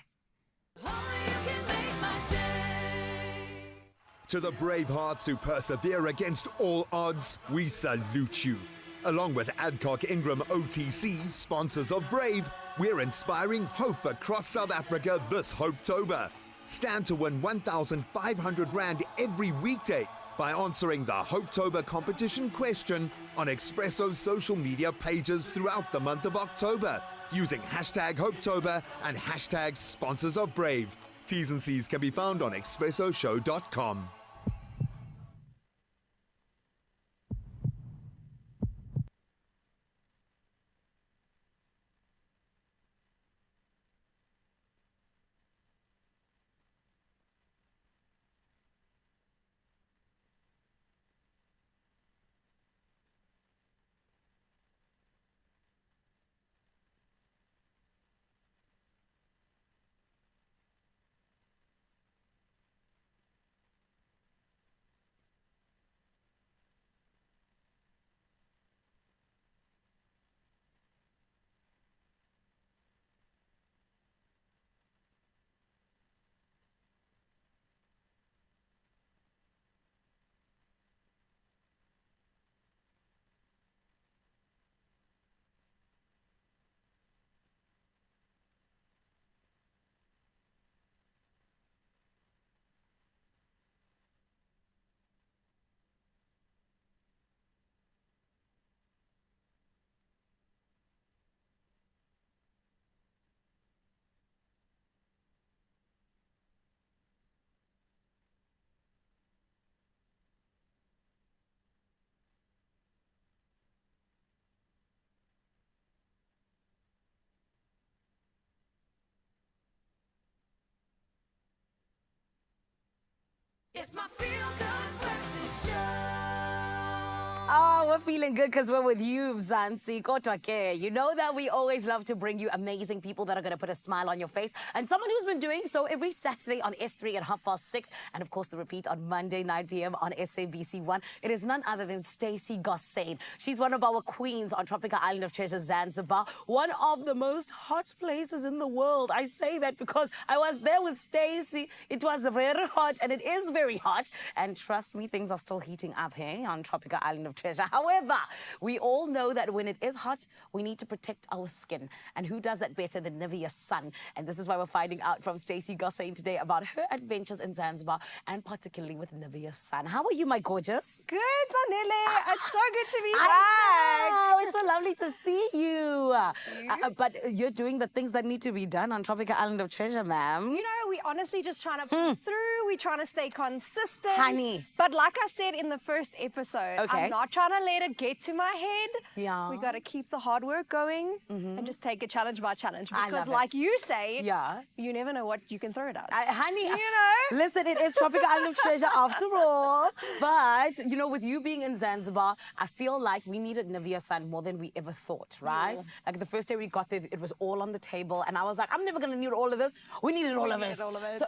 To the brave hearts who persevere against all odds, we salute you. Along with Adcock Ingram OTC, sponsors of Brave, we're inspiring hope across South Africa this Hopetober. Stand to win 1,500 Rand every weekday by answering the Hopetober competition question on Expresso's social media pages throughout the month of October, using hashtag Hopetober and hashtag sponsors of Brave. T's and C's can be found on expressoshow.com. It's my Feel Good Breakfast Show. Oh, we're feeling good because we're with you, Zanzi. Kodwa ke. You know that we always love to bring you amazing people that are going to put a smile on your face. And someone who's been doing so every Saturday on S3 at 6:30. And of course, the repeat on Monday, 9 p.m. on SABC1. It is none other than Stacey Gossain. She's one of our queens on Tropical Island of Treasure, Zanzibar. One of the most hot places in the world. I say that because I was there with Stacey. It was very hot, and it is very hot. And trust me, things are still heating up here on Tropical Island of Treasure. However, we all know that when it is hot, we need to protect our skin. And who does that better than Nivea Sun? And this is why we're finding out from Stacey Gossain today about her adventures in Zanzibar, and particularly with Nivea Sun. How are you, my gorgeous? Good, Zanele. It's so good to be back. I know. It's so lovely lovely to see you. But you're doing the things that need to be done on Tropical Island of Treasure, ma'am. You know, we honestly just trying to pull through. We're trying to stay consistent. Honey. But like I said in the first episode, Okay. I'm not trying to let it get to my head. Yeah. We got to keep the hard work going and just take it challenge by challenge. I Because love like it. you say, Yeah. you never know what you can throw at us. Honey, you know? listen, it is Tropical Island of Treasure after all. But, you know, with you being in Zanzibar, I feel like we needed Nivea Sun more than we ever thought, right? Yeah. Like the first day we got there, it was all on the table. And I was like, I'm never going to need all of this. We needed all of it.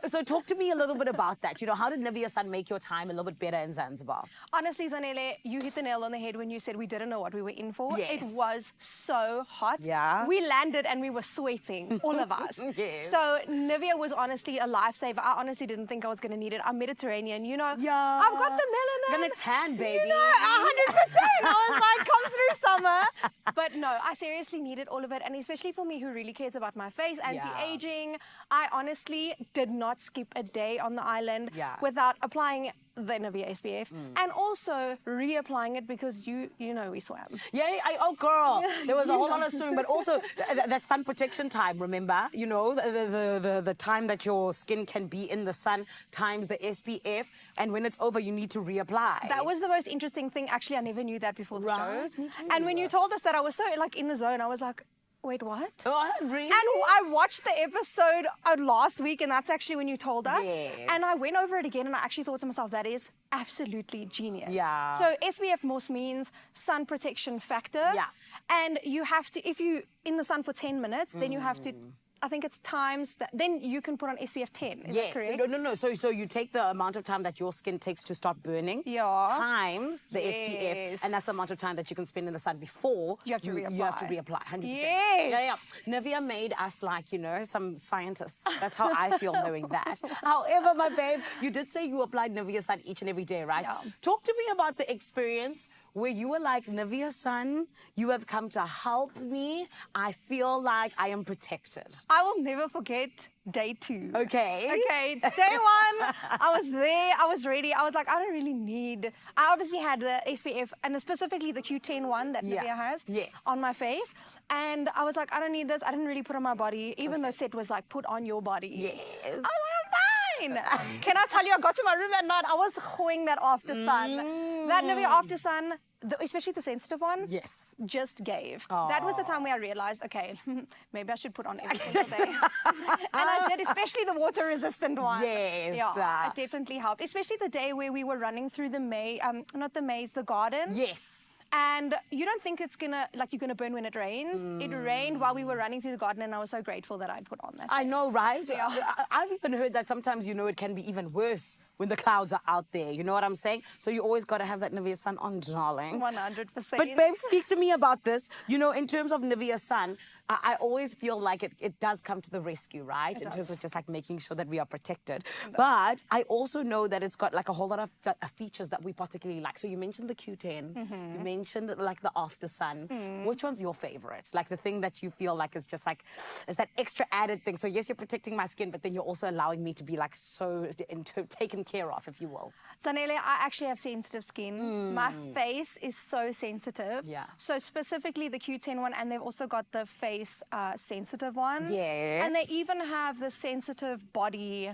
So talk to me a little bit about that. You know, how did Nivea Sun make your time a little bit better in Zanzibar? Honestly, Zanele, you hit the nail on the head when you said we didn't know what we were in for. Yes. It was so hot. Yeah. We landed and we were sweating, all of us. Yes. So Nivea was honestly a lifesaver. I honestly didn't think I was going to need it. I'm Mediterranean, you know. Yeah. I've got the melanin. Gonna tan, baby. You know, 100%. I was like, come through summer. But no, I seriously needed all of it. And especially for me who really cares about my face, anti-aging, I honestly did not skip a day on the island without applying the Nivea SPF and also reapplying it because you know we swam. Yeah, oh girl, there was a whole lot of swimming, but also that sun protection time, remember? You know, the time that your skin can be in the sun times the SPF, and when it's over, you need to reapply. That was the most interesting thing. Actually, I never knew that before the Right, show. me too. And when you told us that, I was so like in the zone. I was like, wait, what? Oh, really? And I watched the episode last week, and that's actually when you told us. Yes. And I went over it again, and I actually thought to myself, that is absolutely genius. Yeah. So SPF most means sun protection factor. Yeah. And you have to, if you in the sun for 10 minutes, then you have to, I think it's times that, then you can put on SPF 10. Is that correct? No. So you take the amount of time that your skin takes to start burning times the SPF, and that's the amount of time that you can spend in the sun before you have to reapply. You have to reapply, 100%. Yes. Yeah. Nivea made us like, you know, some scientists. That's how I feel knowing that. However, my babe, you did say you applied Nivea Sun each and every day, right? Yeah. Talk to me about the experience where you were like, Nivea Sun, you have come to help me. I feel like I am protected. I will never forget day 2. Okay. Okay, day 1, I was there, I was ready. I was like, I don't really need... I obviously had the SPF, and specifically the Q10 one that Nivea has on my face. And I was like, I don't need this. I didn't really put on my body, even though Seth was like, put on your body. Yes. I was like, I'm fine. Can I tell you, I got to my room that night, I was hoeing that after sun. That Nivea after sun, especially the sensitive one, just gave. That was the time where I realized, okay, maybe I should put on every single day. And I did, especially the water-resistant one. Yes. Yeah, it definitely helped. Especially the day where we were running through the maze, not the maze, the garden. Yes. And you don't think it's gonna, like you're gonna burn when it rains. It rained while we were running through the garden, and I was so grateful that I put on that. I know, right? Yeah. I've even heard that sometimes, you know, it can be even worse when the clouds are out there. You know what I'm saying? So you always got to have that Nivea Sun on, darling. 100%. But babe, speak to me about this. You know, in terms of Nivea Sun, I always feel like it does come to the rescue, right? In terms of just like making sure that we are protected. But I also know that it's got like a whole lot of features that we particularly like. So you mentioned the Q10. You mentioned like the After Sun. Which one's your favorite? Like the thing that you feel like is just like, is that extra added thing. So yes, you're protecting my skin, but then you're also allowing me to be like so taken care of, if you will. Zanele, I actually have sensitive skin. My face is so sensitive. Yeah. So specifically the Q10 one, and they've also got the face sensitive one. Yes. And they even have the sensitive body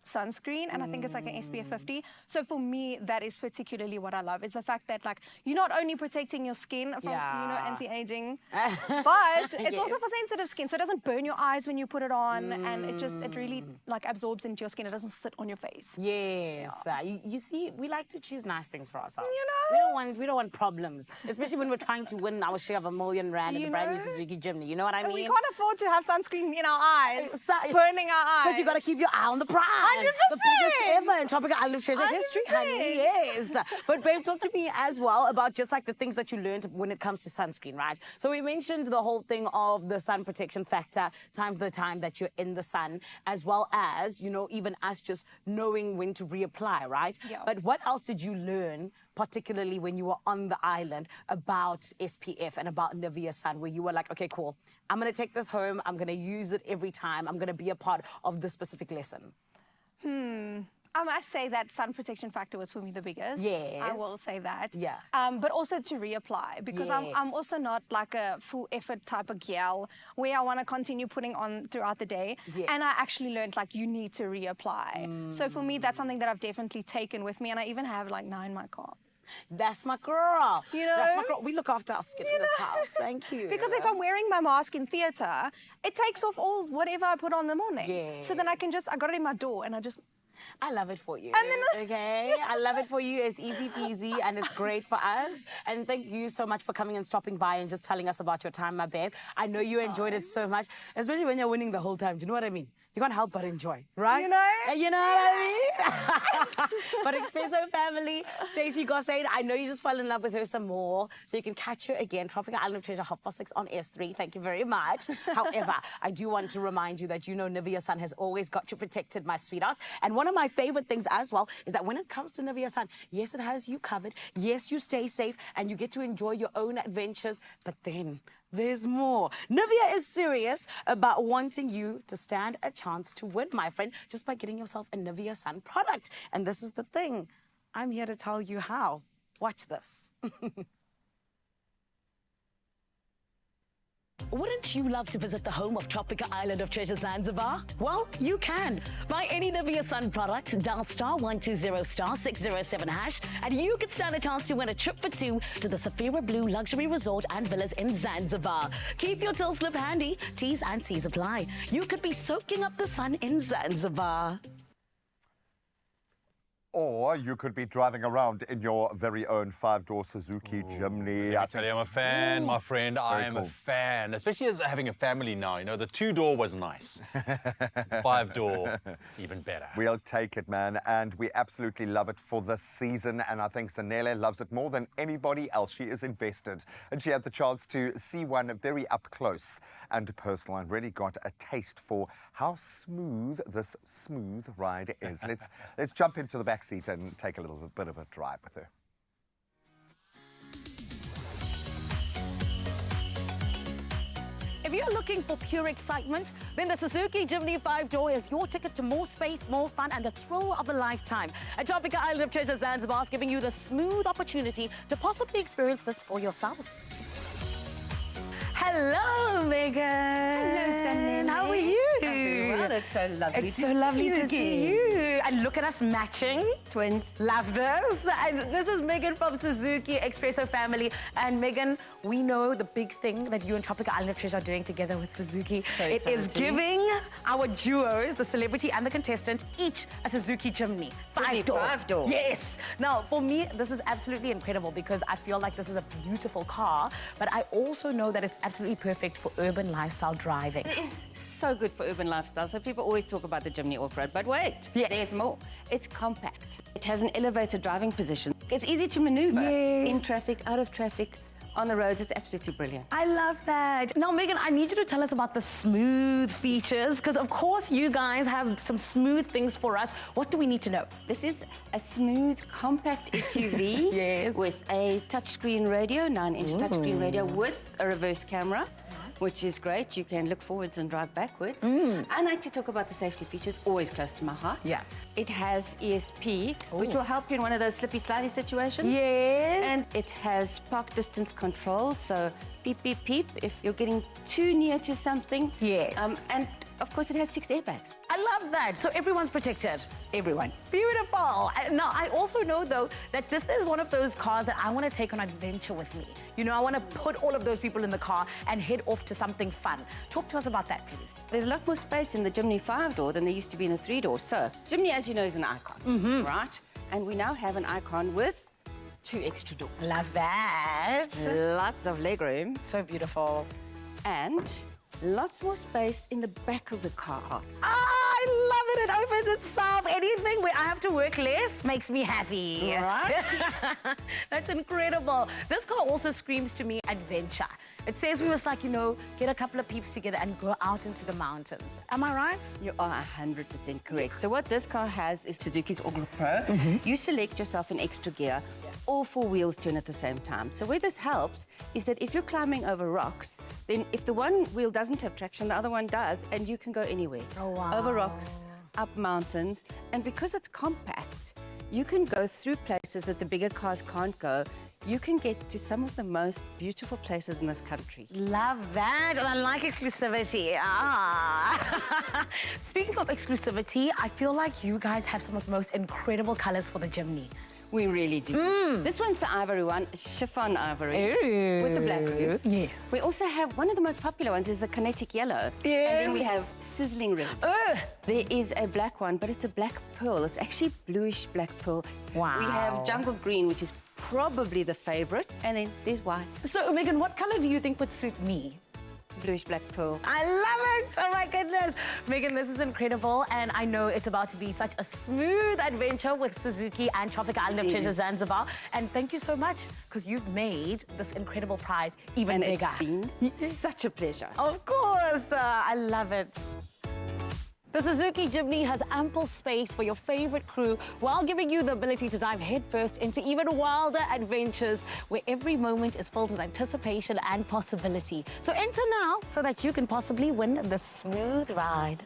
sunscreen, and I think it's like an SPF 50. So for me, that is particularly what I love, is the fact that like you're not only protecting your skin from, you know, anti-aging, but it's also for sensitive skin. So it doesn't burn your eyes when you put it on, and it really like absorbs into your skin. It doesn't sit on your face. Yes. You see, we like to choose nice things for ourselves. You know? We don't want problems, especially when we're trying to win our share of $1 million in the brand new Suzuki Jimny. You know what I mean? We can't afford to have sunscreen in our eyes, burning our eyes. Because you got to keep your eye on the prize. 100%. The biggest ever in Tropical Island of Treasure history, honey. Yes. But babe, talk to me as well about just like the things that you learned when it comes to sunscreen, right? So we mentioned the whole thing of the sun protection factor times the time that you're in the sun, as well as, you know, even us just knowing when to reapply, right? Yeah. But what else did you learn, particularly when you were on the island, about SPF and about Nivea Sun, where you were like, okay, cool, I'm going to take this home, I'm going to use it every time, I'm going to be a part of this specific lesson? I must say that sun protection factor was for me the biggest. Yes. I will say that. Yeah. But also to reapply, because I'm Yes. also not like a full effort type of gal where I want to continue putting on throughout the day. Yes. And I actually learned like you need to reapply. So for me, that's something that I've definitely taken with me, and I even have like 9 in my car. That's my girl. You know? That's my girl. We look after our skin in this house. Thank you. Because if I'm wearing my mask in theatre, it takes off all whatever I put on in the morning. Yeah. So then I got it in my door and I love it for you. And then okay, I love it for you. It's easy peasy and it's great for us. And thank you so much for coming and stopping by and just telling us about your time, my babe. I know you enjoyed it so much, especially when you're winning the whole time. Do you know what I mean? You can't help but enjoy, right? You know? You know what I mean? But Expresso family, Stacey Gossade, I know you just fell in love with her some more, so you can catch her again, Tropical Island of Treasure, 6:30 on S3. Thank you very much. However, I do want to remind you that you know Nivea Sun has always got you protected, my sweethearts. And one of my favorite things as well is that when it comes to Nivea Sun, yes, it has you covered. Yes, you stay safe and you get to enjoy your own adventures. But then there's more. Nivea is serious about wanting you to stand a chance to win, my friend, just by getting yourself a Nivea Sun product. And this is the thing. I'm here to tell you how. Watch this. Wouldn't you love to visit the home of Tropical Island of Treasure, Zanzibar? Well, you can. Buy any Nivea Sun product, dial *120*607#, and you could stand a chance to win a trip for 2 to the Safira Blue Luxury Resort and Villas in Zanzibar. Keep your till slip handy. T's and C's apply. You could be soaking up the sun in Zanzibar. Or you could be driving around in your very own 5-door Suzuki Jimny. I tell you, I'm a fan, my friend. I am a fan, especially as having a family now. You know, the 2-door was nice. 5-door, it's even better. We'll take it, man, and we absolutely love it for this season, and I think Zanele loves it more than anybody else. She is invested, and she had the chance to see one very up close and personal and really got a taste for how smooth this smooth ride is. Let's jump into the back seat and take a little bit of a drive with her. If you're looking for pure excitement, then the Suzuki Jimny 5-door is your ticket to more space, more fun, and the thrill of a lifetime. At Tropical Island of Treasure, Zanzibar is giving you the smooth opportunity to possibly experience this for yourself. Hello, Megan. Hello, Sandy. How are you? Very well. It's so lovely. It's so lovely to see you. And look at us matching. Twins. Love this. And this is Megan from Suzuki Expresso family. And Megan, we know the big thing that you and Tropical Island of Treasure are doing together with Suzuki. It is giving our duos, the celebrity and the contestant, each a Suzuki Jimny 5-door. 5-door. Yes. Now, for me, this is absolutely incredible because I feel like this is a beautiful car, but I also know that it's absolutely perfect for urban lifestyle driving. It is so good for urban lifestyle. So people always talk about the Jimny off-road, but wait, there's more. It's compact. It has an elevated driving position. It's easy to maneuver in traffic, out of traffic. On the roads, it's absolutely brilliant. I love that. Now, Megan, I need you to tell us about the smooth features, because of course you guys have some smooth things for us. What do we need to know? This is a smooth, compact SUV with a touchscreen radio, 9-inch touchscreen radio with a reverse camera, which is great. You can look forwards and drive backwards. I like to talk about the safety features, always close to my heart. Yeah. It has ESP, which will help you in one of those slippy, slidey situations. Yes. And it has park distance control, so beep, beep, beep if you're getting too near to something. Yes. And of course, it has 6 airbags. I love that. So everyone's protected. Everyone. Beautiful. Now, I also know, though, that this is one of those cars that I want to take on an adventure with me. You know, I want to put all of those people in the car and head off to something fun. Talk to us about that, please. There's a lot more space in the Jimny 5-door than there used to be in the 3-door. So, Jimny, as you know, is an icon, right? And we now have an icon with 2 extra doors. Love that. Lots of legroom. So beautiful. And lots more space in the back of the car. I love it. It opens itself. Anything where I have to work less makes me happy. Right? That's incredible. This car also screams to me adventure. It says we must, like, you know, get a couple of peeps together and go out into the mountains. Am I right? You are 100% correct. So what this car has is Suzuki's Auto Pro. You select yourself an extra gear. All 4 wheels turn at the same time. So where this helps is that if you're climbing over rocks, then if the one wheel doesn't have traction, the other one does, and you can go anywhere. Oh, wow. Over rocks, up mountains, and because it's compact, you can go through places that the bigger cars can't go. You can get to some of the most beautiful places in this country. Love that, and I like exclusivity. Speaking of exclusivity, I feel like you guys have some of the most incredible colors for the chimney. We really do. This one's the ivory one, chiffon ivory, with the black roof. Yes. We also have, one of the most popular ones is the kinetic yellow. Yes. And then we have sizzling red. There is a black one, but it's a black pearl. It's actually bluish black pearl. Wow. We have jungle green, which is probably the favorite, and then there's white. So, Megan, what color do you think would suit me? Bluish black pearl. I love it! Oh my goodness. Megan, this is incredible, and I know it's about to be such a smooth adventure with Suzuki and Tropical Island of Treasure Zanzibar. And thank you so much, because you've made this incredible prize even bigger. It's been such a pleasure. Of course, I love it. The Suzuki Jimny has ample space for your favorite crew while giving you the ability to dive headfirst into even wilder adventures where every moment is filled with anticipation and possibility. So enter now so that you can possibly win the smooth ride.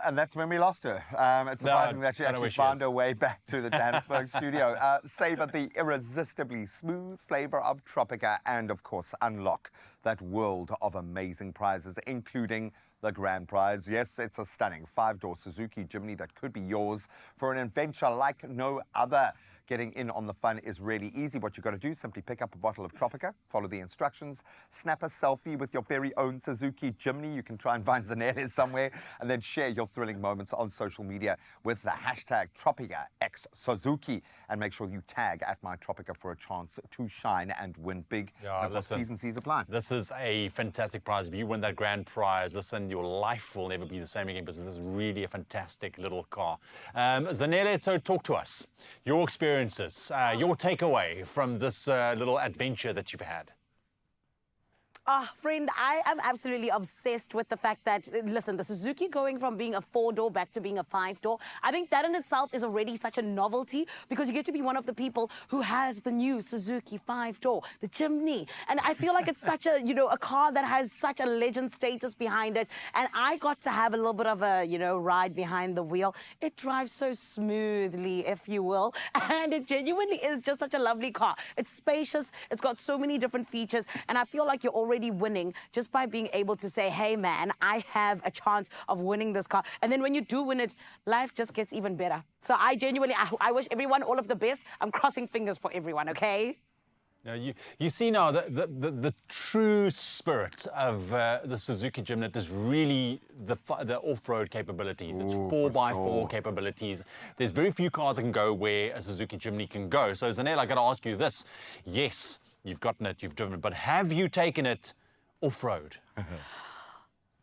And that's when we lost her. It's surprising that she actually found her way back to the Johannesburg studio. Savor the irresistibly smooth flavor of Tropica and, of course, unlock that world of amazing prizes, including the grand prize. Yes, it's a stunning 5-door Suzuki Jimny that could be yours for an adventure like no other. Getting in on the fun is really easy. What you've got to do, simply pick up a bottle of Tropica, follow the instructions, snap a selfie with your very own Suzuki Jimny. You can try and find Zanele somewhere, and then share your thrilling moments on social media with the hashtag TropicaXSuzuki, and make sure you tag @MyTropica for a chance to shine and win big. Yeah, listen, T's and C's apply. This is a fantastic prize. If you win that grand prize, listen, your life will never be the same again, because this is really a fantastic little car. Zanele, so talk to us. Your experiences, your takeaway from this little adventure that you've had. Friend, I am absolutely obsessed with the fact that, listen, the Suzuki going from being a 4-door back to being a 5-door, I think that in itself is already such a novelty, because you get to be one of the people who has the new Suzuki 5-door, the Jimny. And I feel like it's such a, a car that has such a legend status behind it. And I got to have a little bit of a, ride behind the wheel. It drives so smoothly, if you will. And it genuinely is just such a lovely car. It's spacious. It's got so many different features. And I feel like you're already winning just by being able to say, hey man, I have a chance of winning this car. And then when you do win it, life just gets even better. So I genuinely, I wish everyone all of the best. I'm crossing fingers for everyone, okay? Now you see now the true spirit of the Suzuki Jimny is really the off-road capabilities. It's 4x4 capabilities. There's very few cars that can go where a Suzuki Jimny can go. So Zanele, I got to ask you this. Yes, you've gotten it, you've driven it, but have you taken it off-road?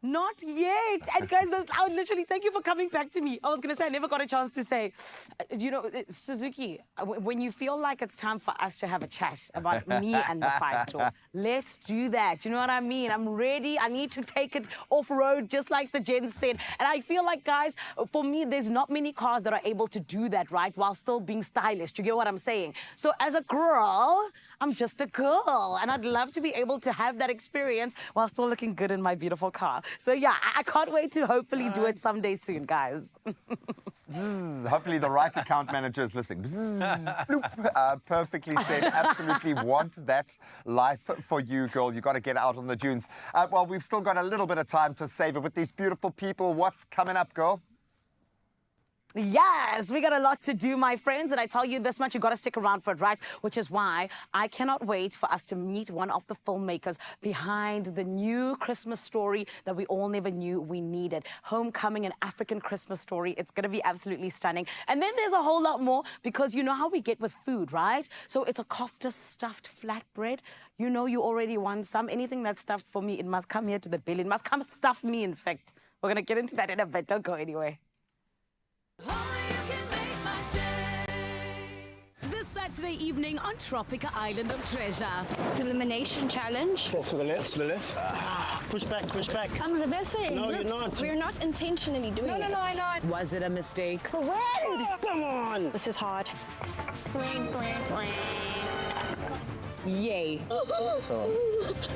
Not yet. And guys, I would literally, thank you for coming back to me. I was going to say, I never got a chance to say, Suzuki, when you feel like it's time for us to have a chat about me and the 5-door, let's do that. You know what I mean? I'm ready. I need to take it off-road, just like the Jen said. And I feel like, guys, for me, there's not many cars that are able to do that, right, while still being stylish. You get what I'm saying? So as a girl, I'm just a girl, and I'd love to be able to have that experience while still looking good in my beautiful car. So yeah, I can't wait to hopefully do it someday soon, guys. Hopefully the right account manager is listening. Perfectly said. Absolutely want that life for you, girl. You got to get out on the dunes. Well, we've still got a little bit of time to save it with these beautiful people. What's coming up, girl? Yes, we got a lot to do, my friends, and I tell you this much, you got to stick around for it, right? Which is why I cannot wait for us to meet one of the filmmakers behind the new Christmas story that we all never knew we needed. Homecoming, an African Christmas story. It's going to be absolutely stunning. And then there's a whole lot more, because you know how we get with food, right? So it's a kofta stuffed flatbread. You know you already want some. Anything that's stuffed for me, it must come here to the belly. It must come stuff me, in fact. We're going to get into that in a bit. Don't go anywhere. This Saturday evening on Tropical Island of Treasure. It's an elimination challenge. To the left, to the left. Push back, push back. I'm reversing. No, you're not. We're not intentionally doing it. No, I know. Was it a mistake? The wind! Come on! This is hard. Yay. So,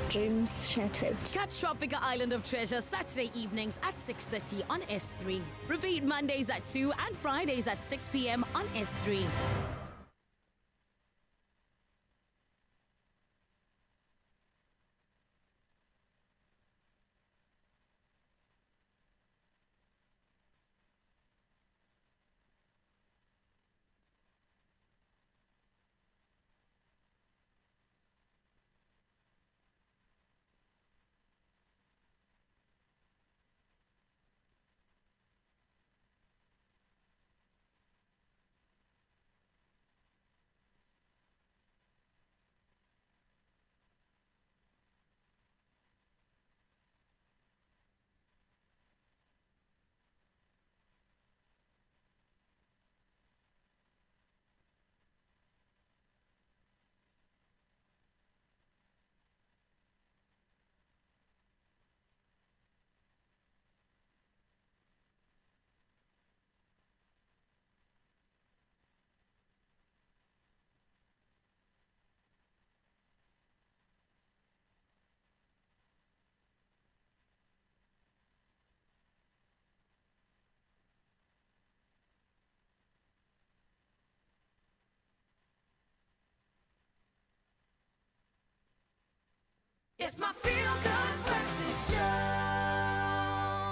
Dreams shattered. Catch Tropica Island of Treasure Saturday evenings at 6:30 on S3. Repeat Mondays at 2 and Fridays at 6 p.m. on S3. It's my feel-good breakfast show.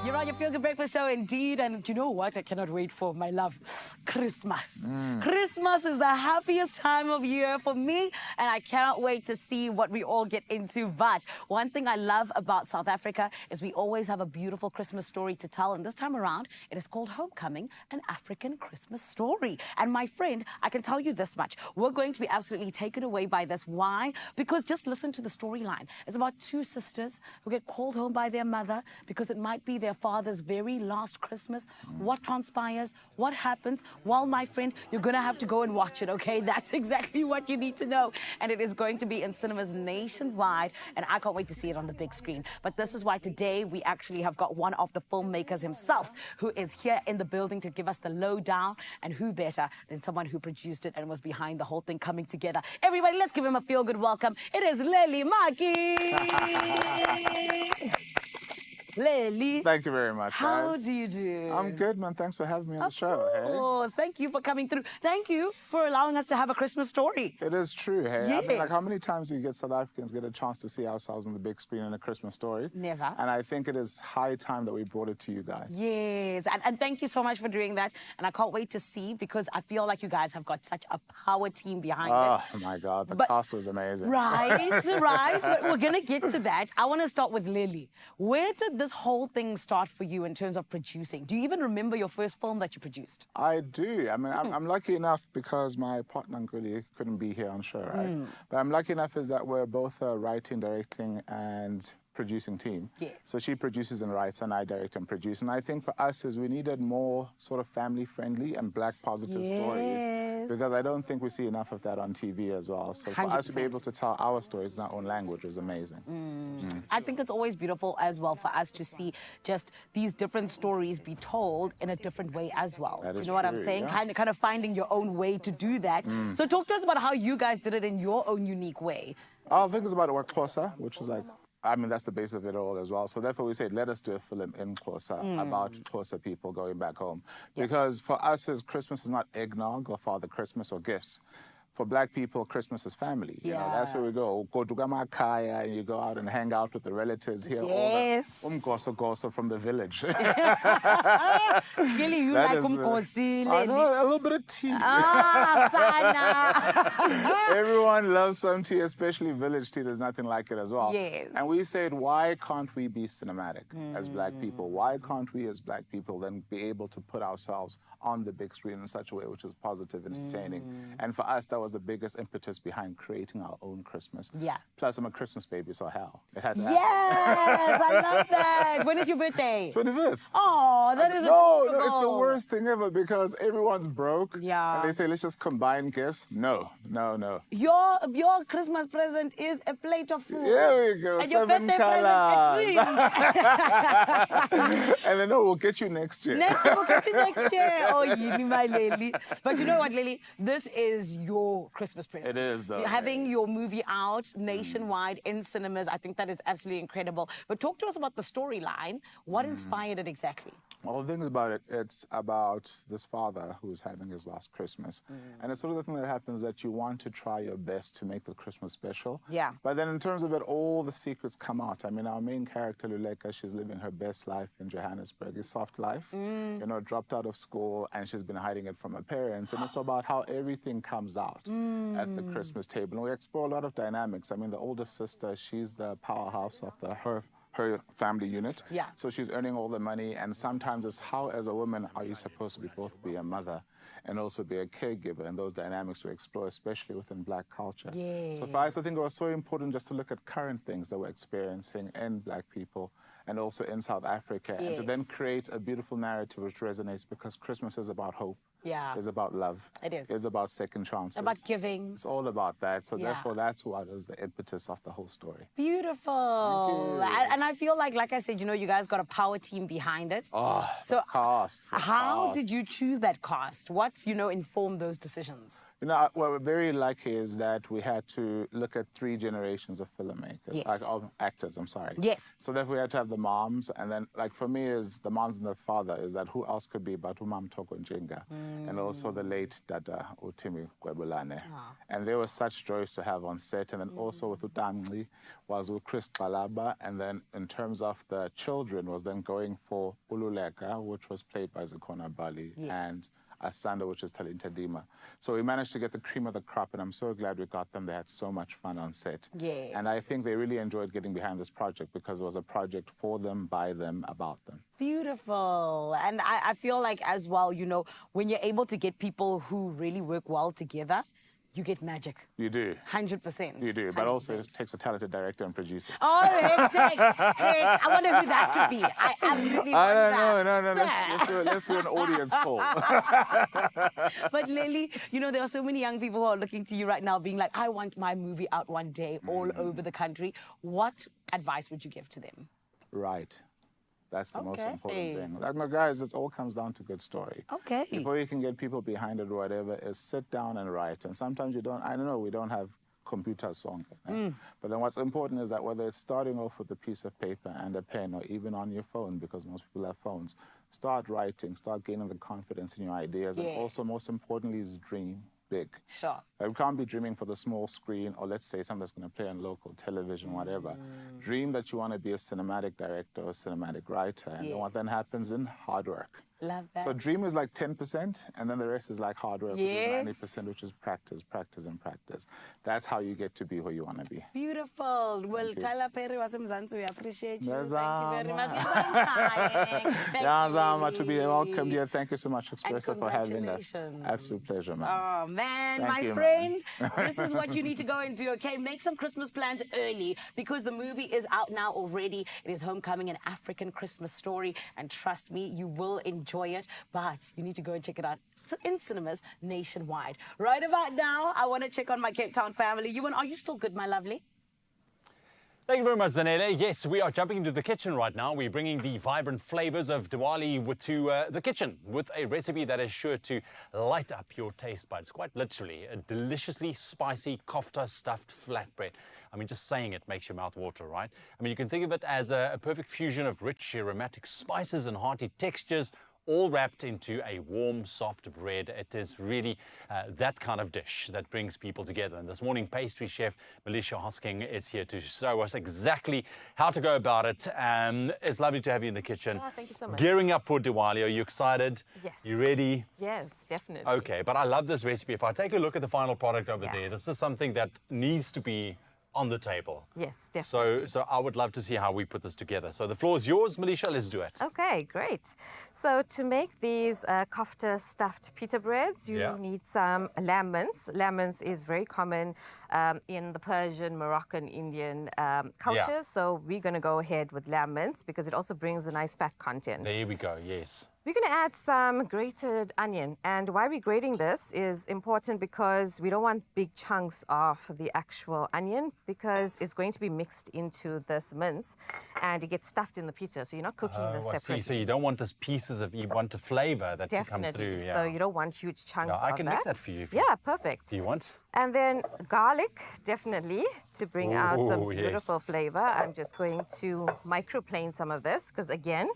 You're on your Feel Good Breakfast Show indeed, and you know what? I cannot wait for my love, Christmas. Christmas is the happiest time of year for me, and I cannot wait to see what we all get into. But one thing I love about South Africa is we always have a beautiful Christmas story to tell, and this time around, it is called Homecoming, an African Christmas story. And my friend, I can tell you this much, we're going to be absolutely taken away by this. Why? Because just listen to the storyline. It's about two sisters who get called home by their mother because it might be their father's very last Christmas. What transpires? What happens? Well, my friend, you're going to have to go and watch it, okay? That's exactly what you need to know. And it is going to be in cinemas nationwide, and I can't wait to see it on the big screen. But this is why today we actually have got one of the filmmakers himself who is here in the building to give us the lowdown, and who better than someone who produced it and was behind the whole thing coming together. Everybody, let's give him a feel-good welcome. It is Leli Maki. Leli. Thank you very much, How guys. do you do? I'm good, man. Thanks for having me on the show. Of course. Thank you for coming through. Thank you for allowing us to have a Christmas story. It is true, hey. I mean, Yes. like, how many times do you get South Africans get a chance to see ourselves on the big screen in a Christmas story? Never. And I think it is high time that we brought it to you guys. Yes, and thank you so much for doing that. And I can't wait to see, because I feel like you guys have got such a power team behind it. Oh, my God. The But- cast was amazing. Right, right. But we're going to get to that. I want to start with Lily. Where did this whole thing start for you in terms of producing? Do you even remember your first film that you produced? I do. I mean, I'm lucky enough because my partner Nkuli couldn't be here on show, right? But I'm lucky enough is that we're both a writing, directing, and producing team. Yes. So she produces and writes, and I direct and produce. And I think for us is we needed more sort of family-friendly and black positive stories, because I don't think we see enough of that on TV as well. So for us to be 100%. able to tell our stories in our own language was amazing. I think it's always beautiful as well for us to see just these different stories be told in a different way as well. That Do you is know what I'm true, saying? yeah. Kind of finding your own way to do that. So talk to us about how you guys did it in your own unique way. I think it's about our Xhosa, which is like, I mean, that's the base of it all as well. So therefore we said, let us do a film in Xhosa about Xhosa people going back home. Because for us, Christmas is not eggnog or Father Christmas or gifts. For black people, Christmas is family. You know, that's where we go. Go to Gamakaya, and you go out and hang out with the relatives here. Yes. All the goso from the village. Really, you That like is, umkosi, I Leli? know, a little bit of tea. Sana. Everyone loves some tea, especially village tea. There's nothing like it as well. Yes. And we said, why can't we be cinematic as black people? Why can't we as black people then be able to put ourselves on the big screen in such a way which is positive and entertaining? And for us, that was the biggest impetus behind creating our own Christmas. Yeah. Plus, I'm a Christmas baby, so hell, it had to happen. Yes, I love that. When is your birthday? 25th. Oh, that is No, it's the adorable. worst thing ever because everyone's broke. Yeah. And they say, let's just combine gifts. No. Your Christmas present is a plate of food. Here we go. And your 7 birthday colors. present, And then, no, we'll get you next year. we'll get you next year. Oh, yini, my Lily. But you know what, Lily? This is your your Christmas present. It is, though. Having your movie out nationwide in cinemas, I think that is absolutely incredible. But talk to us about the storyline. What inspired it exactly? Well, the thing about it, it's about this father who's having his last Christmas. And it's sort of the thing that happens that you want to try your best to make the Christmas special. Yeah. But then in terms of it, all the secrets come out. I mean, our main character, Luleka, she's living her best life in Johannesburg, a soft life. You know, dropped out of school and she's been hiding it from her parents. And it's about how everything comes out at the Christmas table. And we explore a lot of dynamics. I mean, the older sister, she's the powerhouse of her family unit. Yeah. So she's earning all the money, and sometimes it's how, as a woman, are you supposed to be both be a mother and also be a caregiver, and those dynamics to explore, especially within Black culture. So for us, I think it was so important just to look at current things that we're experiencing in Black people and also in South Africa, and to then create a beautiful narrative which resonates, because Christmas is about hope. Yeah. It's about love. It is. It's about second chances. About giving. It's all about that. So therefore, that's what is the impetus of the whole story. Beautiful. And I feel like I said, you know, you guys got a power team behind it. Oh, so cast. How did you choose that cast? What, you know, informed those decisions? You know, what we're very lucky is that we had to look at 3 generations of filmmakers, of actors, I'm sorry. Yes. So therefore we had to have the moms, and then, like, for me, is the moms and the father, is that who else could be but Umam Toko Njenga, and also the late Dada Utimi Gwebulane. And they were such joys to have on set, and then also with Utamli was Chris Kalaba, and then in terms of the children was then going for Ululeka, which was played by Zakona Bali, and Asanda, which is Talinta Dima. So we managed to get the cream of the crop, and I'm so glad we got them. They had so much fun on set. And I think they really enjoyed getting behind this project because it was a project for them, by them, about them. Beautiful. And I feel like as well, you know, when you're able to get people who really work well together, you get magic. You do. 100%. You do, but also it takes a talented director and producer. Oh, heck. I wonder who that could be. I absolutely wonder. No. Let's do an audience poll. But Lily, you know, there are so many young people who are looking to you right now being like, I want my movie out one day all over the country. What advice would you give to them? Right. That's the most important thing. Like, no, guys, it all comes down to good story. Before you can get people behind it or whatever, is sit down and write. And sometimes you don't, I don't know, we don't have computer song. But then what's important is that whether it's starting off with a piece of paper and a pen, or even on your phone, because most people have phones, start writing, start gaining the confidence in your ideas. And also, most importantly, is dream big. Sure. We can't be dreaming for the small screen, or let's say something that's going to play on local television, whatever. Dream that you want to be a cinematic director or cinematic writer, and then what then happens in hard work. Love that. So dream is like 10%, and then the rest is like hard work, which is 90%, which is practice, practice, and practice. That's how you get to be where you want to be. Beautiful. Well, Tyler Perry was Mzansi. We appreciate you. Yazama. Thank you very much. Yazama, to be welcome here. Thank you so much, Expresso, for having us. Absolute pleasure, man. Oh, man, Thank my you, friend, man. this is what you need to go and do, okay? Make some Christmas plans early, because the movie is out now already. It is Homecoming, an African Christmas story, and trust me, you will enjoy it. But you need to go and check it out in cinemas nationwide. Right about now, I want to check on my Cape Town family. Ewan, are you still good, my lovely? Thank you very much, Zanele. Yes, we are jumping into the kitchen right now. We're bringing the vibrant flavors of Diwali to the kitchen with a recipe that is sure to light up your taste buds. Quite literally, a deliciously spicy kofta stuffed flatbread. I mean, just saying it makes your mouth water, right? I mean, you can think of it as a perfect fusion of rich aromatic spices and hearty textures, all wrapped into a warm, soft bread. It is really that kind of dish that brings people together. And this morning, pastry chef Melisha Hosking is here to show us exactly how to go about it. It's lovely to have you in the kitchen. Oh, thank you so much. Gearing up for Diwali. Are you excited? Yes. You ready? Yes, definitely. Okay, but I love this recipe. If I take a look at the final product over there, this is something that needs to be on the table. Yes, definitely. So I would love to see how we put this together. So the floor is yours, Melisha. Let's do it. Okay, great. So to make these kofta stuffed pita breads, you need some lamb mince. Lamb mince is very common in the Persian, Moroccan, Indian cultures. So we're going to go ahead with lamb mince because it also brings a nice fat content. There we go, yes. We're going to add some grated onion. And why we're grating this is important because we don't want big chunks of the actual onion because it's going to be mixed into this mince and it gets stuffed in the pizza. So you're not cooking this I separately. see. So you don't want this pieces of, you want the flavor that to come through. So you don't want huge chunks I of can that. mix that for you. If you perfect. Do you want? And then garlic, definitely, to bring out some Ooh, yes. beautiful flavor. I'm just going to microplane some of this because, again,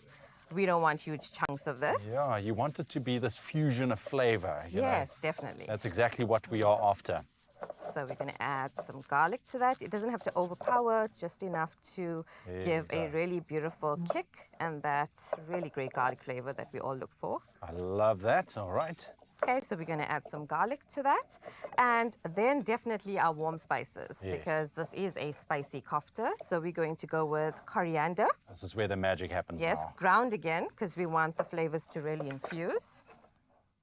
we don't want huge chunks of this. Yeah, you want it to be this fusion of flavor. You know. Definitely. That's exactly what we are after. So we're going to add some garlic to that. It doesn't have to overpower, just enough to give a really beautiful kick and that really great garlic flavor that we all look for. I love that. All right. Okay, so we're going to add some garlic to that. And then definitely our warm spices because this is a spicy kofta. So we're going to go with coriander. This is where the magic happens now. Ground again because we want the flavors to really infuse.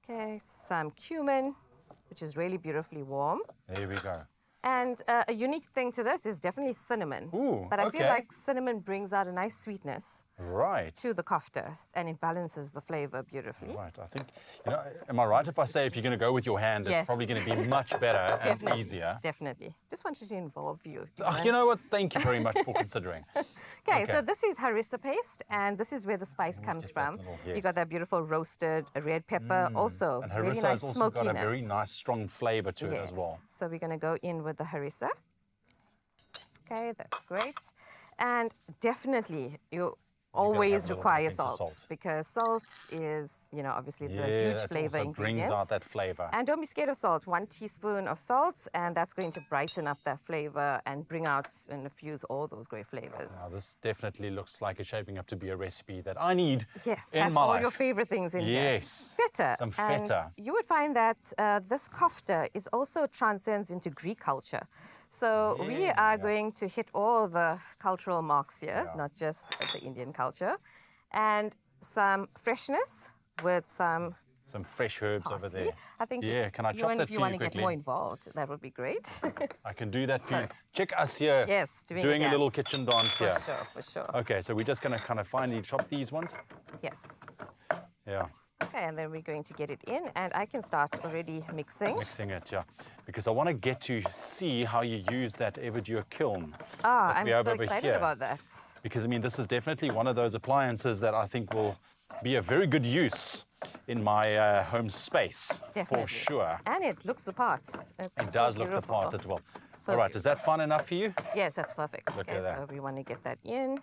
Okay, some cumin, which is really beautifully warm. There we go. And a unique thing to this is definitely cinnamon. Ooh, but I feel like cinnamon brings out a nice sweetness to the kofta and it balances the flavor beautifully. Right, I think, am I right if I say if you're going to go with your hand, it's probably going to be much better and easier? Definitely. Just wanted to involve you. You know what? Thank you very much for considering. Okay, so this is harissa paste, and this is where the spice comes from. You got that beautiful roasted red pepper, also and really harissa nice has also smokiness. got a very nice, strong flavor to it as well. So we're going to go in with the harissa. Okay, that's great. And definitely, you always require salt because salt is, obviously the huge flavor ingredient. Brings out that flavor. And don't be scared of salt. 1 teaspoon of salt, and that's going to brighten up that flavor and bring out and infuse all those great flavors. Now, this definitely looks like it's shaping up to be a recipe that I need Yes, in has my all life. your favorite things in here. Yes. Feta. Some feta. And you would find that this kofta is also transcends into Greek culture. So we are going to hit all the cultural marks here, not just the Indian culture. And some freshness with some fresh herbs over there. I think can I chop that if you for want you to get quickly? more involved, that would be great. I can do that for you. Check us here. Yes, doing a little kitchen dance here. For sure. Okay, so we're just going to kind of finely chop these ones. Yes. Yeah. Okay, and then we're going to get it in, and I can start already mixing. Mixing it, because I want to get to see how you use that Everdure kiln. I'm so excited about that. Because, I mean, this is definitely one of those appliances that I think will be a very good use in my home space. Definitely. For sure. And it looks the part. It does look the part as well. So all right, is that fine enough for you? Yes, that's perfect. Look Okay, at that. so we want to get that in.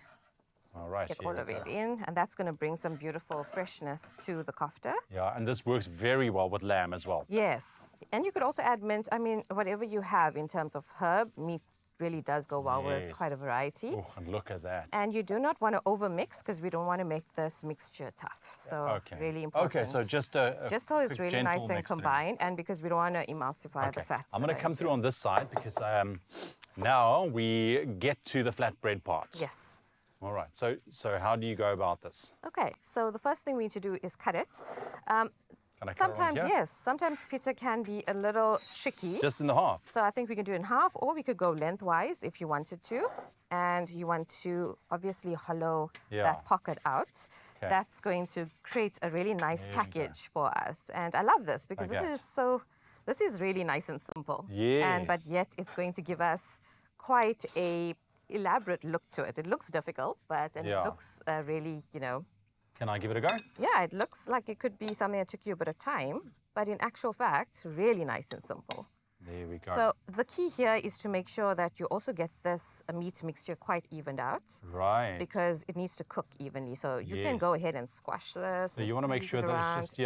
All right. Get all of it in, and that's going to bring some beautiful freshness to the kofta. Yeah, and this works very well with lamb as well. Yes, and you could also add mint. I mean, whatever you have in terms of herb, meat really does go well with quite a variety. Oh, and look at that. And you do not want to overmix because we don't want to make this mixture tough. So really important. Okay, so just till it's quick, really nice gentle and mix through. combined, and because we don't want to emulsify the fats. I'm going to come through on this side because now we get to the flatbread part. Yes. All right, so how do you go about this? Okay, so the first thing we need to do is cut it. Can I cut it on here? Yes, sometimes pizza can be a little tricky. Just in the half? So I think we can do it in half, or we could go lengthwise if you wanted to. And you want to obviously hollow that pocket out. Okay. That's going to create a really nice package for us. And I love this because this is really nice and simple. Yes. But yet it's going to give us quite a elaborate look to it. It looks difficult, but it looks really, Can I give it a go? Yeah, it looks like it could be something that took you a bit of time, but in actual fact, really nice and simple. There we go. So the key here is to make sure that you also get this meat mixture quite evened out. Right. Because it needs to cook evenly. So you can go ahead and squash this. So you want to make sure that it's just,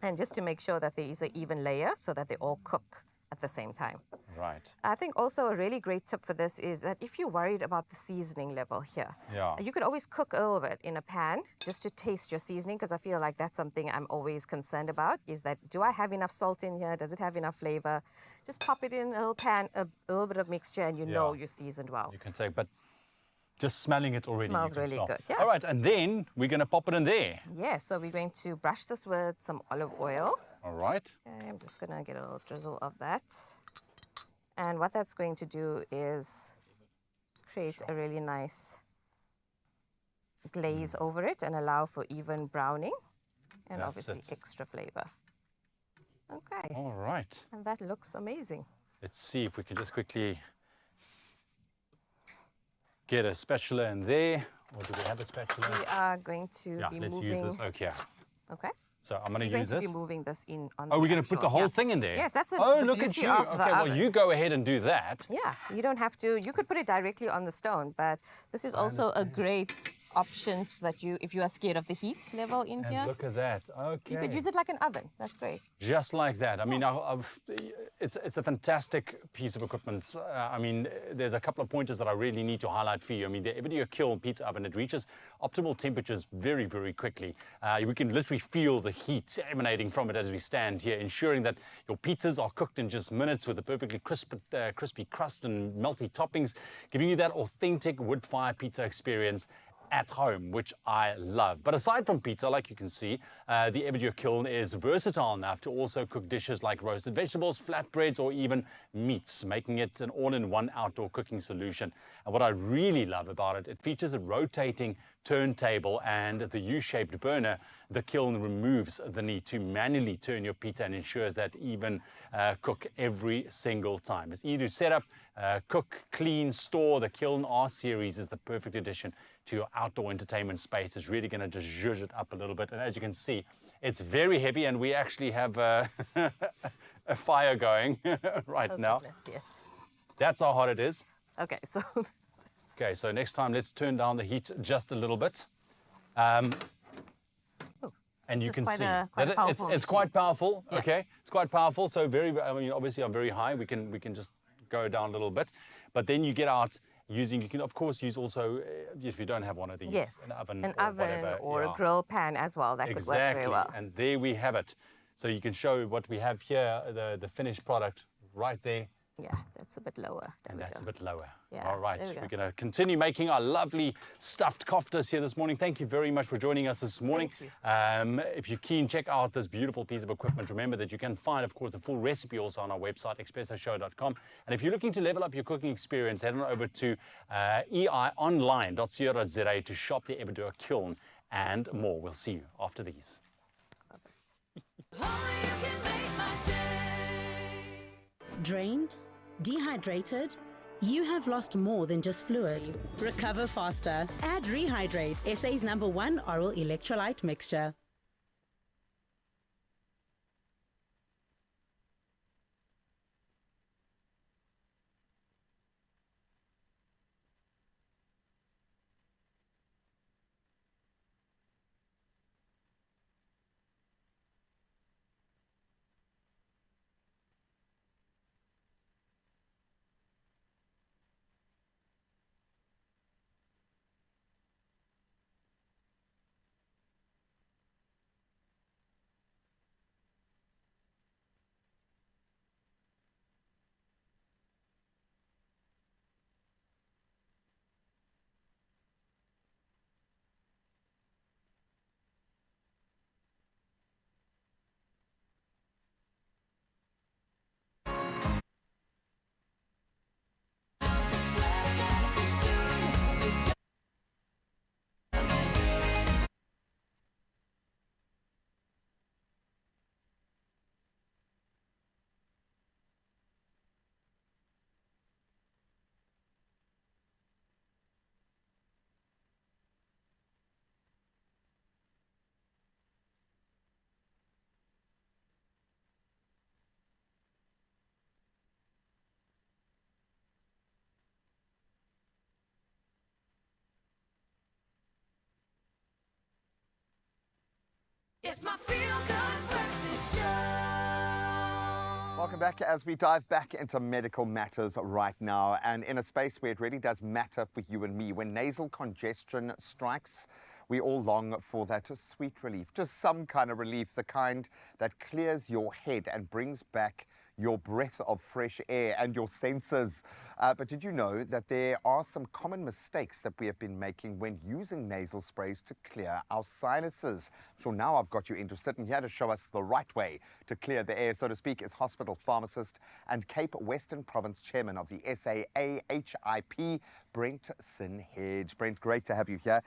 And just to make sure that there is an even layer so that they all cook at the same time. Right. I think also a really great tip for this is that if you're worried about the seasoning level here, you could always cook a little bit in a pan just to taste your seasoning, because I feel like that's something I'm always concerned about, is that do I have enough salt in here? Does it have enough flavor? Just pop it in a little pan, a little bit of mixture, and you know you're seasoned well. You can take, but just smelling it already. Smells really good. Yeah. All right, and then we're going to pop it in there. Yeah, so we're going to brush this with some olive oil. All right. Okay, I'm just going to get a little drizzle of that. And what that's going to do is create a really nice glaze over it and allow for even browning. and That's obviously it. extra flavor. Okay. All right. And that looks amazing. Let's see if we can just quickly get a spatula in there. Or do we have a spatula? We are going to Yeah, be let's moving. use this. Okay. Okay. So I'm going You're to use going this. to be moving this in on Oh, the we're going to put the actual- whole yeah. thing in there? Yes, that's the, Oh, the look at beauty you. of Okay, the well, oven. you go ahead and do that. Yeah, you don't have to. You could put it directly on the stone, but this is also a great option so that you, if you are scared of the heat level in And here, look at that. Okay. you could use it like an oven. That's great. Just like that. I mean, it's a fantastic piece of equipment. I mean, there's a couple of pointers that I really need to highlight for you. I mean, the Everdio Kiln pizza oven, it reaches optimal temperatures very, very quickly. We can literally feel the heat emanating from it as we stand here, ensuring that your pizzas are cooked in just minutes with a perfectly crispy crust and melty toppings, giving you that authentic wood-fire pizza experience at home, which I love. But aside from pizza, like you can see, the Everdio Kiln is versatile enough to also cook dishes like roasted vegetables, flatbreads, or even meats, making it an all-in-one outdoor cooking solution. And what I really love about it, it features a rotating turntable and the U-shaped burner. The kiln removes the need to manually turn your pizza and ensures that even cook every single time. It's easy to set up, cook, clean, store. The Kiln R series is the perfect addition to your outdoor entertainment space. It's really going to just zhuzh it up a little bit. And as you can see, it's very heavy, and we actually have a fire going right now. Goodness, yes. That's how hot it is. Okay, so Okay, so next time let's turn down the heat just a little bit. And you is can quite see a- quite a that powerful it's quite machine. powerful. Yeah. Okay, it's quite powerful. So I mean, obviously I'm very high. We can just go down a little bit, but then you get out using. You can of course use also if you don't have one of these, yes, an oven, an or oven whatever, or yeah. a grill pan as well. That could work very well. And there we have it. So you can show what we have here, the finished product right there. Yeah, that's a bit lower. There And we that's go. a bit lower. Yeah, All right, there we go. we're going to continue making our lovely stuffed koftas here this morning. Thank you very much for joining us this morning. If you're keen, check out this beautiful piece of equipment. Remember that you can find, of course, the full recipe also on our website, expressoshow.com. And if you're looking to level up your cooking experience, head on over to eionline.co.za to shop the Everdio Kiln and more. We'll see you after these. Drained? Dehydrated? You have lost more than just fluid. Recover faster. Add Rehydrate, SA's #1 oral electrolyte mixture. It's my feel-good breakfast show. Welcome back as we dive back into medical matters right now, and in a space where it really does matter for you and me. When nasal congestion strikes, we all long for that sweet relief, just some kind of relief, the kind that clears your head and brings back your breath of fresh air and your senses. But did you know that there are some common mistakes that we have been making when using nasal sprays to clear our sinuses? So now I've got you interested, and here to show us the right way to clear the air, so to speak, is hospital pharmacist and Cape Western Province chairman of the SAAHIP, Brent Sinhedge. Brent, great to have you here.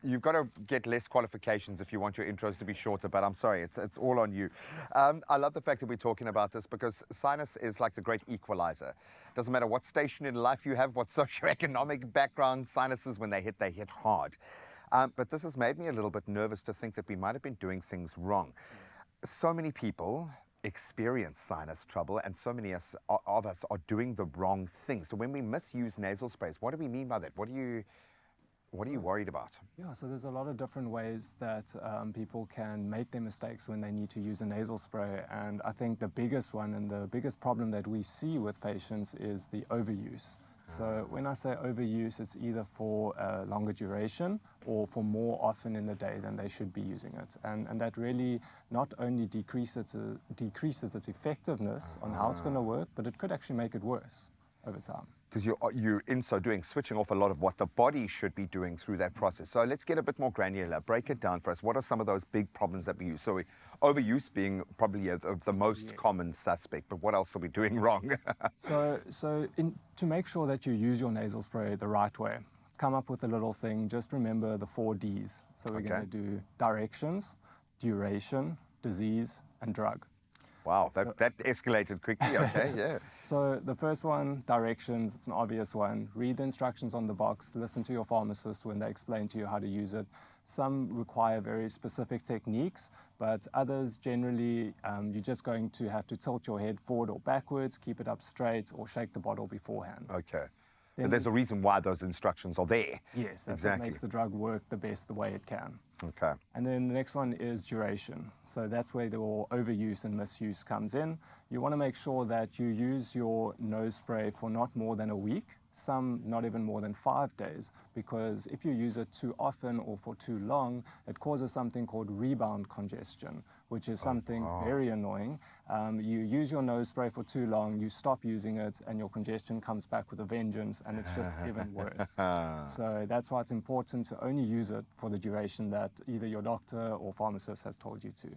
You've got to get less qualifications if you want your intros to be shorter, but I'm sorry, it's all on you. I love the fact that we're talking about this because sinus is like the great equalizer. Doesn't matter what station in life you have, what socioeconomic background, sinuses, when they hit hard. But this has made me a little bit nervous to think that we might have been doing things wrong. So many people experience sinus trouble, and so many of us are doing the wrong thing. So when we misuse nasal sprays, what do we mean by that? What are you worried about? Yeah, so there's a lot of different ways that people can make their mistakes when they need to use a nasal spray. And I think the biggest one and the biggest problem that we see with patients is the overuse. So when I say overuse, it's either for a longer duration or for more often in the day than they should be using it. And that really not only decreases its effectiveness on how it's going to work, but it could actually make it worse over time. Because you're in so doing, switching off a lot of what the body should be doing through that process. So let's get a bit more granular. Break it down for us. What are some of those big problems that we use? So overuse being probably the most common suspect, but what else are we doing wrong? To make sure that you use your nasal spray the right way, come up with a little thing. Just remember the 4 Ds. So we're going to do directions, duration, disease, and drug. Wow, that escalated quickly. Okay, yeah. So the first one, directions, it's an obvious one. Read the instructions on the box, listen to your pharmacist when they explain to you how to use it. Some require very specific techniques, but others generally you're just going to have to tilt your head forward or backwards, keep it up straight, or shake the bottle beforehand. Okay. But there's a reason why those instructions are there. Yes, that's exactly what makes the drug work the best the way it can. Okay. And then the next one is duration. So that's where the overuse and misuse comes in. You want to make sure that you use your nose spray for not more than a week, some not even more than 5 days, because if you use it too often or for too long, it causes something called rebound congestion, which is something very annoying. You use your nose spray for too long, you stop using it, and your congestion comes back with a vengeance, and it's just even worse. So that's why it's important to only use it for the duration that either your doctor or pharmacist has told you to.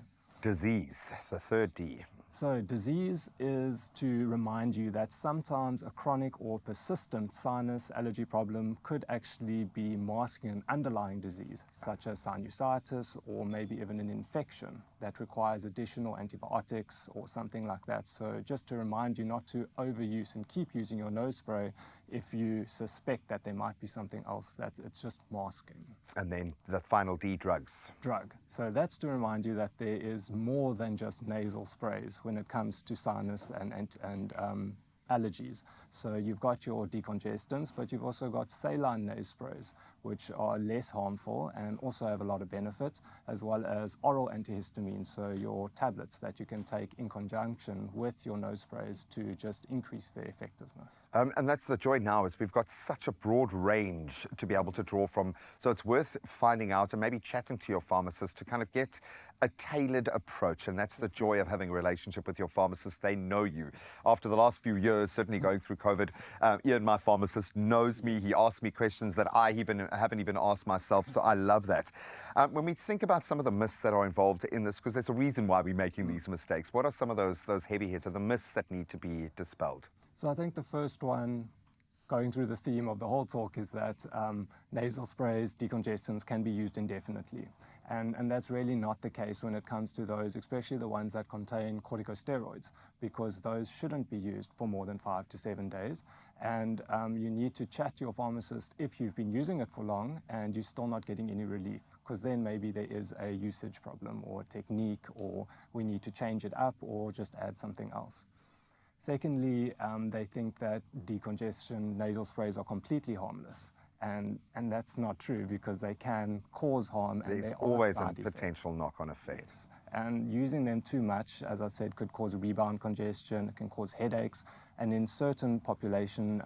Disease, the 3rd D. So disease is to remind you that sometimes a chronic or persistent sinus allergy problem could actually be masking an underlying disease, such as sinusitis or maybe even an infection that requires additional antibiotics or something like that. So just to remind you not to overuse and keep using your nose spray if you suspect that there might be something else that it's just masking. And then the final D, drugs. Drug. So that's to remind you that there is more than just nasal sprays when it comes to sinus and allergies. So you've got your decongestants, but you've also got saline nose sprays, which are less harmful and also have a lot of benefit, as well as oral antihistamines, so your tablets that you can take in conjunction with your nose sprays to just increase their effectiveness. And that's the joy now, is we've got such a broad range to be able to draw from. So it's worth finding out and maybe chatting to your pharmacist to kind of get a tailored approach. And that's the joy of having a relationship with your pharmacist. They know you. After the last few years, certainly going through COVID, Ian, my pharmacist, knows me. He asks me questions that I haven't even asked myself, so I love that. When we think about some of the myths that are involved in this, because there's a reason why we're making these mistakes, what are some of those heavy hitters, the myths that need to be dispelled? So I think the first one, going through the theme of the whole talk, is that nasal sprays, decongestants can be used indefinitely. And that's really not the case when it comes to those, especially the ones that contain corticosteroids, because those shouldn't be used for more than 5 to 7 days. And you need to chat to your pharmacist if you've been using it for long and you're still not getting any relief, because then maybe there is a usage problem or a technique, or we need to change it up or just add something else. Secondly, they think that decongestion nasal sprays are completely harmless. And that's not true, because they can cause harm. And there's always a potential knock-on effect. Yes. And using them too much, as I said, could cause rebound congestion, it can cause headaches, and in certain population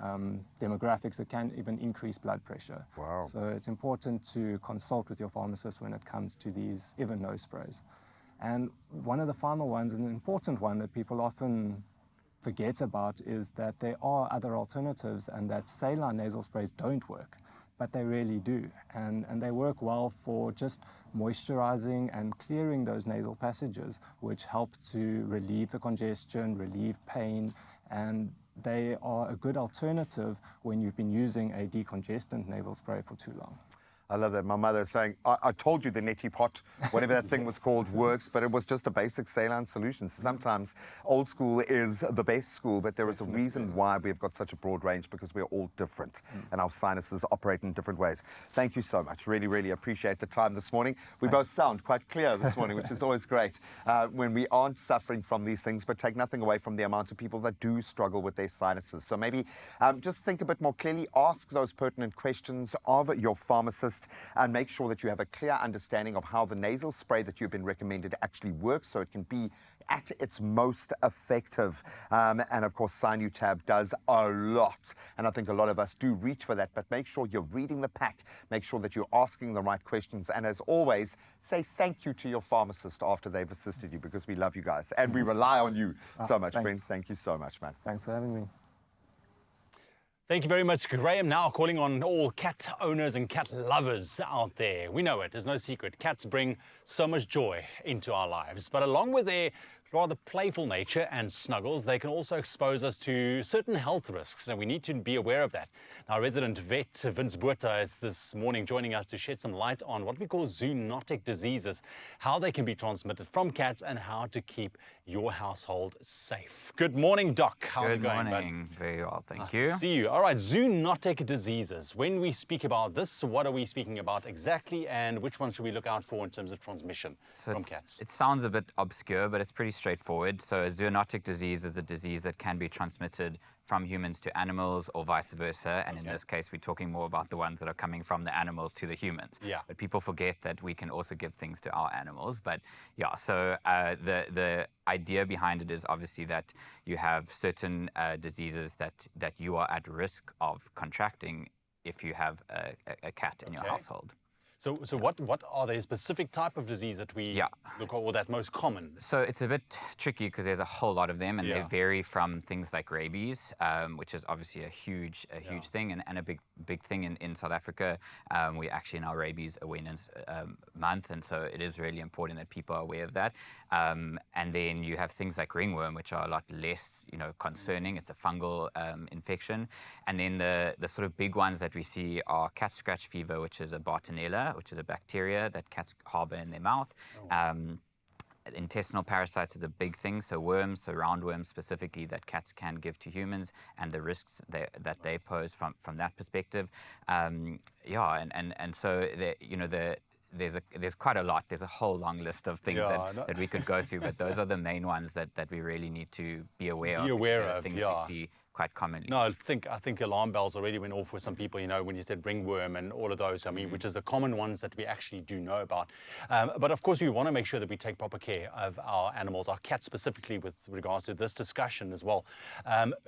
demographics, it can even increase blood pressure. Wow. So it's important to consult with your pharmacist when it comes to these even nose sprays. And one of the final ones, an important one that people often forget about is that there are other alternatives and that saline nasal sprays don't work, but they really do. And they work well for just moisturizing and clearing those nasal passages, which help to relieve the congestion, relieve pain, and they are a good alternative when you've been using a decongestant nasal spray for too long. I love that. My mother is saying, I told you the neti pot, whatever that thing was called, works, but it was just a basic saline solution. So sometimes old school is the best school, but there is a reason why we've got such a broad range, because we're all different and our sinuses operate in different ways. Thank you so much. Really, really appreciate the time this morning. We both sound quite clear this morning, which is always great when we aren't suffering from these things, but take nothing away from the amount of people that do struggle with their sinuses. So maybe just think a bit more clearly, ask those pertinent questions of your pharmacist, and make sure that you have a clear understanding of how the nasal spray that you've been recommended actually works, so it can be at its most effective. And of course, Sinutab does a lot, and I think a lot of us do reach for that, but make sure you're reading the pack, make sure that you're asking the right questions, and as always, say thank you to your pharmacist after they've assisted you, because we love you guys and we rely on you so much. Brent, thank you so much, man. Thanks for having me. Thank you very much, Graham. Now calling on all cat owners and cat lovers out there. We know it, there's no secret. Cats bring so much joy into our lives, but along with their rather playful nature and snuggles, they can also expose us to certain health risks, and we need to be aware of that. Now, resident vet Vince Botha is this morning joining us to shed some light on what we call zoonotic diseases, how they can be transmitted from cats, and how to keep your household safe. Good morning, Doc. How's it going, bud? Good morning. Very well, thank you. Nice to see you. All right, zoonotic diseases. When we speak about this, what are we speaking about exactly, and which one should we look out for in terms of transmission from cats? It sounds a bit obscure, but it's pretty straightforward. So a zoonotic disease is a disease that can be transmitted from humans to animals or vice versa. And in this case, we're talking more about the ones that are coming from the animals to the humans. Yeah. But people forget that we can also give things to our animals. But yeah, so the idea behind it is obviously that you have certain diseases that you are at risk of contracting if you have a cat in your household. So what are the specific type of disease that we look at, or that most common? So it's a bit tricky because there's a whole lot of them, and they vary from things like rabies, which is obviously a huge thing, and a big thing in South Africa. We're actually in our rabies awareness month, and so it is really important that people are aware of that. And then you have things like ringworm, which are a lot less, concerning. It's a fungal infection. And then the sort of big ones that we see are cat scratch fever, which is a Bartonella, which is a bacteria that cats harbor in their mouth. Intestinal parasites is a big thing, so worms, so roundworms specifically, that cats can give to humans, and the risks that they pose from that perspective. And so there's quite a lot. There's a whole long list of things that we could go through, but those are the main ones that we really need to be aware of. Things we see quite commonly. No, I think alarm bells already went off for some people, when you said ringworm and all of those, which is the common ones that we actually do know about. But of course, we want to make sure that we take proper care of our animals, our cats specifically, with regards to this discussion as well.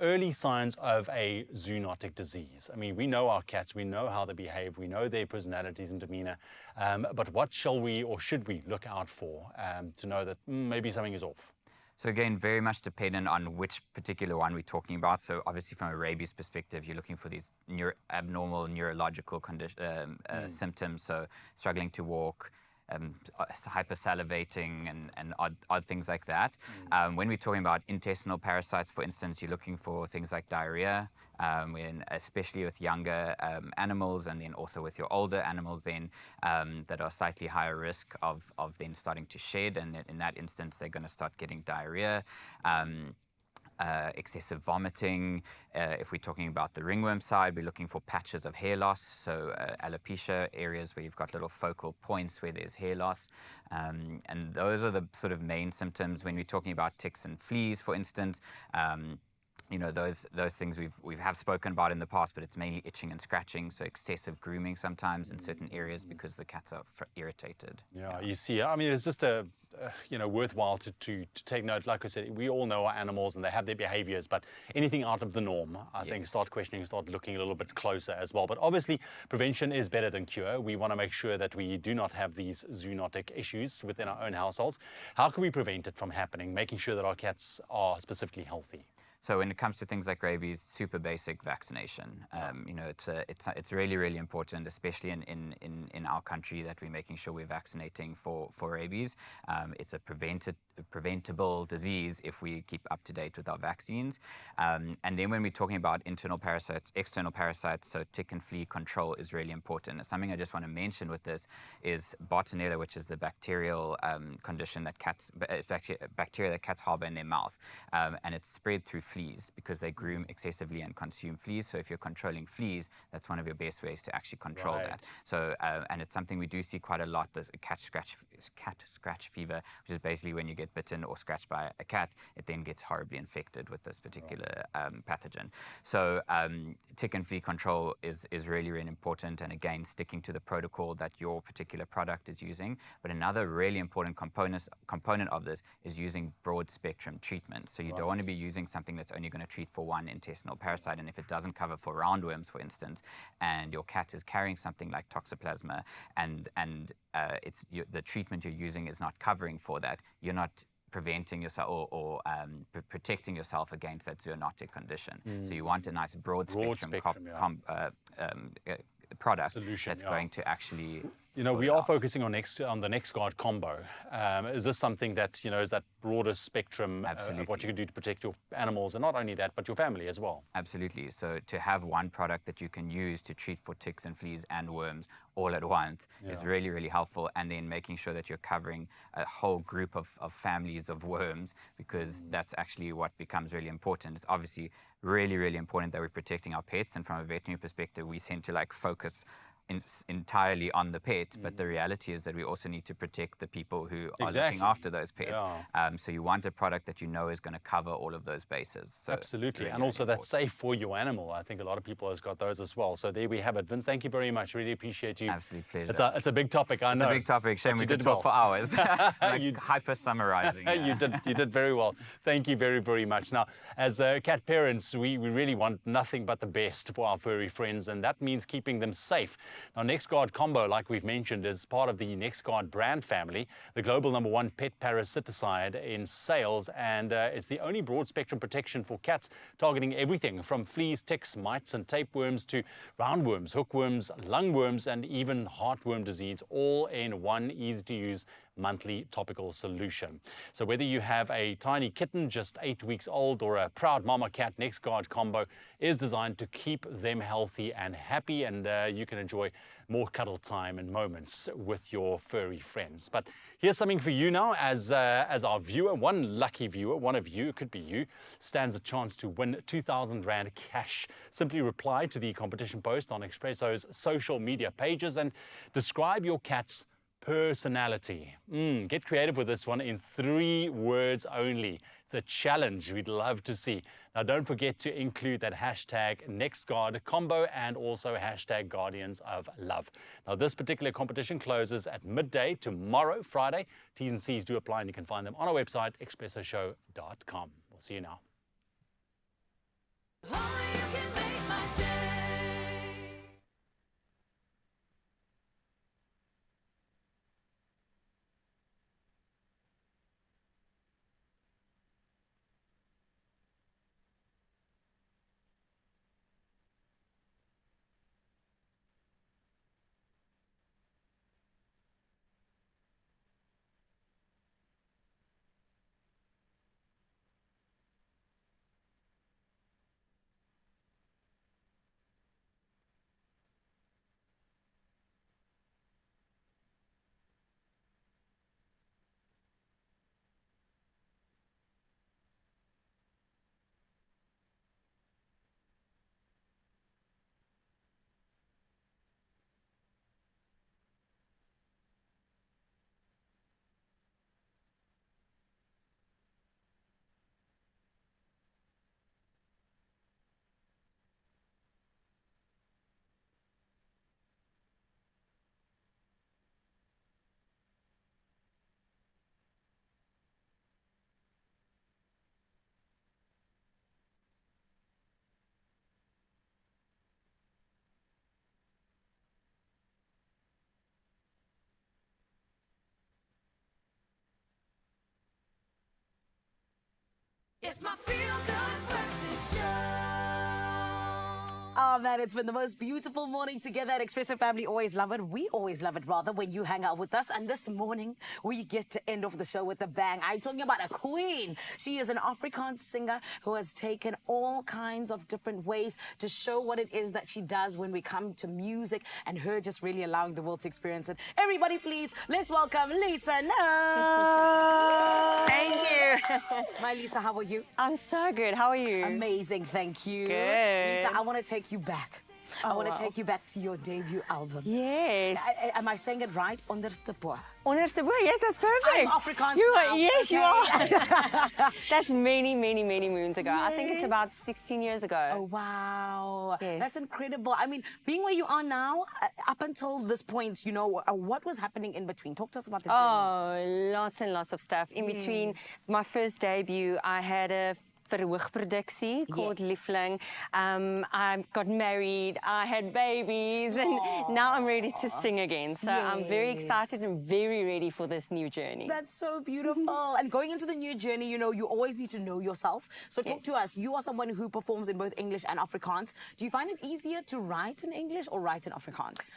Early signs of a zoonotic disease. We know our cats, we know how they behave, we know their personalities and demeanor, but what shall we or should we look out for to know that maybe something is off? So again, very much dependent on which particular one we're talking about. So obviously from a rabies perspective, you're looking for these abnormal neurological symptoms, so struggling to walk, hypersalivating and odd things like that. When we're talking about intestinal parasites, for instance, you're looking for things like diarrhea, especially with younger animals, and then also with your older animals then that are slightly higher risk of then starting to shed, and in that instance they're going to start getting diarrhea. Excessive vomiting. If we're talking about the ringworm side, we're looking for patches of hair loss, so alopecia, areas where you've got little focal points where there's hair loss. And those are the sort of main symptoms. When we're talking about ticks and fleas, for instance, those things we have spoken about in the past, but it's mainly itching and scratching, so excessive grooming sometimes in certain areas because the cats are irritated. Yeah, you see, it's just worthwhile to take note. Like I said, we all know our animals and they have their behaviors, but anything out of the norm, I think start questioning, start looking a little bit closer as well. But obviously, prevention is better than cure. We want to make sure that we do not have these zoonotic issues within our own households. How can we prevent it from happening, making sure that our cats are specifically healthy? So when it comes to things like rabies, super basic vaccination. You know, it's really, really important, especially in our country, that we're making sure we're vaccinating for rabies. It's a preventable disease if we keep up to date with our vaccines. And then when we're talking about internal parasites, external parasites, so tick and flea control is really important. And something I just want to mention with this is Bartonella, which is the bacterial condition that bacteria that cats harbor in their mouth. And it's spread through fleas because they groom excessively and consume fleas. So if you're controlling fleas, that's one of your best ways to actually control that. So, and it's something we do see quite a lot, the cat scratch fever, which is basically when you get bitten or scratched by a cat, it then gets horribly infected with this particular pathogen. So tick and flea control is really, really important, and again, sticking to the protocol that your particular product is using. But another really important component of this is using broad spectrum treatment. So you don't want to be using something that's only going to treat for one intestinal parasite, and if it doesn't cover for roundworms, for instance, and your cat is carrying something like Toxoplasma, and the treatment you're using is not covering for that, you're not preventing yourself or protecting yourself against that zoonotic condition. So you want a nice broad spectrum product that's going to actually... You know, we are focusing on the NexGuard combo. Is this something that, you know, is that broader spectrum of what you can do to protect your animals, and not only that, but your family as well? Absolutely. So to have one product that you can use to treat for ticks and fleas and worms all at once is really, really helpful. And then making sure that you're covering a whole group of families of worms, because that's actually what becomes really important. It's obviously really, really important that we're protecting our pets. And from a veterinary perspective, we tend to focus entirely on the pet, but the reality is that we also need to protect the people who are looking after those pets. So you want a product that you know is going to cover all of those bases. So absolutely, really, and also that's safe for your animal. I think a lot of people has got those as well. So there we have it. Vince, thank you very much. Really appreciate you. Absolute pleasure. It's a big topic, I know. It's a big topic. Shame we could talk for hours. Hyper summarizing. You did very well. Thank you very, very much. Now, as cat parents, we really want nothing but the best for our furry friends, and that means keeping them safe. Now, NexGuard Combo, like we've mentioned, is part of the NexGuard brand family, the global #1 pet parasiticide in sales, and it's the only broad-spectrum protection for cats, targeting everything from fleas, ticks, mites, and tapeworms to roundworms, hookworms, lungworms, and even heartworm disease, all in one easy-to-use monthly topical solution. So whether you have a tiny kitten just 8 weeks old or a proud mama cat, NexGuard Combo is designed to keep them healthy and happy, and you can enjoy more cuddle time and moments with your furry friends. But here's something for you now. As our viewer, one lucky viewer, one of you, it could be you, stands a chance to win 2,000 Rand cash. Simply reply to the competition post on Expresso's social media pages and describe your cat's personality. Get creative with this one in 3 words only. It's a challenge we'd love to see. Now, don't forget to include that hashtag NexGuard Combo and also hashtag Guardians of Love. Now, this particular competition closes at midday tomorrow, Friday. T's and C's do apply, and you can find them on our website, expressoshow.com. We'll see you now. It's my feel-good breakfast. Oh man, it's been the most beautiful morning together at Expresso Family. Always love it. We always love it rather when you hang out with us. And this morning we get to end off the show with a bang. I'm talking about a queen. She is an Afrikaans singer who has taken all kinds of different ways to show what it is that she does when we come to music, and her just really allowing the world to experience it. Everybody please, let's welcome Lisa now. Thank you. My Lisa, how are you? I'm so good. How are you? Amazing, thank you. Good. Lisa, I want to take you back. I Oh, want to wow. take you back to your debut album. Yes. Am I saying it right? Onderste Boer. Onderste Boer, yes, that's perfect. I'm Afrikaans You now, are, yes, you okay? are. That's many, many, many moons ago. I think it's about 16 years ago. Oh, wow. Yes. That's incredible. I mean, being where you are now, up until this point, you know, what was happening in between? Talk to us about the journey. Oh, lots and lots of stuff. In between my first debut, I had a verhoogproduksie called Liefling. I got married, I had babies, and now I'm ready to sing again. So I'm very excited and very ready for this new journey. That's so beautiful. And going into the new journey, you know, you always need to know yourself. So talk to us. You are someone who performs in both English and Afrikaans. Do you find it easier to write in English or write in Afrikaans?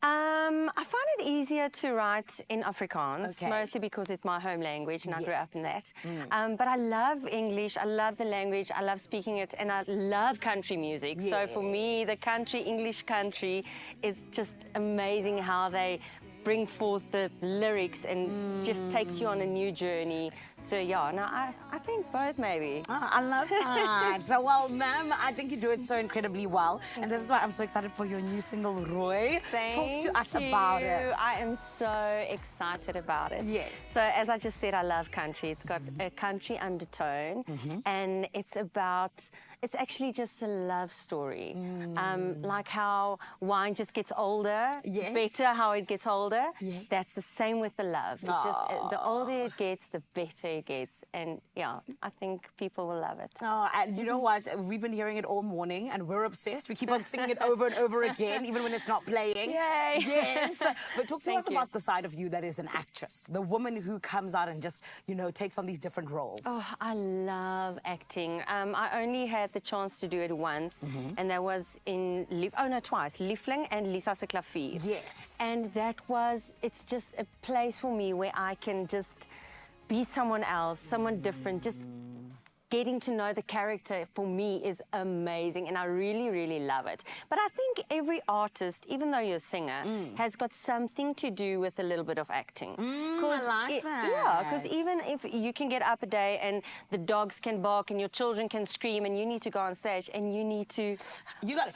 I find it easier to write in Afrikaans, mostly because it's my home language and I grew up in that. But I love English, I love the language, I love speaking it, and I love country music. So for me, the English country is just amazing how they bring forth the lyrics and just takes you on a new journey. So yeah, no, I think both maybe. Oh, I love that. So, well, ma'am, I think you do it so incredibly well. And this is why I'm so excited for your new single, Roy. Thank Talk to us you. about it. I am so excited about it. Yes. So as I just said, I love country. It's got a country undertone, and it's actually just a love story. Like how wine just gets older, better how it gets older. That's the same with the love. It just, the older it gets, the better it gets. And yeah, I think people will love it. Oh, and you know what? We've been hearing it all morning, and we're obsessed. We keep on singing it over and over again, even when it's not playing. Yay! Yes. But talk to Thank us you. about the side of you that is an actress, the woman who comes out and just, you know, takes on these different roles. Oh, I love acting. I only had the chance to do it once, and that was in twice, Liefling and Lisa se Klavier. Yes. And it's just a place for me where I can just be someone else, someone different, just getting to know the character for me is amazing, and I really, really love it. But I think every artist, even though you're a singer, has got something to do with a little bit of acting. I like that. Yeah, because even if you can get up a day and the dogs can bark and your children can scream and you need to go on stage and you need to... You gotta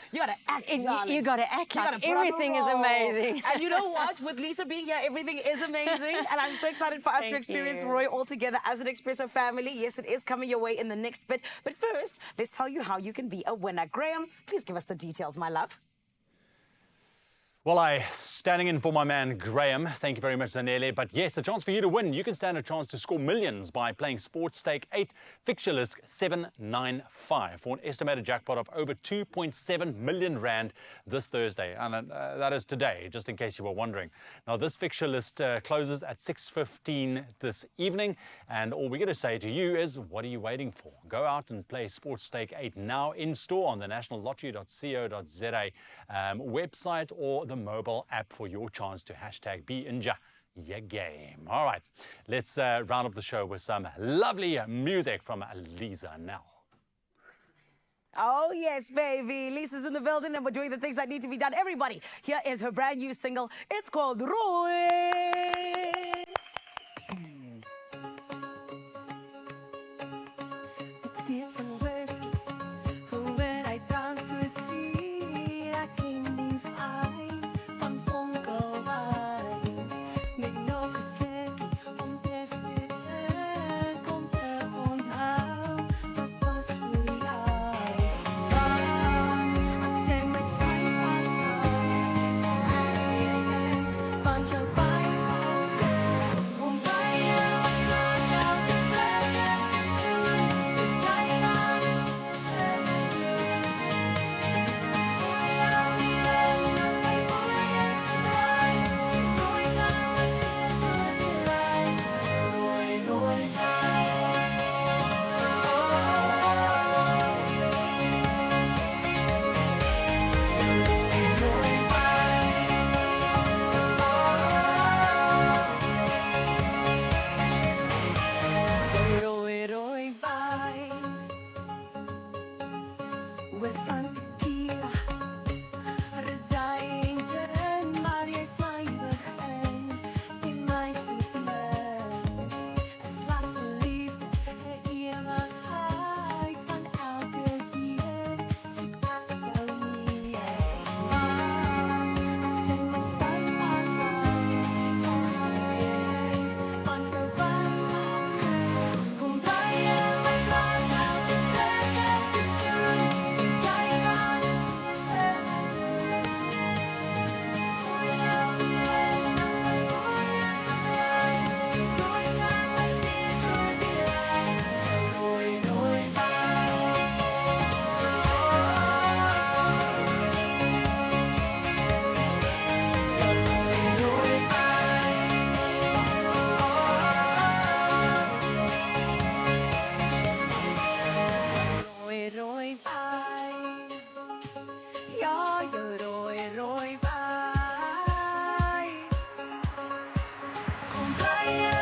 act, darling. You gotta act You like gotta put on a everything is role. amazing. And you know what? With Lisa being here, everything is amazing. And I'm so excited for us to Thank experience you. Roy all together as an Expresso family. Yes, it is coming your way in the next bit. But first, let's tell you how you can be a winner. Graham, please give us the details, my love. Well, standing in for my man Graham. Thank you very much, Zanele. But yes, a chance for you to win. You can stand a chance to score millions by playing Sports Stake 8 Fixture List 795 for an estimated jackpot of over 2.7 million rand this Thursday. And that is today, just in case you were wondering. Now, this fixture list closes at 6:15 this evening. And all we're going to say to you is, what are you waiting for? Go out and play Sports Stake 8 now in store on the nationallottery.co.za website or the mobile app for your chance to #BeInja your game. All right, let's round up the show with some lovely music from Lisa now. Oh, yes, baby. Lisa's in the building and we're doing the things that need to be done. Everybody, here is her brand new single. It's called Roy. Van jou bij weer van hier. Resign, maar jy is my begin. Die meisjes min. Ek was verlief, 'n ewigheid van elke keer. Soek ek jou nie. Sing my stem maar van. Want jou wang maak sing. Kom bly in my glas, elke sluk is 'n soen. Jy gaan dit wees in my doen. Voor jou alleen, as my woorde verdwyn. Rooi kan my steeds oor die lyn. Rooi, rooi wyn. Rooi rooi wyn. Ja, jou rooi wyn. Kom bly